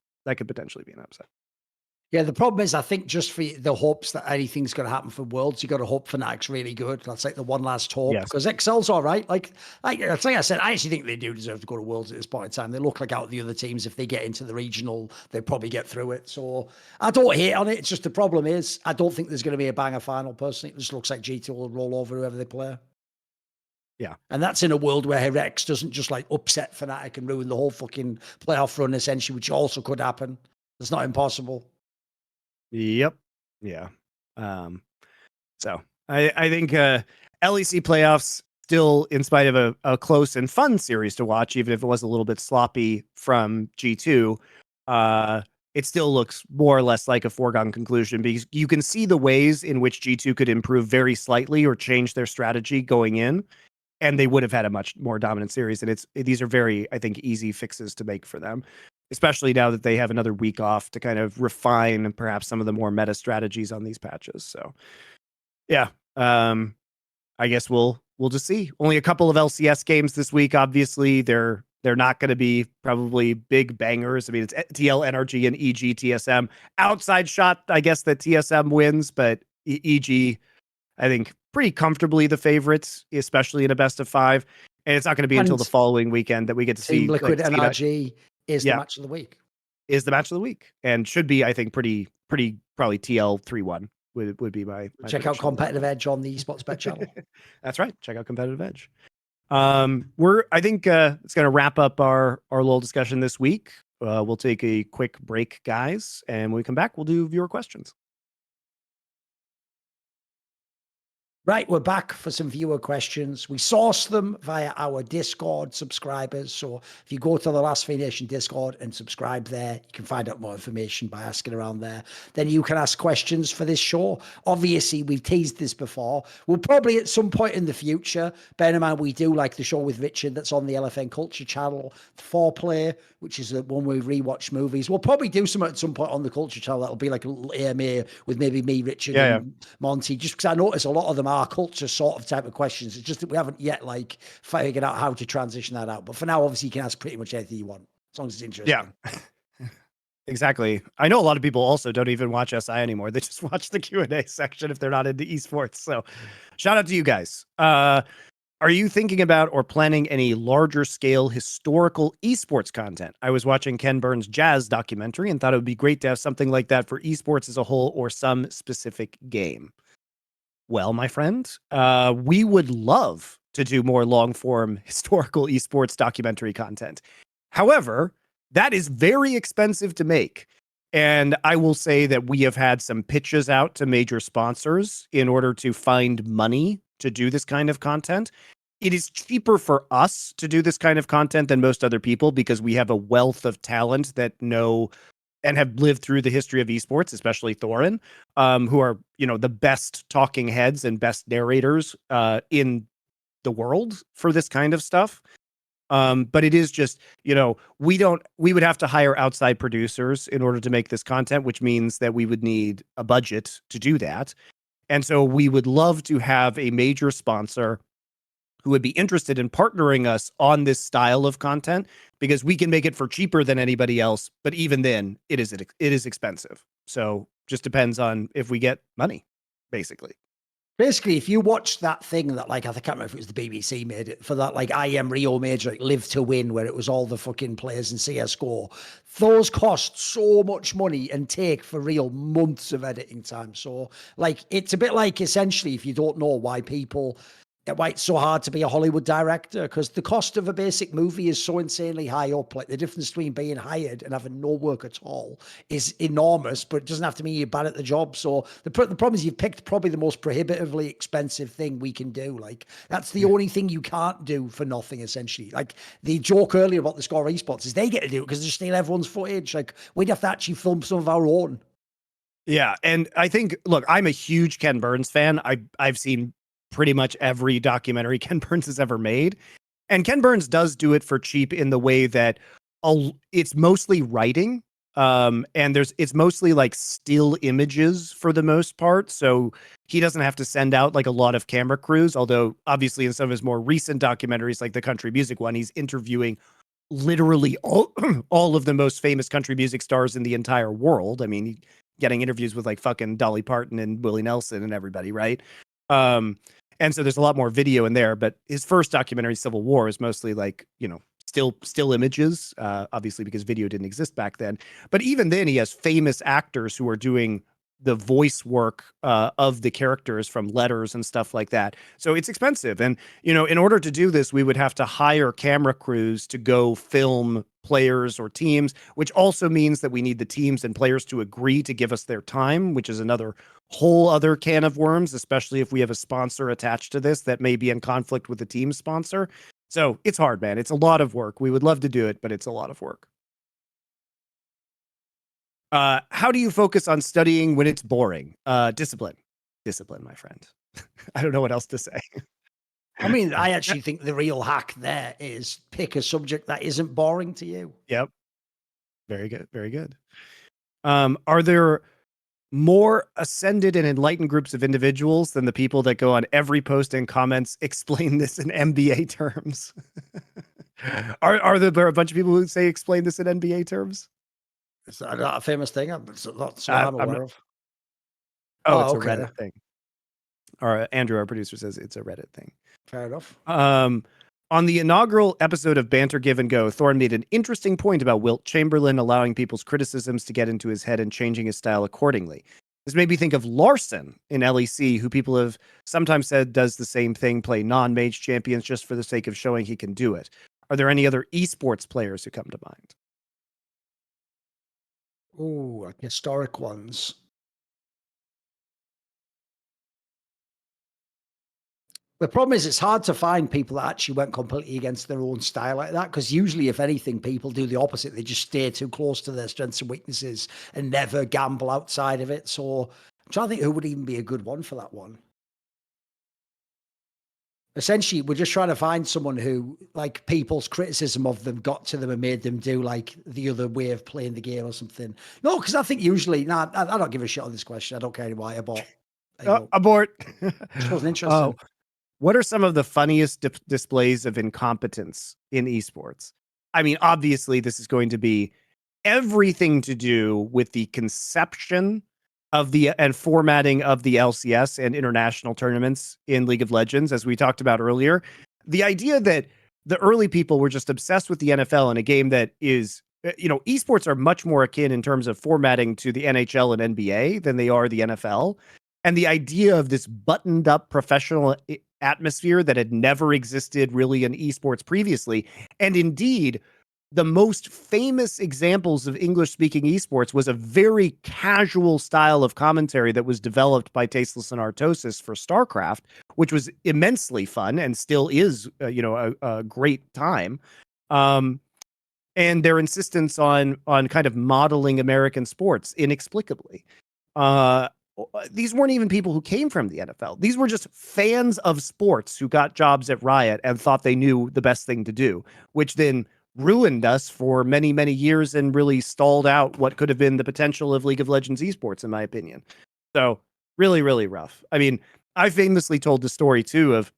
Yeah, the problem is, I think just for the hopes that anything's going to happen for Worlds, you got to hope Fnatic's really good. That's like the one last hope, Yes. because Excel's all right. Like I said, I actually think they do deserve to go to Worlds at this point in time. They look like out of the other teams, if they get into the regional, they probably get through it. So I don't hate on it. It's just the problem is, I don't think there's going to be a banger final, personally. It just looks like G2 will roll over whoever they play. Yeah. And that's in a world where Rex doesn't just like upset Fnatic and ruin the whole fucking playoff run, essentially, which also could happen. It's not impossible. Yep. Yeah. So I think LEC playoffs still, in spite of a close and fun series to watch, even if it was a little bit sloppy from G2, it still looks more or less like a foregone conclusion, because you can see the ways in which G2 could improve very slightly or change their strategy going in, and they would have had a much more dominant series. And these are very, I think, easy fixes to make for them, especially now that they have another week off to kind of refine perhaps some of the more meta strategies on these patches. So yeah, I guess we'll just see. Only a couple of LCS games this week. Obviously, they're not going to be probably big bangers. I mean, it's TL, NRG, and EG, TSM. Outside shot, I guess, that TSM wins, but EG, I think, pretty comfortably the favorites, especially in a best of 5. And it's not going to be until the following weekend that we get to see Liquid like, NRG is the match of the week. Is the match of the week, and should be, I think, pretty probably TL 3-1 would be my check out Competitive Edge on the Esports Bet channel. That's right. Check out Competitive Edge. I think it's going to wrap up our little discussion this week. We'll take a quick break, guys, and when we come back, we'll do viewer questions. Right, we're back for some viewer questions. We source them via our Discord subscribers. So if you go to the Last V Nation Discord and subscribe there, you can find out more information by asking around there. Then you can ask questions for this show. Obviously, we've teased this before. We'll probably at some point in the future, bear in mind we do like the show with Richard that's on the LFN Culture channel, Foreplay, which is the one where we rewatch movies. We'll probably do some at some point on the Culture channel. That'll be like a little AMA with maybe me, Richard, and Monte, just because I notice a lot of them are culture sort of type of questions. It's just that we haven't yet like figured out how to transition that out. But for now, obviously, you can ask pretty much anything you want, as long as it's interesting. Yeah, exactly. I know a lot of people also don't even watch SI anymore. They just watch the Q&A section if they're not into esports. So shout out to you guys. Are you thinking about or planning any larger scale historical esports content? I was watching Ken Burns' Jazz documentary and thought it would be great to have something like that for esports as a whole or some specific game. Well, my friend, we would love to do more long-form historical esports documentary content. However, that is very expensive to make. And I will say that we have had some pitches out to major sponsors in order to find money to do this kind of content. It is cheaper for us to do this kind of content than most other people because we have a wealth of talent that know and have lived through the history of esports, especially Thorin, who are, the best talking heads and best narrators in the world for this kind of stuff. But it is just, we would have to hire outside producers in order to make this content, which means that we would need a budget to do that. And so we would love to have a major sponsor who would be interested in partnering us on this style of content, because we can make it for cheaper than anybody else. But even then, it is expensive. So just depends on if we get money, basically. Basically, if you watch that thing that, like, I can't remember if it was the BBC made it for that, like, I Am Rio major, like Live to Win, where it was all the fucking players in CSGO. Those cost so much money and take for real months of editing time. So, like, it's a bit like, essentially, if you don't know why people why it's so hard to be a Hollywood director, because the cost of a basic movie is so insanely high up. Like the difference between being hired and having no work at all is enormous, but it doesn't have to mean you're bad at the job. So the problem is you've picked probably the most prohibitively expensive thing we can do. Like that's the only thing you can't do for nothing, essentially. Like the joke earlier about the Score Esports is they get to do it because they steal everyone's footage. Like we'd have to actually film some of our own. Yeah, and I think, look, I'm a huge Ken Burns fan. I've seen pretty much every documentary Ken Burns has ever made, and Ken Burns does do it for cheap in the way that it's mostly writing, and it's mostly like still images for the most part. So he doesn't have to send out like a lot of camera crews. Although obviously in some of his more recent documentaries, like the country music one, he's interviewing literally all of the most famous country music stars in the entire world. I mean, getting interviews with like fucking Dolly Parton and Willie Nelson and everybody, right? And so there's a lot more video in there, but his first documentary, Civil War, is mostly like, still images, obviously because video didn't exist back then. But even then he has famous actors who are doing the voice work of the characters from letters and stuff like that. So it's expensive. And, in order to do this, we would have to hire camera crews to go film players or teams, which also means that we need the teams and players to agree to give us their time, which is another whole other can of worms, especially if we have a sponsor attached to this that may be in conflict with the team sponsor. So it's hard, man. It's a lot of work. We would love to do it, but it's a lot of work. How do you focus on studying when it's boring? Discipline, my friend. I don't know what else to say. I mean, I actually think the real hack there is pick a subject that isn't boring to you. Yep. Very good. Very good. Are there more ascended and enlightened groups of individuals than the people that go on every post and comments, explain this in NBA terms? Are there a bunch of people who say explain this in NBA terms? Is that not a famous thing? That's what I'm aware of. Oh, it's okay. A Reddit thing. Or Andrew, our producer, says it's a Reddit thing. Fair enough. On the inaugural episode of Banter Give and Go, Thorin made an interesting point about Wilt Chamberlain allowing people's criticisms to get into his head and changing his style accordingly. This made me think of Larson in LEC, who people have sometimes said does the same thing, play non-mage champions just for the sake of showing he can do it. Are there any other esports players who come to mind? Oh, like historic ones. The problem is it's hard to find people that actually went completely against their own style like that, because usually, if anything, people do the opposite. They just stay too close to their strengths and weaknesses and never gamble outside of it. So I'm trying to think who would even be a good one for that one. Essentially, we're just trying to find someone who, like, people's criticism of them got to them and made them do, like, the other way of playing the game or something. No, because I think usually, I don't give a shit on this question. I don't care why. Abort. Abort. This wasn't interesting. What are some of the funniest displays of incompetence in esports? I mean, obviously, this is going to be everything to do with the conception of and formatting of the LCS and international tournaments in League of Legends, as we talked about earlier. The idea that the early people were just obsessed with the NFL in a game that is, esports are much more akin in terms of formatting to the NHL and NBA than they are the NFL. And the idea of this buttoned up professional atmosphere that had never existed really in esports previously. And indeed, the most famous examples of English-speaking esports was a very casual style of commentary that was developed by Tasteless and Artosis for StarCraft, which was immensely fun and still is, a great time. And their insistence on kind of modeling American sports inexplicably. These weren't even people who came from the NFL. These were just fans of sports who got jobs at Riot and thought they knew the best thing to do, which then ruined us for many, many years and really stalled out what could have been the potential of League of Legends esports, in my opinion. So really, really rough. I mean, I famously told the story too of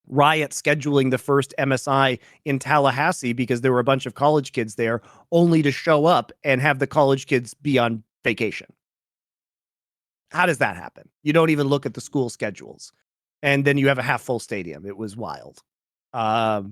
Riot scheduling the first MSI in Tallahassee because there were a bunch of college kids there, only to show up and have the college kids be on vacation. How does that happen? You don't even look at the school schedules, and then you have a half full stadium. It was wild. I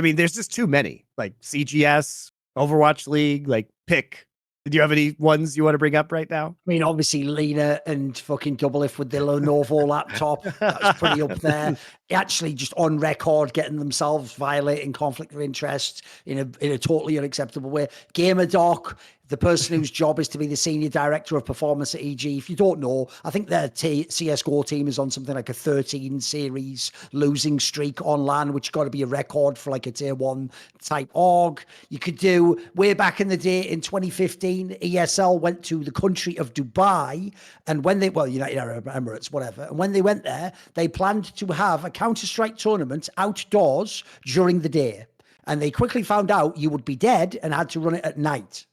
mean, there's just too many, like CGS, Overwatch League, like pick. Did you have any ones you want to bring up right now? I mean, obviously, Lena and fucking Double-If with the Lenovo laptop. That was pretty up there. Actually, just on record, getting themselves violating conflict of interest in a totally unacceptable way. GamerDoc, the person whose job is to be the senior director of performance at EG. If you don't know, I think their CSGO team is on something like a 13 series losing streak on LAN, which got to be a record for like a tier 1 type org. You could do way back in the day in 2015, ESL went to the country of Dubai, and when they, well, United Arab Emirates, whatever, and when they went there, they planned to have a Counter-Strike tournament outdoors during the day. And they quickly found out you would be dead and had to run it at night.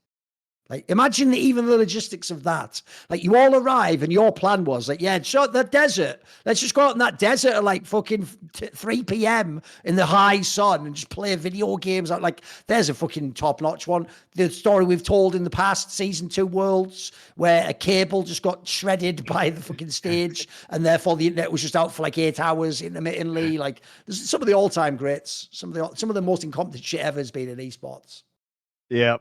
Like, imagine even the logistics of that. Like, you all arrive and your plan was like, yeah, shut the desert. Let's just go out in that desert at like fucking 3 p.m. in the high sun and just play video games. Like, there's a fucking top-notch one. The story we've told in the past Season 2 Worlds where a cable just got shredded by the fucking stage and therefore the internet was just out for like 8 hours intermittently. Like, there's some of the all-time greats. Some of the most incompetent shit ever has been in esports. Yeah.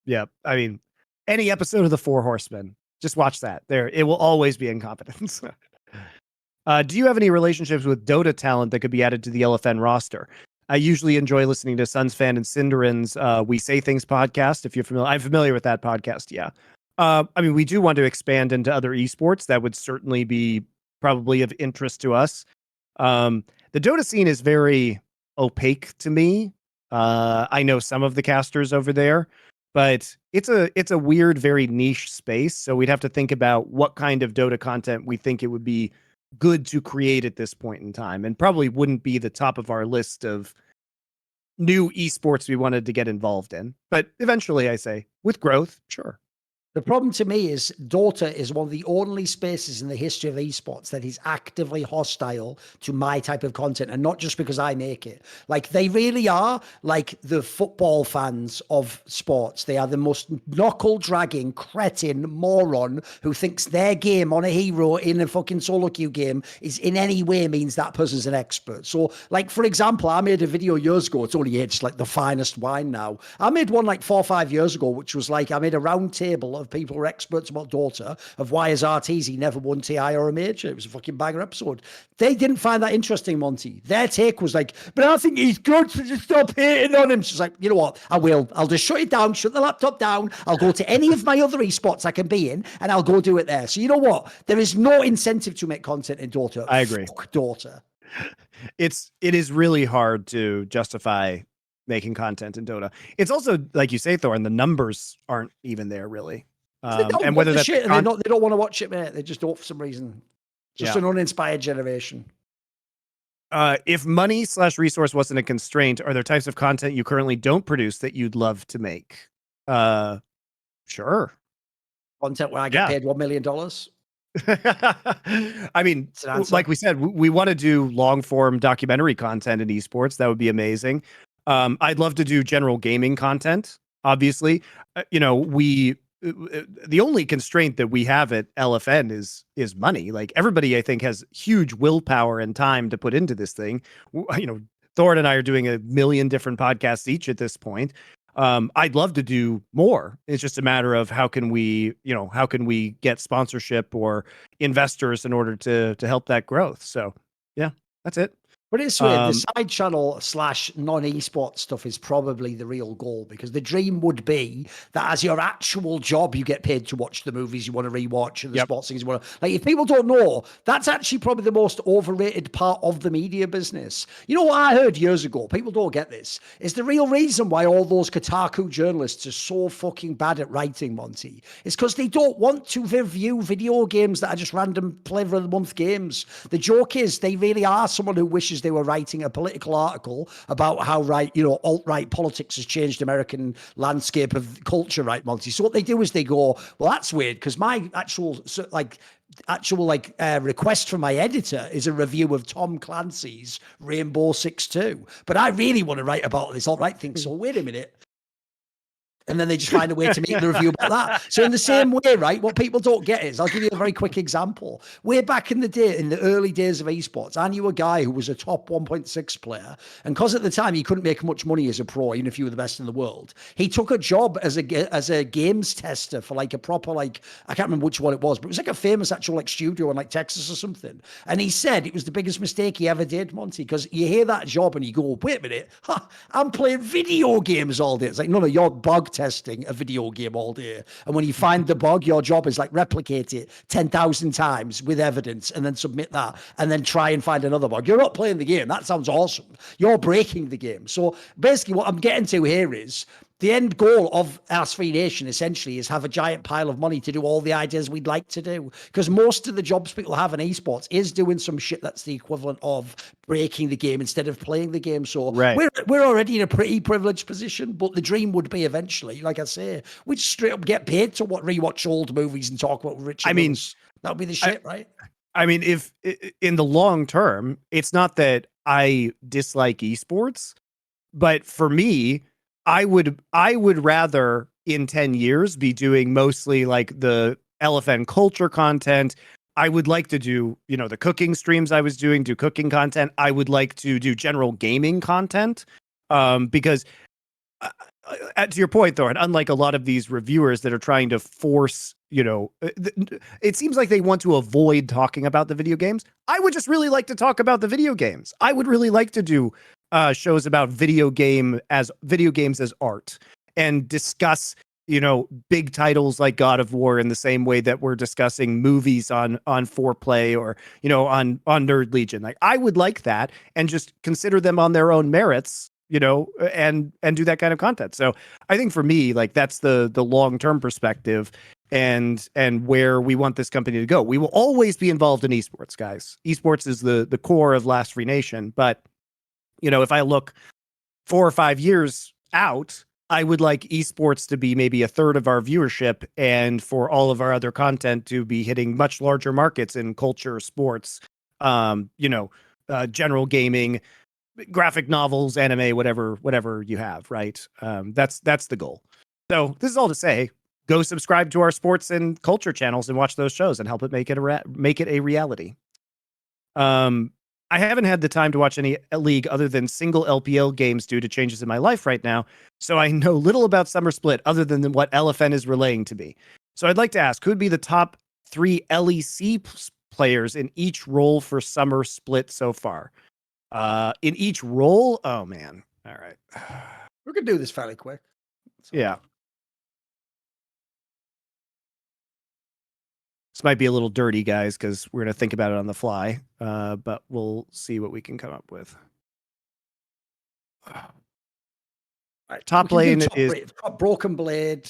Yeah, I mean, any episode of The Four Horsemen, just watch that. There, it will always be incompetence. Do you have any relationships with Dota talent that could be added to the LFN roster? I usually enjoy listening to Suns Fan and Cinderin's We Say Things podcast. If you're familiar, I'm familiar with that podcast. Yeah, I mean, we do want to expand into other esports. That would certainly be probably of interest to us. The Dota scene is very opaque to me. I know some of the casters over there. But it's a weird, very niche space. So we'd have to think about what kind of Dota content we think it would be good to create at this point in time, and probably wouldn't be the top of our list of new esports we wanted to get involved in. But eventually, I say, with growth, sure. The problem to me is Dota is one of the only spaces in the history of esports that is actively hostile to my type of content, and not just because I make it. Like, they really are like the football fans of sports. They are the most knuckle-dragging, cretin, moron who thinks their game on a hero in a fucking solo queue game is in any way means that person's an expert. So, like, for example, I made a video years ago. It's only aged like the finest wine now. I made one like 4 or 5 years ago, which was like, I made a round table of people who are experts about Dota, of why has RTZ never won TI or a major. It was a fucking banger episode. They didn't find that interesting, Monty. Their take was like, but I think he's good, so just stop hating on him. She's like, you know what? I will. I'll just shut it down, shut the laptop down. I'll go to any of my other esports I can be in, and I'll go do it there. So you know what? There is no incentive to make content in Dota. I agree. Fuck Dota. It is really hard to justify making content in Dota. It's also, like you say, Thorin, the numbers aren't even there, really. And whether that's shit, and they don't want to watch it, mate. They just don't for some reason. Just an uninspired generation. If money/resource wasn't a constraint, are there types of content you currently don't produce that you'd love to make? Sure. Content where I get paid $1 million. I mean, like we said, we want to do long form documentary content in esports. That would be amazing. I'd love to do general gaming content. Obviously, the only constraint that we have at LFN is money. Like, everybody, I think, has huge willpower and time to put into this thing. Thorin and I are doing 1 million different podcasts each at this point. I'd love to do more. It's just a matter of how can we get sponsorship or investors in order to help that growth. So yeah, that's it. But it's weird. The side channel / non-esports stuff is probably the real goal, because the dream would be that as your actual job, you get paid to watch the movies you want to rewatch and the sports things you want to. Like, if people don't know, that's actually probably the most overrated part of the media business. You know what I heard years ago? People don't get this. Is the real reason why all those Kotaku journalists are so fucking bad at writing, Monty, is because they don't want to review video games that are just random flavor of the month games. The joke is they really are someone who wishes they were writing a political article about how alt-right politics has changed American landscape of culture, right, Monty? So what they do is they go, well, that's weird, because my actual request from my editor is a review of Tom Clancy's Rainbow Six 2, but I really want to write about this alt-right thing. So wait a minute. And then they just find a way to make the review about that. So in the same way, right, what people don't get is, I'll give you a very quick example. Way back in the day, in the early days of esports, I knew a guy who was a top 1.6 player. And because at the time he couldn't make much money as a pro, even if you were the best in the world, he took a job as a games tester for like a proper, like, I can't remember which one it was, but it was like a famous actual like studio in like Texas or something. And he said it was the biggest mistake he ever did, Monty, because you hear that job and you go, wait a minute, I'm playing video games all day. It's like, no, you're bug testing a video game all day. And when you find the bug, your job is like replicate it 10,000 times with evidence and then submit that and then try and find another bug. You're not playing the game. That sounds awesome. You're breaking the game. So basically what I'm getting to here is the end goal of R3 Nation essentially is have a giant pile of money to do all the ideas we'd like to do. Because most of the jobs people have in esports is doing some shit that's the equivalent of breaking the game instead of playing the game. So we're already in a pretty privileged position, but the dream would be eventually, like I say, we'd straight up get paid to rewatch old movies and talk about rich. That would be the shit, right? I mean, if in the long term, it's not that I dislike esports, but for me, I would rather in 10 years be doing mostly like the LFN culture content. I would like to do, the cooking streams I was doing, do cooking content. I would like to do general gaming content because to your point, Thorin, unlike a lot of these reviewers that are trying to force, it seems like they want to avoid talking about the video games. I would just really like to talk about the video games. I would really like to do shows about video games as art and discuss, big titles like God of War in the same way that we're discussing movies on 4Play or, on Nerd Legion. Like, I would like that and just consider them on their own merits, and do that kind of content. So I think for me, like, that's the long-term perspective and where we want this company to go. We will always be involved in esports, guys. Esports is the core of Last Free Nation, but if I look 4 or 5 years out, I would like esports to be maybe a third of our viewership and for all of our other content to be hitting much larger markets in culture, sports, general gaming, graphic novels, anime, whatever you have, right? That's the goal. So this is all to say, go subscribe to our sports and culture channels and watch those shows and help it make it a reality. I haven't had the time to watch any league other than single LPL games due to changes in my life right now, so I know little about Summer Split other than what LFN is relaying to me. So I'd like to ask, who would be the top 3 LEC players in each role for Summer Split so far? In each role? Oh, man. All right. We could do this fairly quick. Yeah. This might be a little dirty, guys, because we're going to think about it on the fly, but we'll see what we can come up with. Right, top lane is Broken Blade.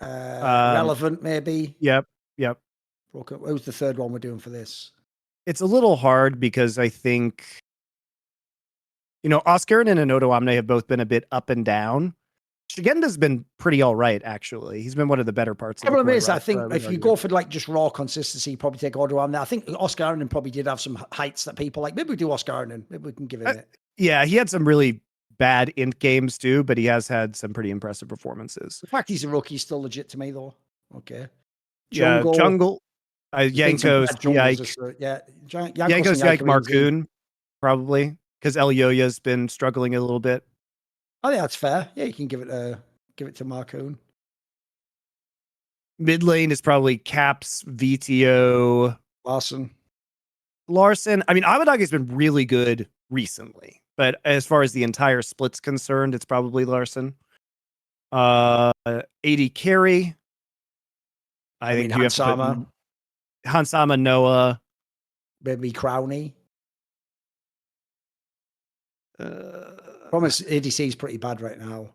Relevant, maybe. Yep. Who's the third one we're doing for this? It's a little hard because I think, Oscarin and Anoto Omne have both been a bit up and down. Shigenda's been pretty all right, actually. He's been one of the better parts of the problem is, I think if you go for like just raw consistency, you probably take Odo Omne. I think Oscar Aaron probably did have some heights that people like. Maybe we do Oscar Aaron. Maybe we can give him it. Yeah, he had some really bad int games too, but he has had some pretty impressive performances. The fact he's a rookie is still legit to me, though. Okay. Jungle. Yanko's Yike. Yanko's Yike Marcoon, probably, because El Yoya's been struggling a little bit. I think that's fair. Yeah, you can give it to Marcoon. Mid lane is probably Caps, VTO, Larson. I mean, Amadaga's been really good recently, but as far as the entire split's concerned, it's probably Larson. AD carry. I think you have to put Hansama, Noah, maybe Crowney. Promise ADC is pretty bad right now.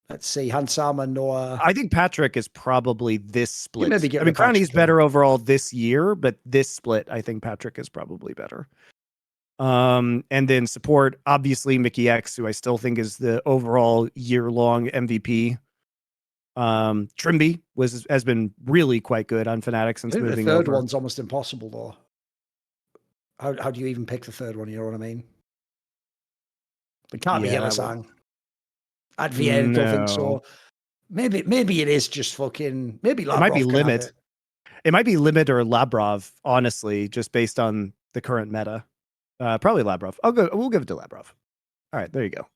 Let's see, Hansama, Noah. I think Patrick is probably this split. Maybe Crowney's better overall this year, but this split, I think Patrick is probably better. And then support, obviously Mickey X, who I still think is the overall year-long MVP. Trimby has been really quite good on Fnatic since moving over. The third one's almost impossible, though. How do you even pick the third one? You know what I mean? It can't be Yellasang. At Vienna, I don't think No. so. Maybe it is just fucking. Maybe It might be Lavrov can have Limit. it. It might be Limit or Labrov, honestly, just based on the current meta. Probably Labrov. We'll give it to Labrov. All right, there you go.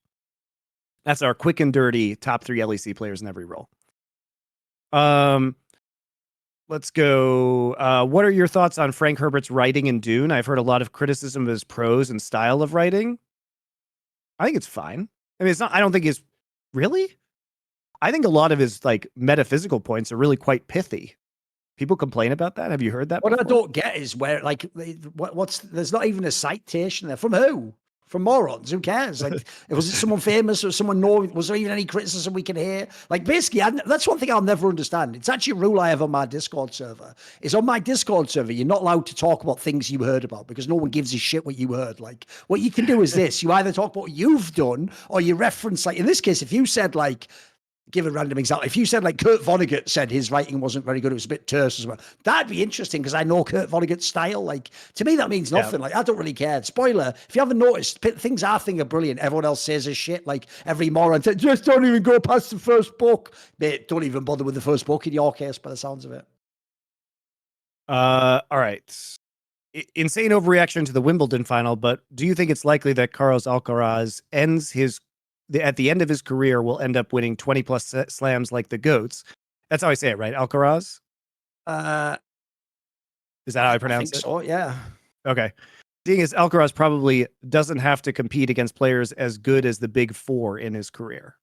That's our quick and dirty top 3 LEC players in every role. Let's go. What are your thoughts on Frank Herbert's writing in Dune? I've heard a lot of criticism of his prose and style of writing. I think it's fine. I mean, it's not. I don't think it's really. I think a lot of his like metaphysical points are really quite pithy. People complain about that. Have you heard that? What I before? don't get is where, like, what's there's not even a citation there from who? From morons? Who cares? Like, was it someone famous or someone know? Was there even any criticism we can hear? Like, basically, that's one thing I'll never understand. It's actually a rule I have on my Discord server. Is on my Discord server, you're not allowed to talk about things you heard about because no one gives a shit what you heard. Like, what you can do is this: you either talk about what you've done or you reference, like in this case, if you said like, give a random example. If you said like Kurt Vonnegut said his writing wasn't very good, it was a bit terse as well, that'd be interesting because I know Kurt Vonnegut's style. Like, to me, that means nothing. Like, I don't really care. Spoiler, if you haven't noticed, things I think are brilliant, everyone else says is shit. Like, every moron says, just don't even go past the first book. Mate, don't even bother with the first book in your case, by the sounds of it. All right. Insane overreaction to the Wimbledon final, but do you think it's likely that Carlos Alcaraz at the end of his career will end up winning 20 plus slams like the GOATs? That's how I say it, right? Alcaraz? Is that how I pronounce it? So, yeah. Okay. Seeing as Alcaraz probably doesn't have to compete against players as good as the big 4 in his career.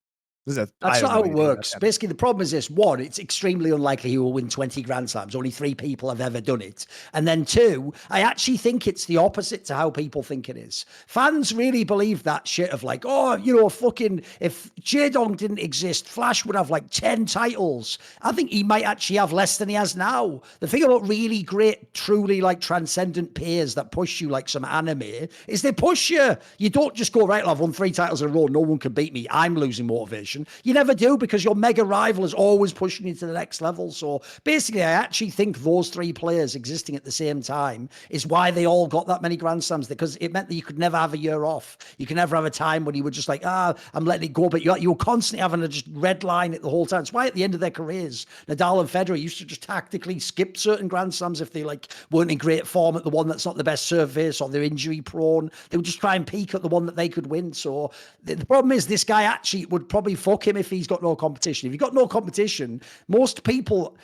That's not how it works. Basically, the problem is this. One, it's extremely unlikely he will win 20 Grand Slams. Only 3 people have ever done it. And then 2, I actually think it's the opposite to how people think it is. Fans really believe that shit of like, oh, you know, fucking, if Jaedong didn't exist, Flash would have like 10 titles. I think he might actually have less than he has now. The thing about really great, truly like transcendent peers that push you like some anime is they push you. You don't just go, right, I've won 3 titles in a row. No one can beat me. I'm losing motivation. You never do because your mega rival is always pushing you to the next level. So basically, I actually think those 3 players existing at the same time is why they all got that many Grand Slams, because it meant that you could never have a year off. You can never have a time when you were just like, I'm letting it go. But you were constantly having to just red line it the whole time. It's why at the end of their careers, Nadal and Federer used to just tactically skip certain Grand Slams if they like weren't in great form at the one that's not the best service or they're injury prone. They would just try and peak at the one that they could win. So the problem is this guy actually would probably fuck him if he's got no competition. If you've got no competition, most people,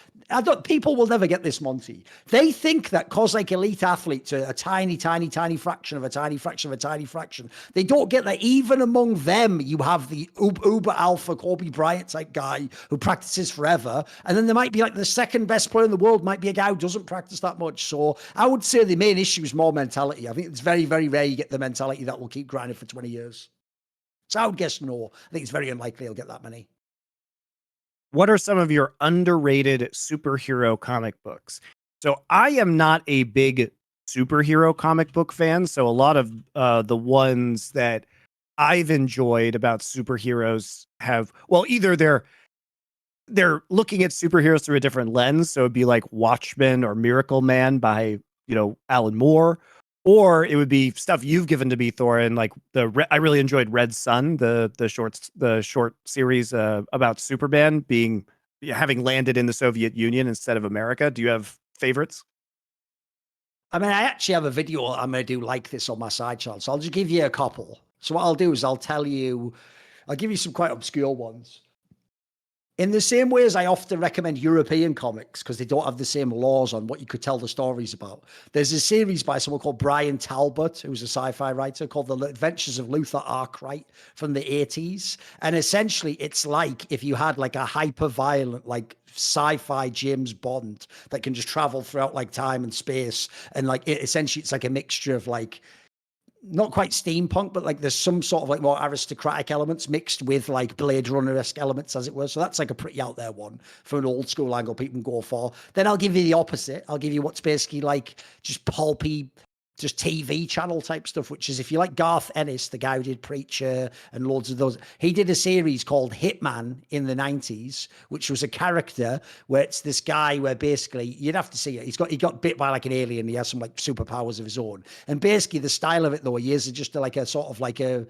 people will never get this, Monty. They think that cause like elite athletes are a tiny fraction of a tiny fraction of a tiny fraction. They don't get that even among them, you have the uber alpha Kobe Bryant type guy who practices forever. And then there might be like the second best player in the world might be a guy who doesn't practice that much. So I would say the main issue is more mentality. I think it's very, very rare you get the mentality that will keep grinding for 20 years. So I would guess no. I think it's very unlikely he'll get that many. What are some of your underrated superhero comic books? So I am not a big superhero comic book fan. So a lot of the ones that I've enjoyed about superheroes have, well, either they're looking at superheroes through a different lens. So it'd be like Watchmen or Miracle Man by, Alan Moore. Or it would be stuff you've given to me, Thorin, like I really enjoyed Red Sun, the short series about Superman having landed in the Soviet Union instead of America. Do you have favorites? I mean, I actually have a video I'm going to do like this on my side channel, so I'll just give you a couple. So what I'll do is I'll give you some quite obscure ones. In the same way as I often recommend European comics because they don't have the same laws on what you could tell the stories about. There's a series by someone called Brian Talbot, who's a sci-fi writer, called The Adventures of Luther Arkwright from the 80s. And essentially, it's like if you had like a hyper-violent, like sci-fi James Bond that can just travel throughout like time and space. And like essentially, it's like a mixture of like, not quite steampunk, but like there's some sort of like more aristocratic elements mixed with like Blade Runner-esque elements, as it were. So that's like a pretty out there one for an old school angle people can go for. Then I'll give you the opposite. I'll give you what's basically like just pulpy, just TV channel type stuff, which is if you like Garth Ennis, the guy who did Preacher and loads of those, he did a series called Hitman in the 90s, which was a character where it's this guy where basically you'd have to see it. He got bit by like an alien. He has some like superpowers of his own. And basically the style of it though, he is just like a sort of like a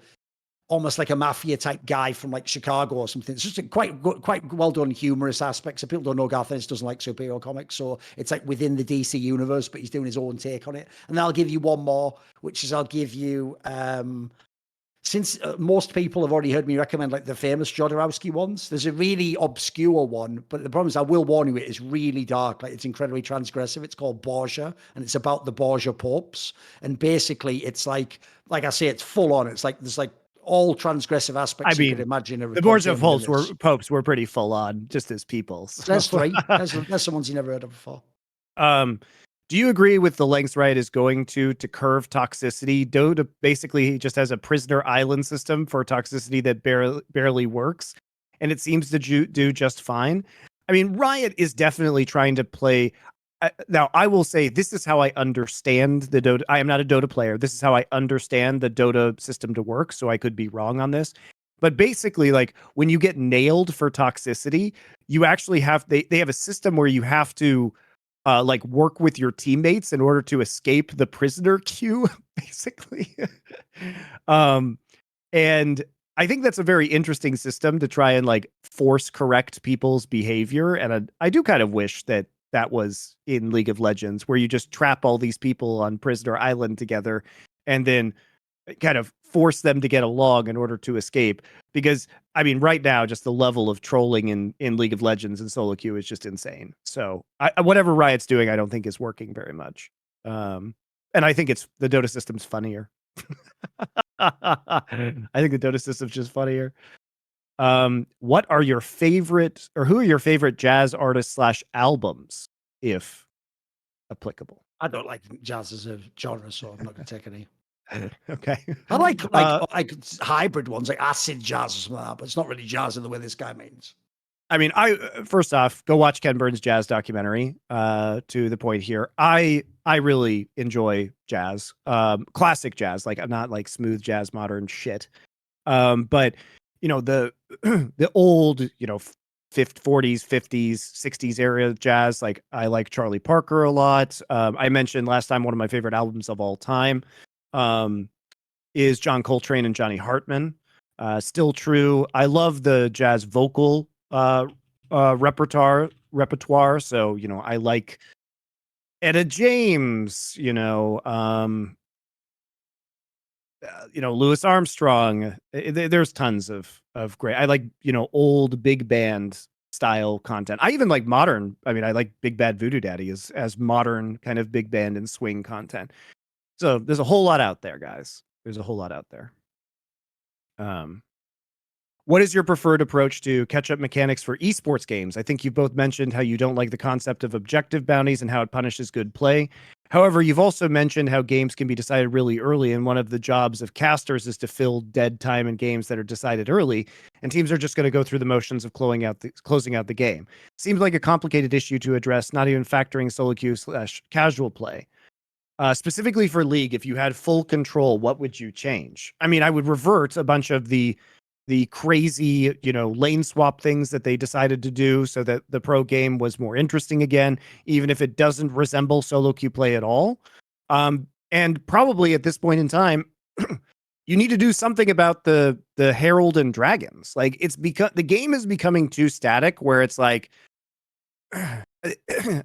almost like a mafia type guy from like Chicago or something. It's just a quite well done humorous aspects. So people don't know Garth Ennis doesn't like superhero comics, so it's like within the DC universe, but he's doing his own take on it. And then I'll give you one more, which is I'll give you since most people have already heard me recommend like the famous Jodorowsky ones, there's a really obscure one, but the problem is I will warn you, it is really dark. Like it's incredibly transgressive. It's called Borgia, and it's about the Borgia popes. And basically, it's like I say, it's full on. It's like there's like all transgressive aspects you could imagine. The Borgia popes were pretty full on, just as people. So. There's three. There's some ones you never heard of before. Do you agree with the lengths Riot is going to curve toxicity? Dota basically just has a prisoner island system for toxicity that barely works, and it seems to do just fine. I mean, Riot is definitely trying to play. Now, I will say this is how I understand the Dota. I am not a Dota player. This is how I understand the Dota system to work, so I could be wrong on this. But basically, like when you get nailed for toxicity, you actually have they have a system where you have to like work with your teammates in order to escape the prisoner queue, basically. And I think that's a very interesting system to try and like force correct people's behavior. And I do kind of wish that was in League of Legends, where you just trap all these people on Prisoner Island together and then kind of force them to get along in order to escape. Because I mean, right now, just the level of trolling in League of Legends and solo queue is just insane. So whatever Riot's doing, I don't think is working very much. And I think the Dota system's funnier. I think the Dota system's just funnier. What are your favorite, or who are your favorite jazz artists / albums, if applicable? I don't like jazz as a genre, so I'm not going to take any. Okay. I like hybrid ones, like acid jazz or something like that, but it's not really jazz in the way this guy means. I mean, first off, go watch Ken Burns' jazz documentary. To the point here, I really enjoy jazz, classic jazz, like not like smooth jazz, modern shit. But you know the old, 40s, 50s, 60s era jazz. Like I like Charlie Parker a lot. I mentioned last time one of my favorite albums of all time is John Coltrane and Johnny Hartman. Still true. I love the jazz vocal repertoire. So, I like Etta James, Louis Armstrong. There's tons of great. I like, old big band style content. I even like modern. I mean, I like Big Bad Voodoo Daddy as modern kind of big band and swing content. So there's a whole lot out there, guys. There's a whole lot out there. What is your preferred approach to catch-up mechanics for esports games? I think you both mentioned how you don't like the concept of objective bounties and how it punishes good play. However, you've also mentioned how games can be decided really early, and one of the jobs of casters is to fill dead time in games that are decided early, and teams are just going to go through the motions of closing out the game. Seems like a complicated issue to address, not even factoring solo queue / casual play. Specifically for League, if you had full control, what would you change? I mean, I would revert a bunch of the crazy, lane swap things that they decided to do so that the pro game was more interesting again, even if it doesn't resemble solo queue play at all. And probably at this point in time, you need to do something about the Herald and Dragons. Like the game is becoming too static, where it's like, I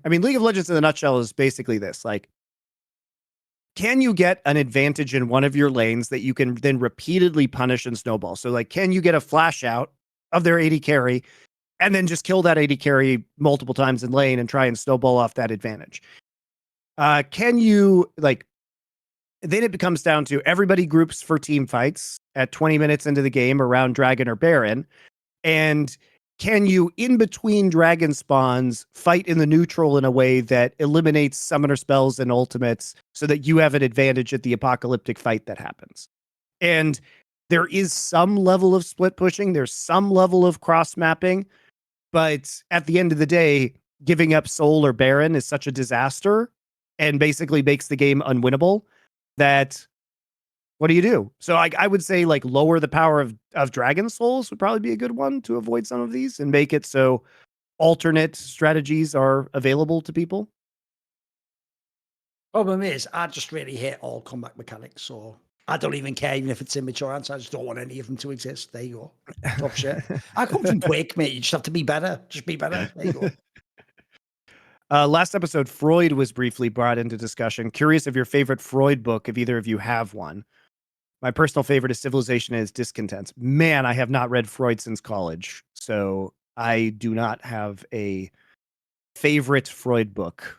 mean, League of Legends in a nutshell is basically this, like, can you get an advantage in one of your lanes that you can then repeatedly punish and snowball? So, like, can you get a flash out of their AD carry and then just kill that AD carry multiple times in lane and try and snowball off that advantage? Can you, like, then it becomes down to everybody groups for team fights at 20 minutes into the game around Dragon or Baron. And can you, in between dragon spawns, fight in the neutral in a way that eliminates summoner spells and ultimates so that you have an advantage at the apocalyptic fight that happens? And there is some level of split pushing. There's some level of cross mapping. But at the end of the day, giving up Soul or Baron is such a disaster and basically makes the game unwinnable that what do you do? So I would say, like, lower the power of Dragon Souls would probably be a good one to avoid some of these and make it so alternate strategies are available to people. Problem is, I just really hate all combat mechanics. So I don't even care, even if it's immature answer. I just don't want any of them to exist. There you go. Tough shit. I come from Quake, mate. You just have to be better. Just be better. There you go. Last episode, Freud was briefly brought into discussion. Curious of your favorite Freud book, if either of you have one. My personal favorite is Civilization and Its Discontents. Man, I have not read Freud since college, so I do not have a favorite Freud book.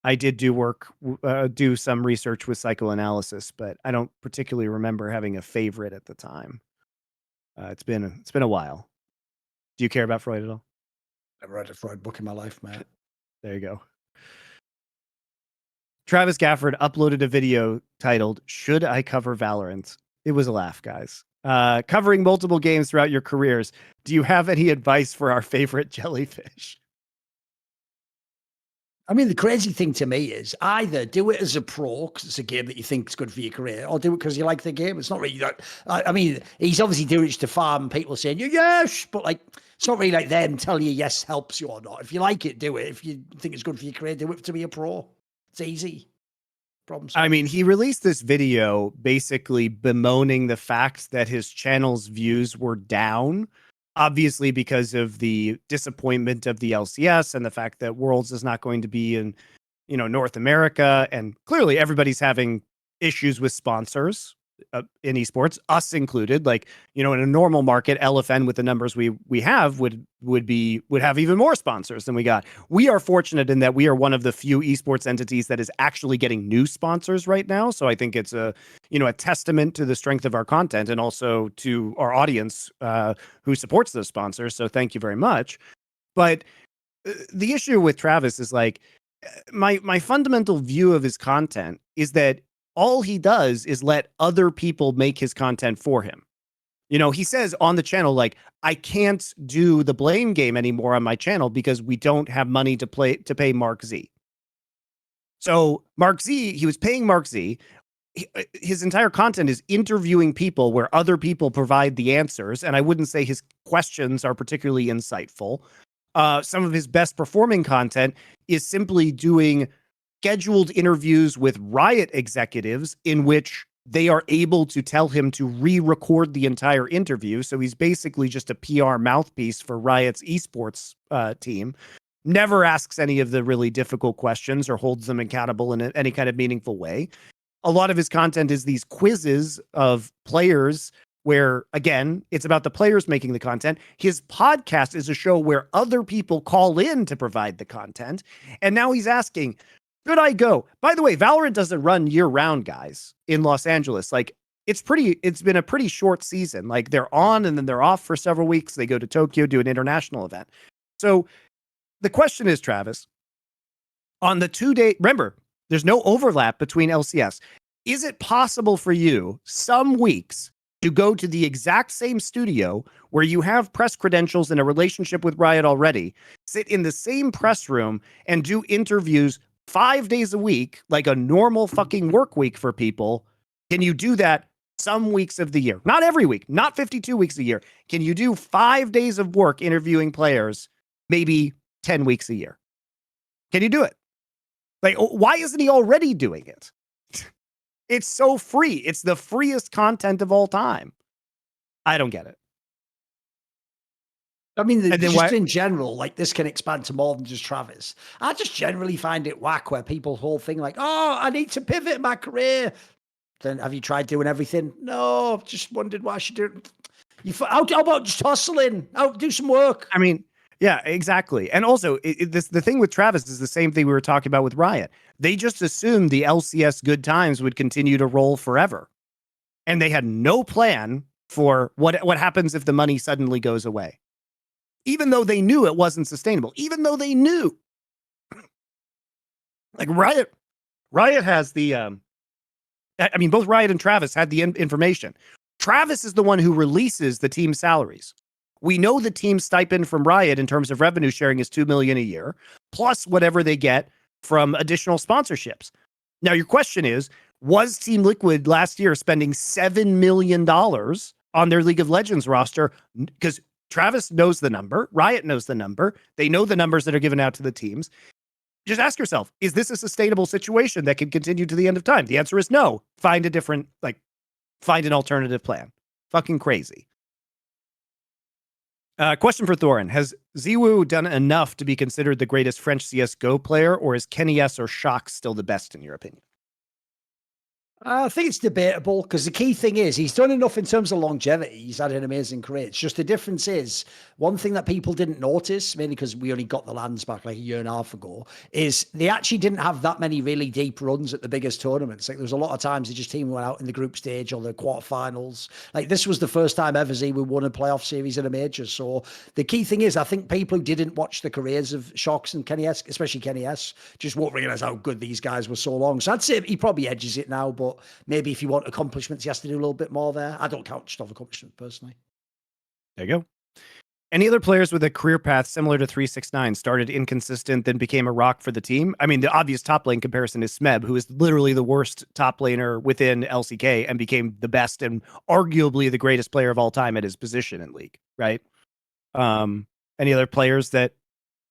I did do some research with psychoanalysis, but I don't particularly remember having a favorite at the time. It's been a while. Do you care about Freud at all? Never read a Freud book in my life, man. There you go. Travis Gafford uploaded a video titled, "Should I Cover Valorant?" It was a laugh, guys. Covering multiple games throughout your careers, do you have any advice for our favorite jellyfish? I mean, the crazy thing to me is either do it as a pro because it's a game that you think is good for your career, or do it because you like the game. It's not really that. I mean, he's obviously doing it to farm people saying yes, but like it's not really like them telling you yes helps you or not. If you like it, do it. If you think it's good for your career, do it to be a pro. It's easy. Problem solved. I mean, he released this video basically bemoaning the fact that his channel's views were down, obviously because of the disappointment of the LCS and the fact that Worlds is not going to be in, North America. And clearly everybody's having issues with sponsors in esports, us included. Like, in a normal market, LFN with the numbers we have would have even more sponsors than we got. We are fortunate in that we are one of the few esports entities that is actually getting new sponsors right now. So I think it's a testament to the strength of our content and also to our audience who supports those sponsors. So thank you very much. But the issue with Travis is like my fundamental view of his content is that all he does is let other people make his content for him. He says on the channel, like, I can't do the blame game anymore on my channel because we don't have money to pay Mark Z. So Mark Z, he was paying Mark Z. His entire content is interviewing people where other people provide the answers. And I wouldn't say his questions are particularly insightful. Some of his best performing content is simply doing scheduled interviews with Riot executives in which they are able to tell him to re-record the entire interview. So he's basically just a PR mouthpiece for Riot's esports team. Never asks any of the really difficult questions or holds them accountable in any kind of meaningful way. A lot of his content is these quizzes of players where, again, it's about the players making the content. His podcast is a show where other people call in to provide the content. And now he's asking, should I go? By the way, Valorant doesn't run year round, guys, in Los Angeles. Like, it's been a pretty short season. Like, they're on and then they're off for several weeks. They go to Tokyo, do an international event. So the question is, Travis, on the 2-day, remember, there's no overlap between LCS. Is it possible for you some weeks to go to the exact same studio where you have press credentials and a relationship with Riot already, sit in the same press room and do interviews 5 days a week, like a normal fucking work week for people? Can you do that some weeks of the year? Not every week, not 52 weeks a year. Can you do 5 days of work interviewing players, maybe 10 weeks a year? Can you do it? Like, why isn't he already doing it? It's so free. It's the freest content of all time. I don't get it. I mean, in general, like, this can expand to more than just Travis. I just generally find it whack where people's whole thing, like, oh, I need to pivot my career. Then have you tried doing everything? No, just wondered why I should do it. How about just hustling? Do some work. I mean, yeah, exactly. And also, the thing with Travis is the same thing we were talking about with Riot. They just assumed the LCS good times would continue to roll forever. And they had no plan for what happens if the money suddenly goes away. Even though they knew it wasn't sustainable, even though they knew, like, Riot has the, I mean, both Riot and Travis had the information. Travis is the one who releases the team salaries. We know the team stipend from Riot in terms of revenue sharing is $2 million a year, plus whatever they get from additional sponsorships. Now, your question is, was Team Liquid last year spending $7 million on their League of Legends roster? Because Travis knows the number. Riot knows the number. They know the numbers that are given out to the teams. just ask yourself, is this a sustainable situation that can continue to the end of time? The answer is no. Find a different, find an alternative plan. Fucking crazy. Question for Thorin. Has Ziwu done enough to be considered the greatest French CSGO player, or is Kenny S or Shock still the best in your opinion? I think it's debatable because the key thing is he's done enough in terms of longevity. He's had an amazing career. It's just the difference is one thing that people didn't notice, mainly because we only got the lands back like a year and a half ago, is they actually didn't have that many really deep runs at the biggest tournaments. Like there was a lot of times they just team went out in the group stage or the quarterfinals. Like this was the first time ever we won a playoff series in a major. So the key thing is I think people who didn't watch the careers of Shocks and Kenny S, especially Kenny S, just won't realize how good these guys were so long. So I'd say he probably edges it now, but maybe if you want accomplishments, he has to do a little bit more there. I don't count stuff accomplishment personally. There you go. Any other players with a career path similar to 369 started inconsistent, then became a rock for the team? I mean, the obvious top lane comparison is Smeb, who is literally the worst top laner within LCK and became the best and arguably the greatest player of all time at his position in League, right? Any other players that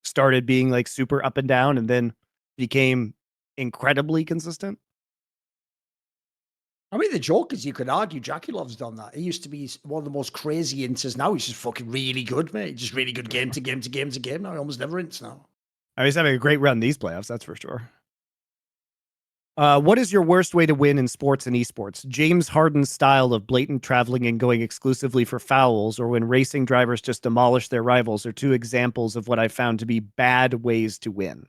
started being like super up and down and then became incredibly consistent? I mean, the joke is you could argue Jackie Love's done that. He used to be one of the most crazy inters. Now he's just fucking really good, mate. Just really good game to game to game to game. Now he almost never ints now. I mean, he's having a great run these playoffs, that's for sure. What is your worst way to win in sports and esports? James Harden's style of blatant traveling and going exclusively for fouls, or when racing drivers just demolish their rivals, are two examples of what I found to be bad ways to win.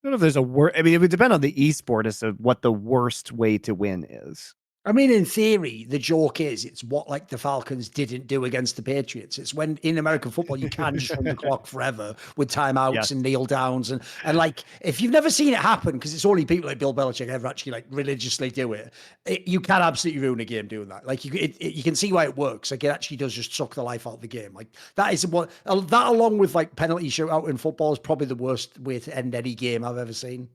I don't know if there's a word. I mean, it would depend on the esport as to what the worst way to win is. I mean, in theory, the joke is it's what like the Falcons didn't do against the Patriots. It's when in American football you can just run the clock forever with timeouts and kneel downs and like if you've never seen it happen because it's only people like Bill Belichick ever actually like religiously do it, you can absolutely ruin a game doing that. Like you can see why it works. Like it actually does just suck the life out of the game. Like that is what that along with like penalty shootout in football is probably the worst way to end any game I've ever seen.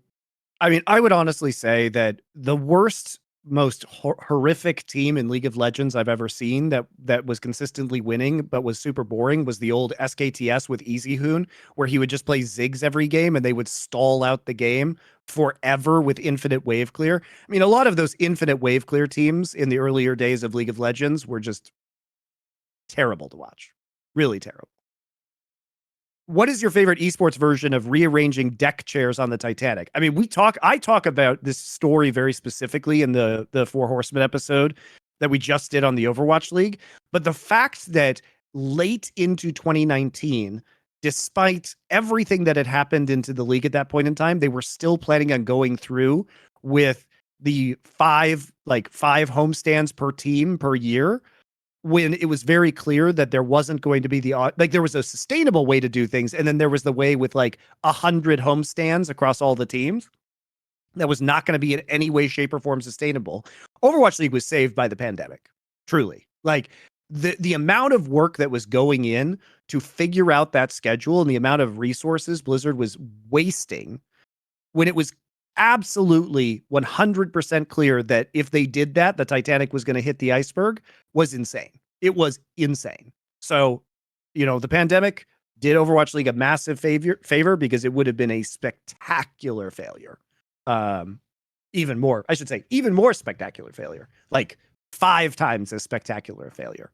I mean, I would honestly say that the worst, most horrific team in League of Legends I've ever seen that was consistently winning but was super boring was the old SKTS with Easy Hoon, where he would just play Ziggs every game and they would stall out the game forever with infinite wave clear. I mean, a lot of those infinite wave clear teams in the earlier days of League of Legends were just terrible to watch. Really terrible. What is your favorite esports version of rearranging deck chairs on the Titanic? I mean, I talk about this story very specifically in the Four Horsemen episode that we just did on the Overwatch League. But the fact that late into 2019, despite everything that had happened into the league at that point in time, they were still planning on going through with the five homestands per team per year, when it was very clear that there wasn't going to be there was a sustainable way to do things. And then there was the way with like 100 homestands across all the teams that was not going to be in any way, shape or form sustainable. Overwatch League was saved by the pandemic. Truly. Like the amount of work that was going in to figure out that schedule and the amount of resources Blizzard was wasting when it was absolutely 100% clear that if they did that, the Titanic was going to hit the iceberg was insane. It was insane. So, the pandemic did Overwatch League a massive favor because it would have been a spectacular failure. Even more spectacular failure, like 5 times as spectacular a failure.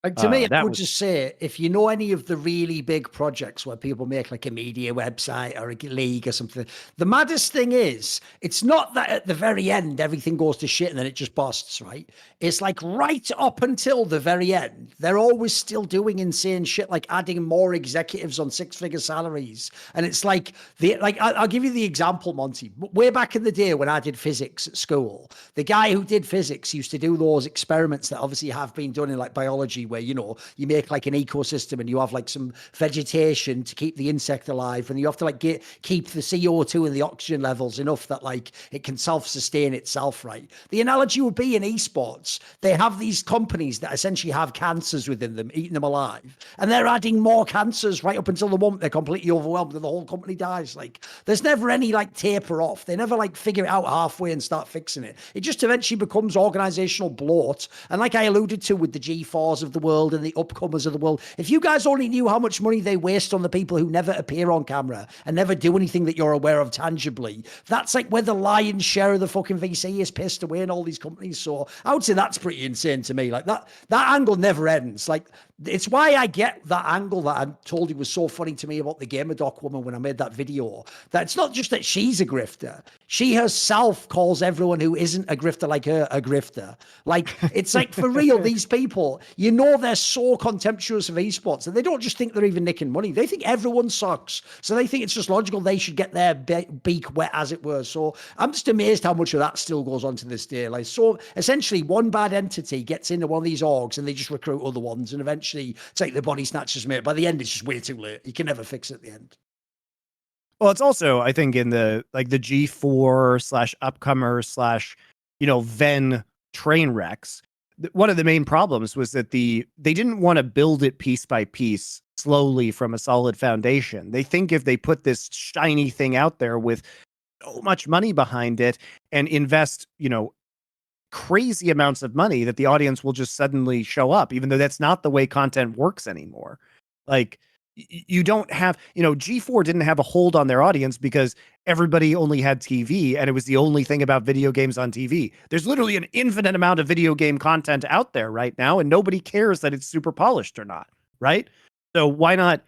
Like to me, I would just say, if you know any of the really big projects where people make like a media website or a league or something, the maddest thing is, it's not that at the very end, everything goes to shit and then it just busts, right? It's like right up until the very end, they're always still doing insane shit, like adding more executives on 6-figure salaries. And it's like, I'll give you the example, Monte. Way back in the day when I did physics at school, the guy who did physics used to do those experiments that obviously have been done in like biology, where you make like an ecosystem and you have like some vegetation to keep the insect alive, and you have to like keep the CO2 and the oxygen levels enough that like it can self-sustain itself, right? The analogy would be in esports, they have these companies that essentially have cancers within them, eating them alive, and they're adding more cancers right up until the moment they're completely overwhelmed and the whole company dies. Like there's never any like taper off. They never like figure it out halfway and start fixing it. It just eventually becomes organizational bloat, and like I alluded to with the G4s of the the world and the upcomers of the world. If you guys only knew how much money they waste on the people who never appear on camera and never do anything that you're aware of tangibly, that's like where the lion's share of the fucking VC is pissed away in all these companies. So I would say that's pretty insane to me. Like that angle never ends. Like it's why I get that angle that I told you was so funny to me about the GamerDoc woman when I made that video. That it's not just that she's a grifter. She herself calls everyone who isn't a grifter like her a grifter. Like, it's like, for real, these people, you know, they're so contemptuous of esports and they don't just think they're even nicking money. They think everyone sucks. So they think it's just logical they should get their beak wet, as it were. So I'm just amazed how much of that still goes on to this day. Like, so essentially one bad entity gets into one of these orgs and they just recruit other ones and eventually take the body snatchers, mate. By the end, it's just way too late. You can never fix it at the end. Well, it's also, I think, in the like the G4 / upcomer / Ven train wrecks. One of the main problems was that they didn't want to build it piece by piece slowly from a solid foundation. They think if they put this shiny thing out there with so much money behind it and invest, crazy amounts of money, that the audience will just suddenly show up, even though that's not the way content works anymore. Like, you don't have, G4 didn't have a hold on their audience because everybody only had TV and it was the only thing about video games on TV. There's literally an infinite amount of video game content out there right now, and nobody cares that it's super polished or not, right? So why not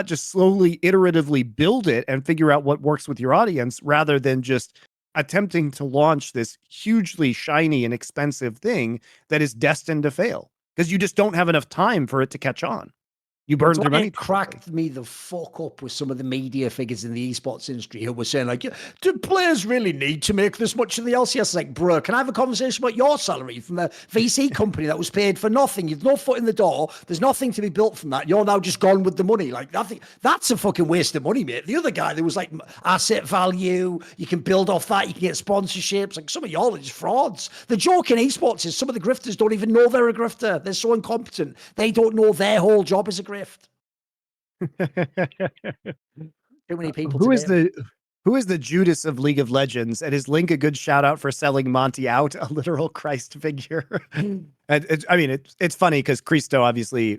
just slowly, iteratively build it and figure out what works with your audience rather than just attempting to launch this hugely shiny and expensive thing that is destined to fail because you just don't have enough time for it to catch on. You burned their money. It cracked me the fuck up with some of the media figures in the esports industry who were saying, like, do players really need to make this much in the LCS? It's like, bro, can I have a conversation about your salary from a VC company that was paid for nothing? You've no foot in the door. There's nothing to be built from that. You're now just gone with the money. Like, that's a fucking waste of money, mate. The other guy, there was like asset value. You can build off that. You can get sponsorships. Like, some of y'all are just frauds. The joke in esports is some of the grifters don't even know they're a grifter. They're so incompetent. They don't know their whole job is a grift. Too many people. Who is the Judas of League of Legends? And is Link a good shout out for selling Monte out, a literal Christ figure? It's funny because Cristo, obviously,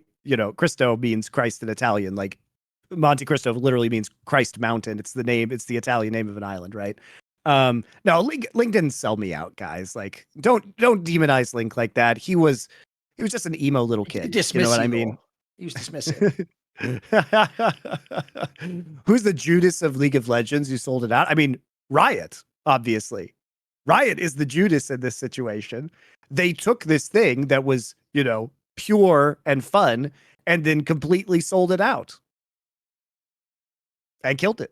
Cristo means Christ in Italian. Like, MonteCristo literally means Christ Mountain. It's the Italian name of an island, right? No, Link didn't sell me out, guys. Like, don't demonize Link like that. He was just an emo little kid. You know what I mean? He was dismissive. Who's the Judas of League of Legends who sold it out? I mean, Riot, obviously. Riot is the Judas in this situation. They took this thing that was, pure and fun and then completely sold it out and killed it.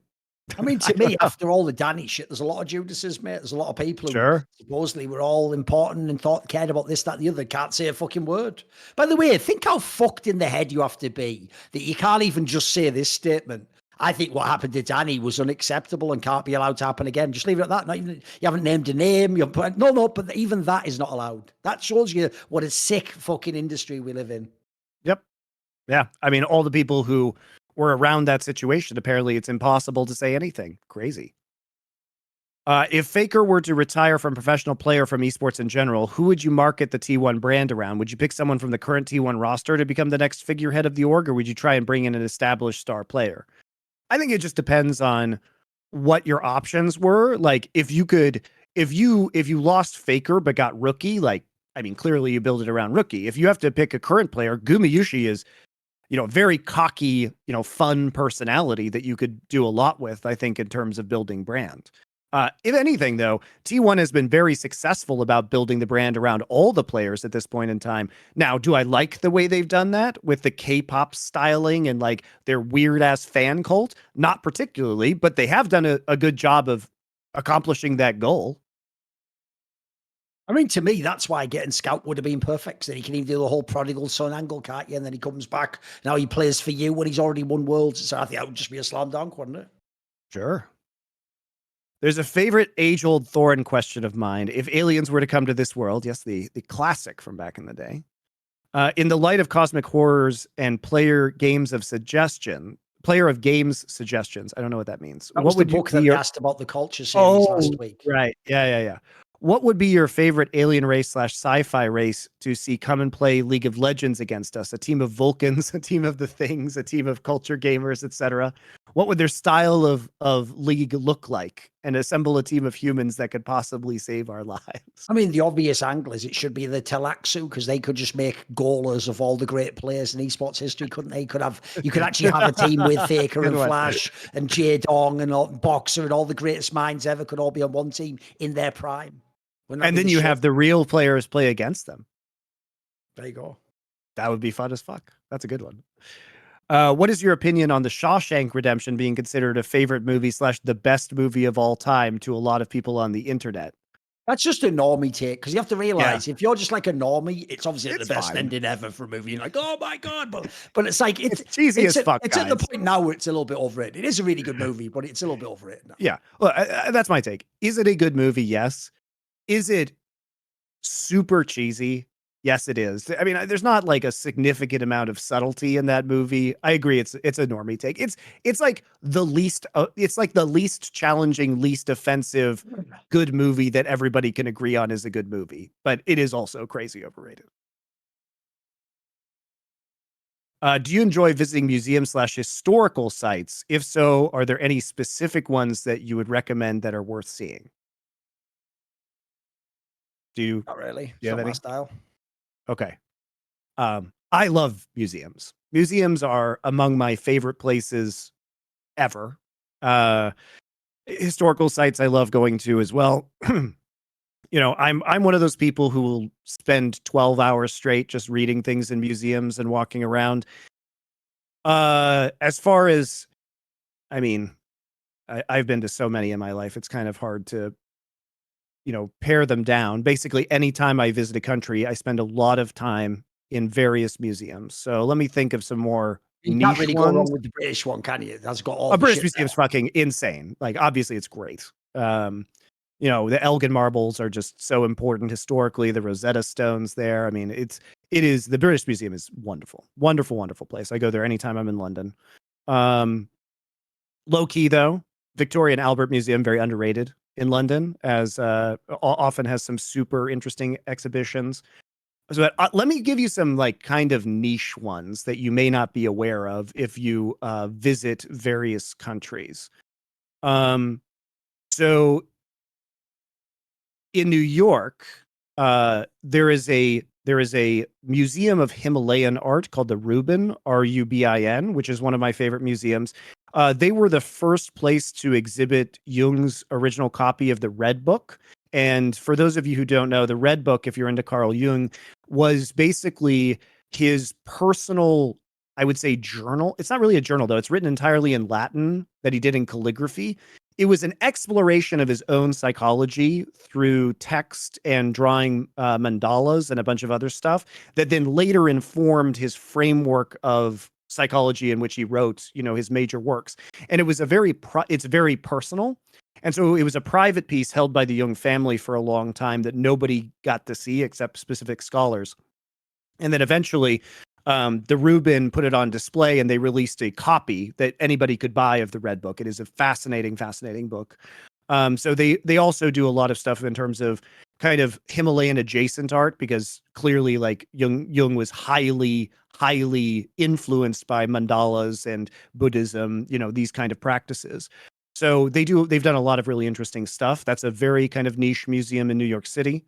I mean, to me, after all the Danny shit, there's a lot of Judases, mate. There's a lot of people who supposedly were all important and cared about this, that, and the other. Can't say a fucking word. By the way, think how fucked in the head you have to be that you can't even just say this statement. I think what happened to Danny was unacceptable and can't be allowed to happen again. Just leave it at that. Not even, you haven't named a name. But even that is not allowed. That shows you what a sick fucking industry we live in. Yep. Yeah. I mean, all the people who were around that situation, apparently it's impossible to say anything. Crazy. If Faker were to retire from professional player from esports in general, who would you market the T1 brand around? Would you pick someone from the current T1 roster to become the next figurehead of the org, or would you try and bring in an established star player? I think it just depends on what your options were. Like, if you lost Faker but got Rookie, clearly you build it around Rookie. If you have to pick a current player, Gumayushi is, very cocky, fun personality that you could do a lot with, I think, in terms of building brand. If anything, though, T1 has been very successful about building the brand around all the players at this point in time. Now, do I like the way they've done that with the K-pop styling and like their weird ass fan cult? Not particularly, but they have done a good job of accomplishing that goal. I mean, to me, that's why getting Scout would have been perfect. So he can even do the whole prodigal son angle, can't you? And then he comes back. Now he plays for you when he's already won Worlds. So I think that would just be a slam dunk, wouldn't it? Sure. There's a favorite age-old Thorin question of mine. If aliens were to come to this world, yes, the classic from back in the day, in the light of cosmic horrors and player of games suggestions, I don't know what that means. That was what the book that asked about the culture series last week. Right. Yeah. What would be your favorite alien race slash sci-fi race to see come and play League of Legends against us? A team of Vulcans, a team of the Things, a team of culture gamers, etc. What would their style of league look like? And assemble a team of humans that could possibly save our lives. I mean, the obvious angle is it should be the Telaxu, because they could just make goalers of all the great players in esports history, couldn't they? You could actually have a team with Faker and Flash and Dong and Boxer and all the greatest minds ever could all be on one team in their prime. And then you have the real players play against them. There you go. That would be fun as fuck. That's a good one. What is your opinion on the Shawshank Redemption being considered a favorite movie / the best movie of all time to a lot of people on the internet? That's just a normie take, because you have to realize if you're just like a normie, it's obviously the best ending ever for a movie. You're like, oh my god, but it's like it's cheesy as fuck. It's at the point now where it's a little bit overrated. It is a really good movie, but it's a little bit overrated now. Yeah, well, that's my take. Is it a good movie? Yes. Is it super cheesy? Yes, it is. I mean, there's not like a significant amount of subtlety in that movie. I agree. It's a normie take. It's like the least challenging, least offensive good movie that everybody can agree on is a good movie, but it is also crazy overrated. Do you enjoy visiting museums / historical sites? If so, are there any specific ones that you would recommend that are worth seeing? Not really. It's not my style. Okay. I love museums. Museums are among my favorite places ever. Historical sites I love going to as well. You know, I'm one of those people who will spend 12 hours straight just reading things in museums and walking around. As far as, I mean, I've been to so many in my life, it's kind of hard to, pare them down. Basically, anytime I visit a country, I spend a lot of time in various museums. So let me think of some more you niche can't really ones. Go wrong with the British one, can you? That's got all a British museum's fucking insane. Like, obviously, it's great. The Elgin marbles are just so important historically. The Rosetta Stones there. I mean, the British Museum is wonderful, wonderful, wonderful place. I go there anytime I'm in London. Low key though, Victoria and Albert Museum, very underrated in London, as often has some super interesting exhibitions. So let me give you some like kind of niche ones that you may not be aware of if you visit various countries. So in New York, there is a museum of Himalayan art called the Rubin, Rubin, which is one of my favorite museums. They were the first place to exhibit Jung's original copy of the Red Book. And for those of you who don't know, the Red Book, if you're into Carl Jung, was basically his personal, I would say, journal. It's not really a journal, though. It's written entirely in Latin that he did in calligraphy. It was an exploration of his own psychology through text and drawing mandalas and a bunch of other stuff that then later informed his framework of psychology in which he wrote, his major works. And it was it's very personal. And so it was a private piece held by the Jung family for a long time that nobody got to see except specific scholars. And then eventually the Rubin put it on display and they released a copy that anybody could buy of the Red Book. It is a fascinating, fascinating book. So they also do a lot of stuff in terms of kind of Himalayan adjacent art, because clearly like Jung was highly, highly influenced by mandalas and Buddhism, these kind of practices. So they've done a lot of really interesting stuff. That's a very kind of niche museum in New York City.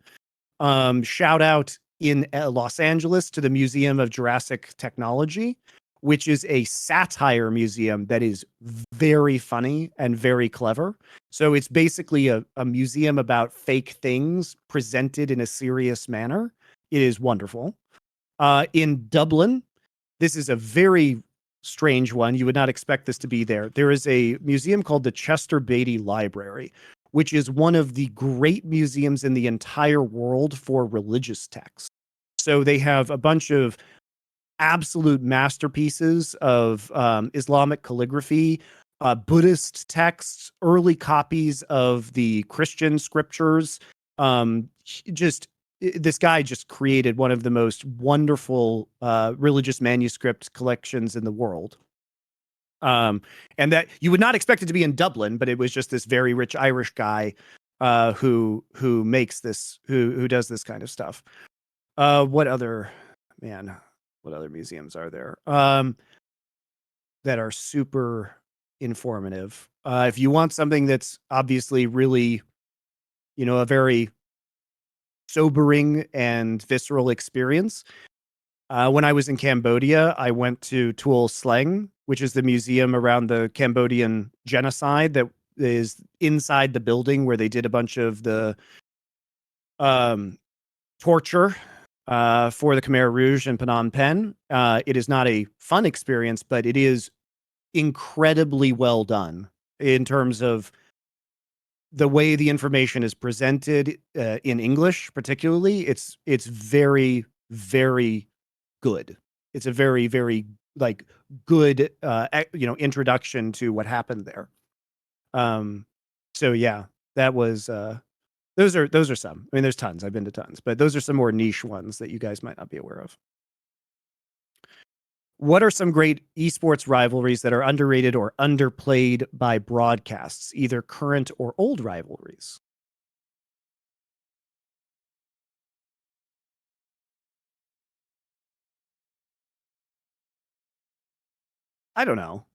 Shout out in Los Angeles to the Museum of Jurassic Technology, which is a satire museum that is very funny and very clever. So it's basically a museum about fake things presented in a serious manner. It is wonderful. In Dublin, this is a very strange one. You would not expect this to be there. There is a museum called the Chester Beatty Library, which is one of the great museums in the entire world for religious texts. So they have a bunch of absolute masterpieces of Islamic calligraphy, Buddhist texts, early copies of the Christian scriptures. This guy just created one of the most wonderful religious manuscript collections in the world. And that you would not expect it to be in Dublin, but it was just this very rich Irish guy who makes this, who does this kind of stuff. What other museums are there that are super informative? If you want something that's obviously really, a very sobering and visceral experience. When I was in Cambodia, I went to Tuol Sleng, which is the museum around the Cambodian genocide that is inside the building where they did a bunch of the torture for the Khmer Rouge in Phnom Penh. It is not a fun experience, but it is incredibly well done in terms of the way the information is presented in English, particularly. It's very, very good. It's a very, very good introduction to what happened there. So yeah, that was those are some. I mean, there's tons. I've been to tons, but those are some more niche ones that you guys might not be aware of. What are some great esports rivalries that are underrated or underplayed by broadcasts, either current or old rivalries? I don't know.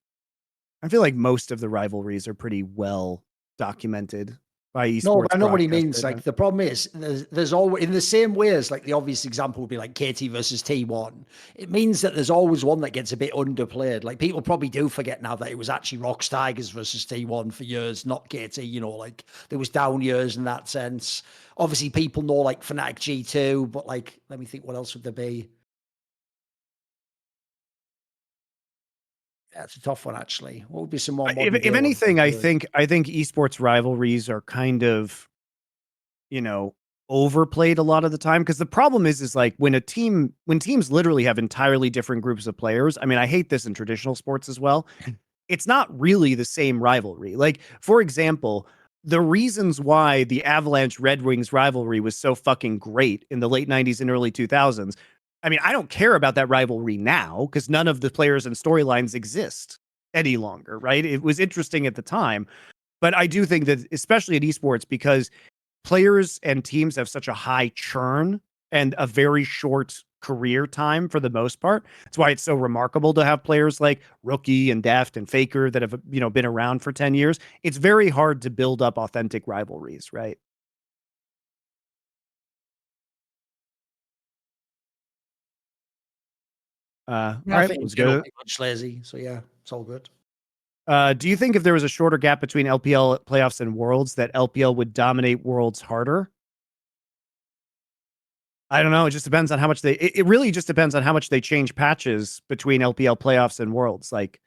I feel like most of the rivalries are pretty well documented by esports. No, but I know what he means. data. Like, the problem is there's always, in the same way as like the obvious example would be like KT versus T1. It means that there's always one that gets a bit underplayed. Like, people probably do forget now that it was actually Rocks Tigers versus T1 for years, not KT. Like, there was down years in that sense. Obviously, people know like Fnatic G2, but like, let me think, what else would there be? That's a tough one, actually. What would be some more? If anything, I think esports rivalries are kind of, overplayed a lot of the time, because the problem is like when teams literally have entirely different groups of players. I mean, I hate this in traditional sports as well. It's not really the same rivalry. Like, for example, the reasons why the Avalanche Red Wings rivalry was so fucking great in the late 90s and early 2000s. I mean, I don't care about that rivalry now because none of the players and storylines exist any longer, right? It was interesting at the time, but I do think that, especially in esports, because players and teams have such a high churn and a very short career time for the most part. That's why it's so remarkable to have players like Rookie and Deft and Faker that have, been around for 10 years. It's very hard to build up authentic rivalries, right? All right, let's go. Much lazy, so yeah, it's all good. Do you think if there was a shorter gap between LPL playoffs and Worlds, that LPL would dominate Worlds harder? I don't know. It just depends on how much it really just depends on how much they change patches between LPL playoffs and Worlds. Like,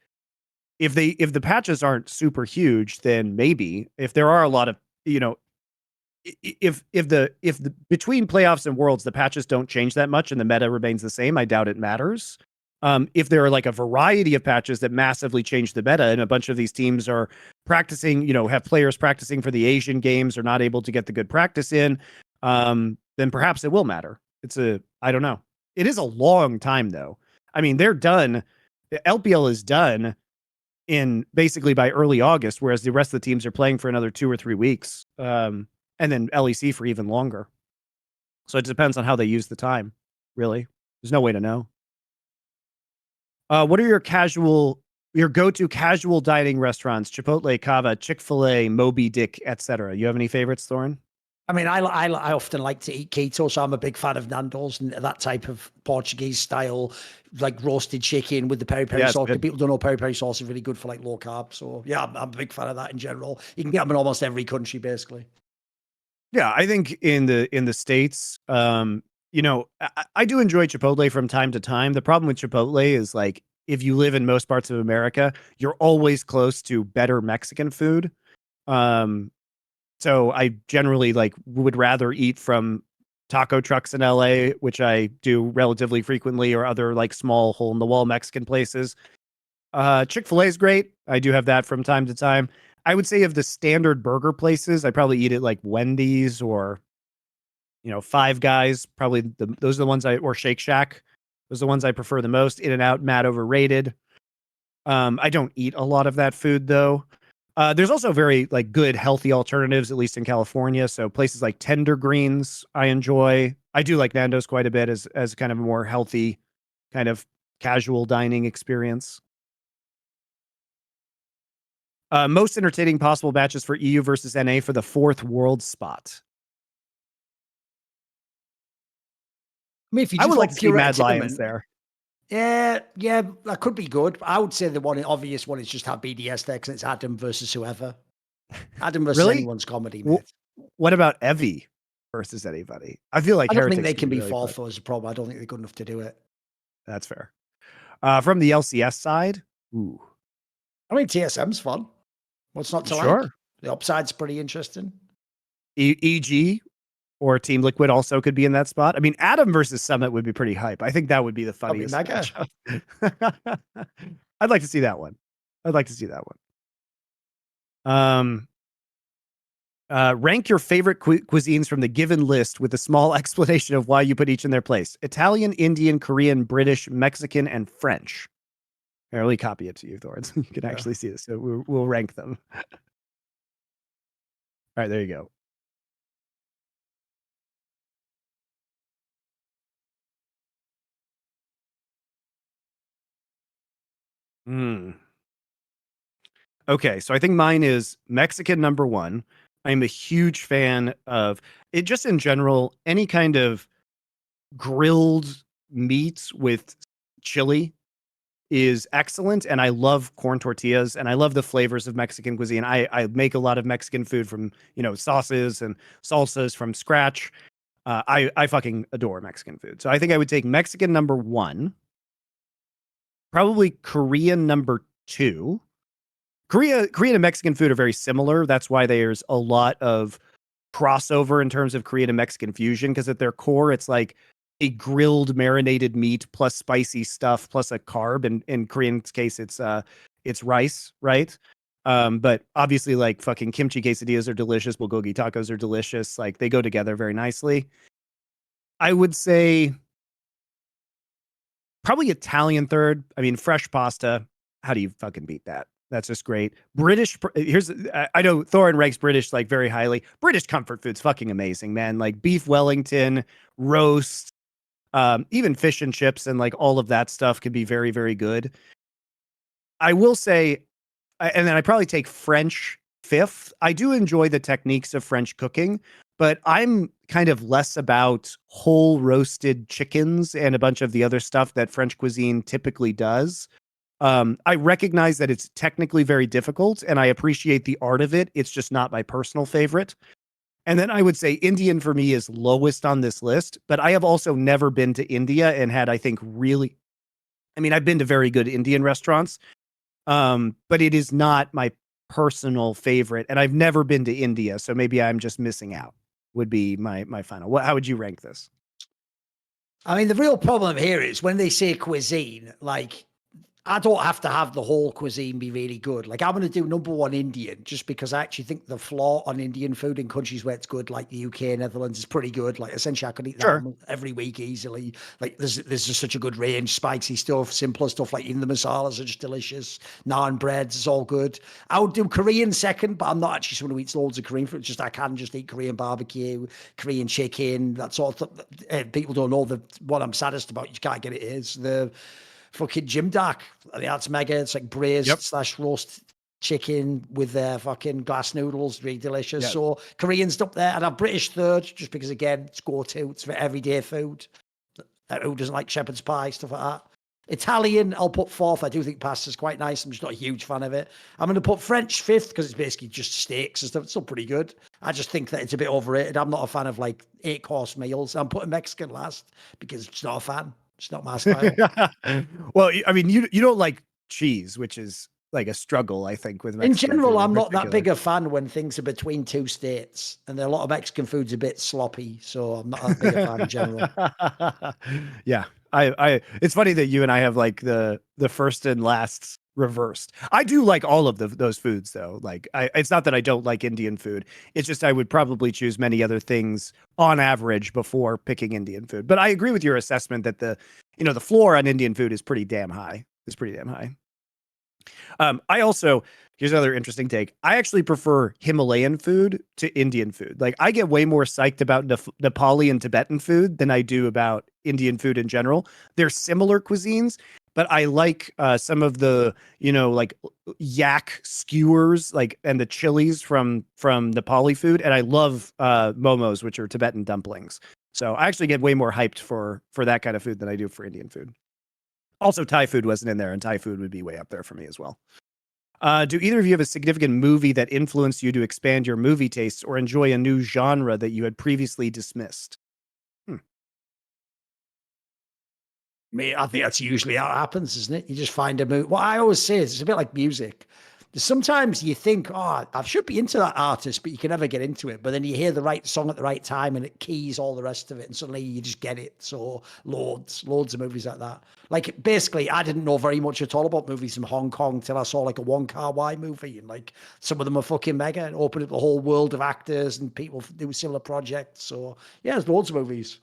if the patches aren't super huge, then maybe. If there are a lot of, if the between playoffs and Worlds, the patches don't change that much and the meta remains the same, I doubt it matters. If there are like a variety of patches that massively change the meta and a bunch of these teams are practicing, have players practicing for the Asian games, are not able to get the good practice in, then perhaps it will matter. I don't know. It is a long time though. I mean, they're done. LPL is done in basically by early August, whereas the rest of the teams are playing for another 2 or 3 weeks. And then LEC for even longer. So it depends on how they use the time, really. There's no way to know. What are your go-to casual dining restaurants? Chipotle, Cava, Chick-fil-A, Moby Dick, etc. You have any favorites, Thorin? I mean, I often like to eat keto, so I'm a big fan of Nando's and that type of Portuguese style, like roasted chicken with the peri peri sauce. People don't know peri peri sauce is really good for like low carb. So yeah, I'm a big fan of that in general. You can get them in almost every country, basically. Yeah, I think in the States, I do enjoy Chipotle from time to time. The problem with Chipotle is like, if you live in most parts of America, you're always close to better Mexican food. So I generally would rather eat from taco trucks in LA, which I do relatively frequently, or other like small hole in the wall Mexican places. Chick-fil-A is great. I do have that from time to time. I would say of the standard burger places, I probably eat it like Wendy's or, Five Guys. Probably those are the ones or Shake Shack. Those are the ones I prefer the most. In-N-Out, mad overrated. I don't eat a lot of that food though. There's also very like good, healthy alternatives, at least in California. So places like Tender Greens, I enjoy. I do like Nando's quite a bit as kind of a more healthy, kind of casual dining experience. Most entertaining possible matches for EU versus NA for the 4th world spot. I mean, if you I just would like want to see pure Mad Lions entertainment, there. yeah, that could be good. I would say the obvious one is just have BDS there because it's Adam versus whoever. Adam versus Really? anyone's comedy, mate. What about Evie versus anybody? I feel like I don't think Heretics they could can be really fall fun. for as a problem. I don't think they're good enough to do it. That's fair. From the LCS side, ooh, I mean, TSM's fun. What's not to like? sure. The upside's pretty interesting. EG or Team Liquid also could be in that spot. I mean, Adam versus Summit would be pretty hype. I think that would be the That'd be funniest mega. matchup. I'd like to see that one. I'd like to see that one. Rank your favorite cuisines from the given list with a small explanation of why you put each in their place. Italian, Indian, Korean, British, Mexican, and French. I really copy it to you, Thorin, so you can actually see this. So we'll rank them. All right, there you go. Okay, so I think mine is Mexican number 1. I'm a huge fan of it just in general, any kind of grilled meat with chili is excellent, and I love corn tortillas, and I love the flavors of Mexican cuisine. I make a lot of Mexican food from, sauces and salsas from scratch. I fucking adore Mexican food. So I think I would take Mexican number 1, probably Korean number 2. Korean and Mexican food are very similar. That's why there's a lot of crossover in terms of Korean and Mexican fusion, because at their core, it's like a grilled marinated meat plus spicy stuff plus a carb. And in Korean's case, it's rice, right? But obviously, like fucking kimchi quesadillas are delicious. Bulgogi tacos are delicious. Like they go together very nicely. I would say probably Italian third. I mean, fresh pasta. How do you fucking beat that? That's just great. British. I know Thorin ranks British like very highly. British comfort food's fucking amazing, man. Like beef Wellington, roast, even fish and chips, and like all of that stuff can be very, very good. I will say, and then I probably take French 5th. I do enjoy the techniques of French cooking, but I'm kind of less about whole roasted chickens and a bunch of the other stuff that French cuisine typically does. I recognize that it's technically very difficult, and I appreciate the art of it. It's just not my personal favorite. And then I would say Indian for me is lowest on this list, but I have also never been to India and had, I think, I've been to very good Indian restaurants, but it is not my personal favorite, and I've never been to India, so maybe I'm just missing out, would be my final. How would you rank this? I mean, the real problem here is when they say cuisine, like I don't have to have the whole cuisine be really good. Like I'm going to do number 1 Indian just because I actually think the floor on Indian food in countries where it's good, like the UK, Netherlands, is pretty good. Like essentially, I could eat that Sure. every week easily. Like there's just such a good range, spicy stuff, simpler stuff. Like even the masalas are just delicious. Naan breads is all good. I would do Korean second, but I'm not actually someone who eats loads of Korean food. It's just I can just eat Korean barbecue, Korean chicken, that sort of. People don't know what I'm saddest about. You can't get it. Is the fucking Jim Dark. I mean, that's mega. It's like braised / roast chicken with their fucking glass noodles. Really delicious. Yeah. So Korean's up there. And I've British third just because, again, it's go-to. It's for everyday food. Who doesn't like shepherd's pie, stuff like that. Italian, I'll put 4th. I do think pasta's quite nice. I'm just not a huge fan of it. I'm going to put French 5th because it's basically just steaks and stuff. It's still pretty good. I just think that it's a bit overrated. I'm not a fan of like 8-course meals. I'm putting Mexican last because it's not a fan. It's not my style. Well, I mean, you don't like cheese, which is like a struggle, I think, with Mexican In general, food I'm not that particular. big a fan when things are between 2 states, and a lot of Mexican food's a bit sloppy, so I'm not that big a fan in general. Yeah, it's funny that you and I have like the first and last reversed. I do like all of those foods though. Like it's not that I don't like Indian food. It's just I would probably choose many other things on average before picking Indian food. But I agree with your assessment that the floor on Indian food is pretty damn high. It's pretty damn high. I also, here's another interesting take. I actually prefer Himalayan food to Indian food. Like, I get way more psyched about Nepali and Tibetan food than I do about Indian food in general. They're similar cuisines, but I like some of the, like yak skewers, like, and the chilies from Nepali food, and I love momos, which are Tibetan dumplings. So I actually get way more hyped for that kind of food than I do for Indian food. Also, Thai food wasn't in there, and Thai food would be way up there for me as well. Do either of you have a significant movie that influenced you to expand your movie tastes or enjoy a new genre that you had previously dismissed? I think that's usually how it happens, isn't it? You just find a movie. What I always say is it's a bit like music. Sometimes you think, oh, I should be into that artist, but you can never get into it. But then you hear the right song at the right time and it keys all the rest of it. And suddenly you just get it. So loads of movies like that. Like basically, I didn't know very much at all about movies from Hong Kong till I saw like a Wong Kar-wai movie. And like some of them are fucking mega and opened up the whole world of actors and people do similar projects. So yeah, there's loads of movies.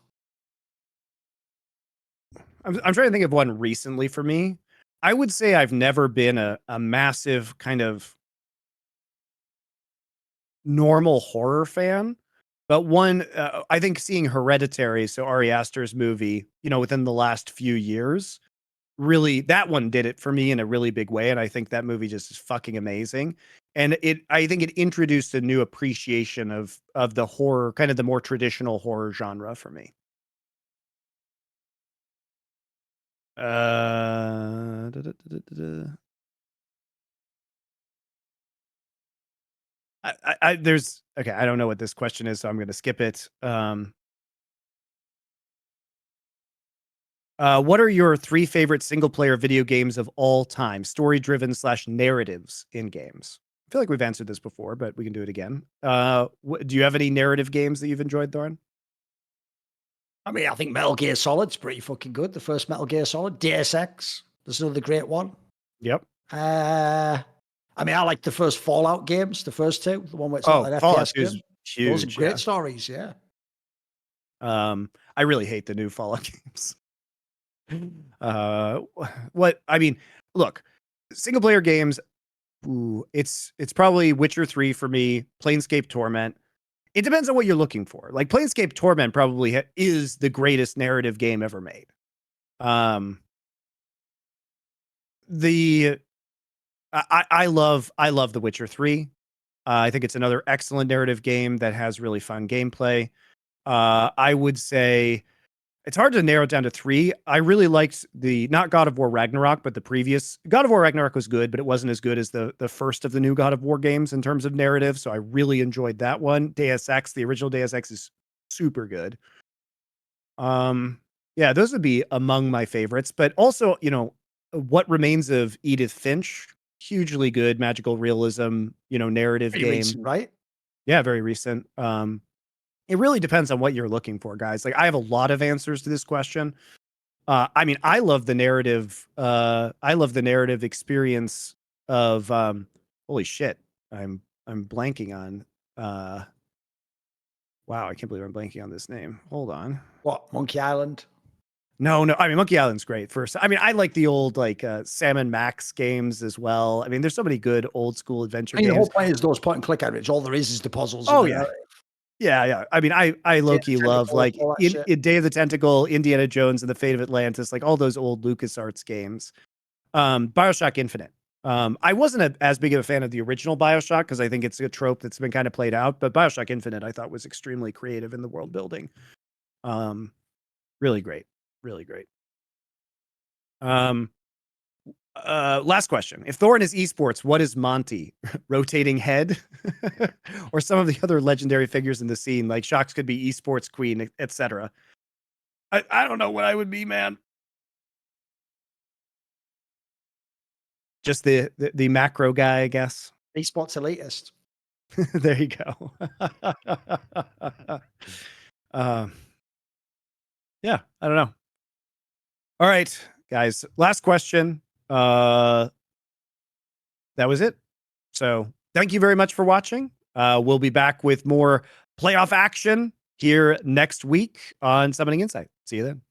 I'm trying to think of one recently for me. I would say I've never been a massive kind of normal horror fan, but one, I think seeing Hereditary, so Ari Aster's movie, within the last few years, really, that one did it for me in a really big way, and I think that movie just is fucking amazing. And I think it introduced a new appreciation of the horror, kind of the more traditional horror genre for me. Da, da, da, da, da. There's okay. I don't know what this question is, so I'm going to skip it. What are your 3 favorite single player video games of all time? Story driven / narratives in games. I feel like we've answered this before, but we can do it again. Do you have any narrative games that you've enjoyed, Thorin? I mean, I think Metal Gear Solid's pretty fucking good. The first Metal Gear Solid, Deus Ex, there's another great one. Yep. I mean, I like the first Fallout games, the first 2, the one where it's not an Fallout FPS 2 is game. huge. Those are great stories, yeah. I really hate the new Fallout games. What I mean, look, single player games. Ooh, it's probably Witcher 3 for me. Planescape Torment. It depends on what you're looking for. Like Planescape Torment probably is the greatest narrative game ever made. I love The Witcher 3. I think it's another excellent narrative game that has really fun gameplay. I would say it's hard to narrow it down to 3. I really liked not God of War Ragnarok, but the previous God of War Ragnarok was good, but it wasn't as good as the first of the new God of War games in terms of narrative. So I really enjoyed that one. Deus Ex, the original Deus Ex is super good. Yeah, those would be among my favorites, but also, What Remains of Edith Finch, hugely good magical realism, narrative Pretty game. recent, right? Yeah, very recent. It really depends on what you're looking for, guys. Like I have a lot of answers to this question. I mean, I love the narrative. I love the narrative experience of holy shit. I'm blanking on wow, I can't believe I'm blanking on this name. Hold on. What, Monkey Island? No. I mean, Monkey Island's great. First, I mean, I like the old like Sam and Max games as well. I mean, there's so many good old school adventure games. The whole point is those point and click average. All there is the puzzles. Oh yeah. Yeah. I mean, I low-key love like in Day of the Tentacle, Indiana Jones and the Fate of Atlantis, like all those old LucasArts games. BioShock Infinite. I wasn't as big of a fan of the original BioShock because I think it's a trope that's been kind of played out, but BioShock Infinite I thought was extremely creative in the world building. Really great. Really great. Last question. If Thorin is esports, what is Monte? Rotating head? Or some of the other legendary figures in the scene, like Shox could be esports queen, etc. I don't know what I would be, man. Just the macro guy, I guess. Esports elitist. There you go. Yeah, I don't know. All right, guys. Last question. That was it. So thank you very much for watching. We'll be back with more playoff action here next week on Summoning Insight. See you then.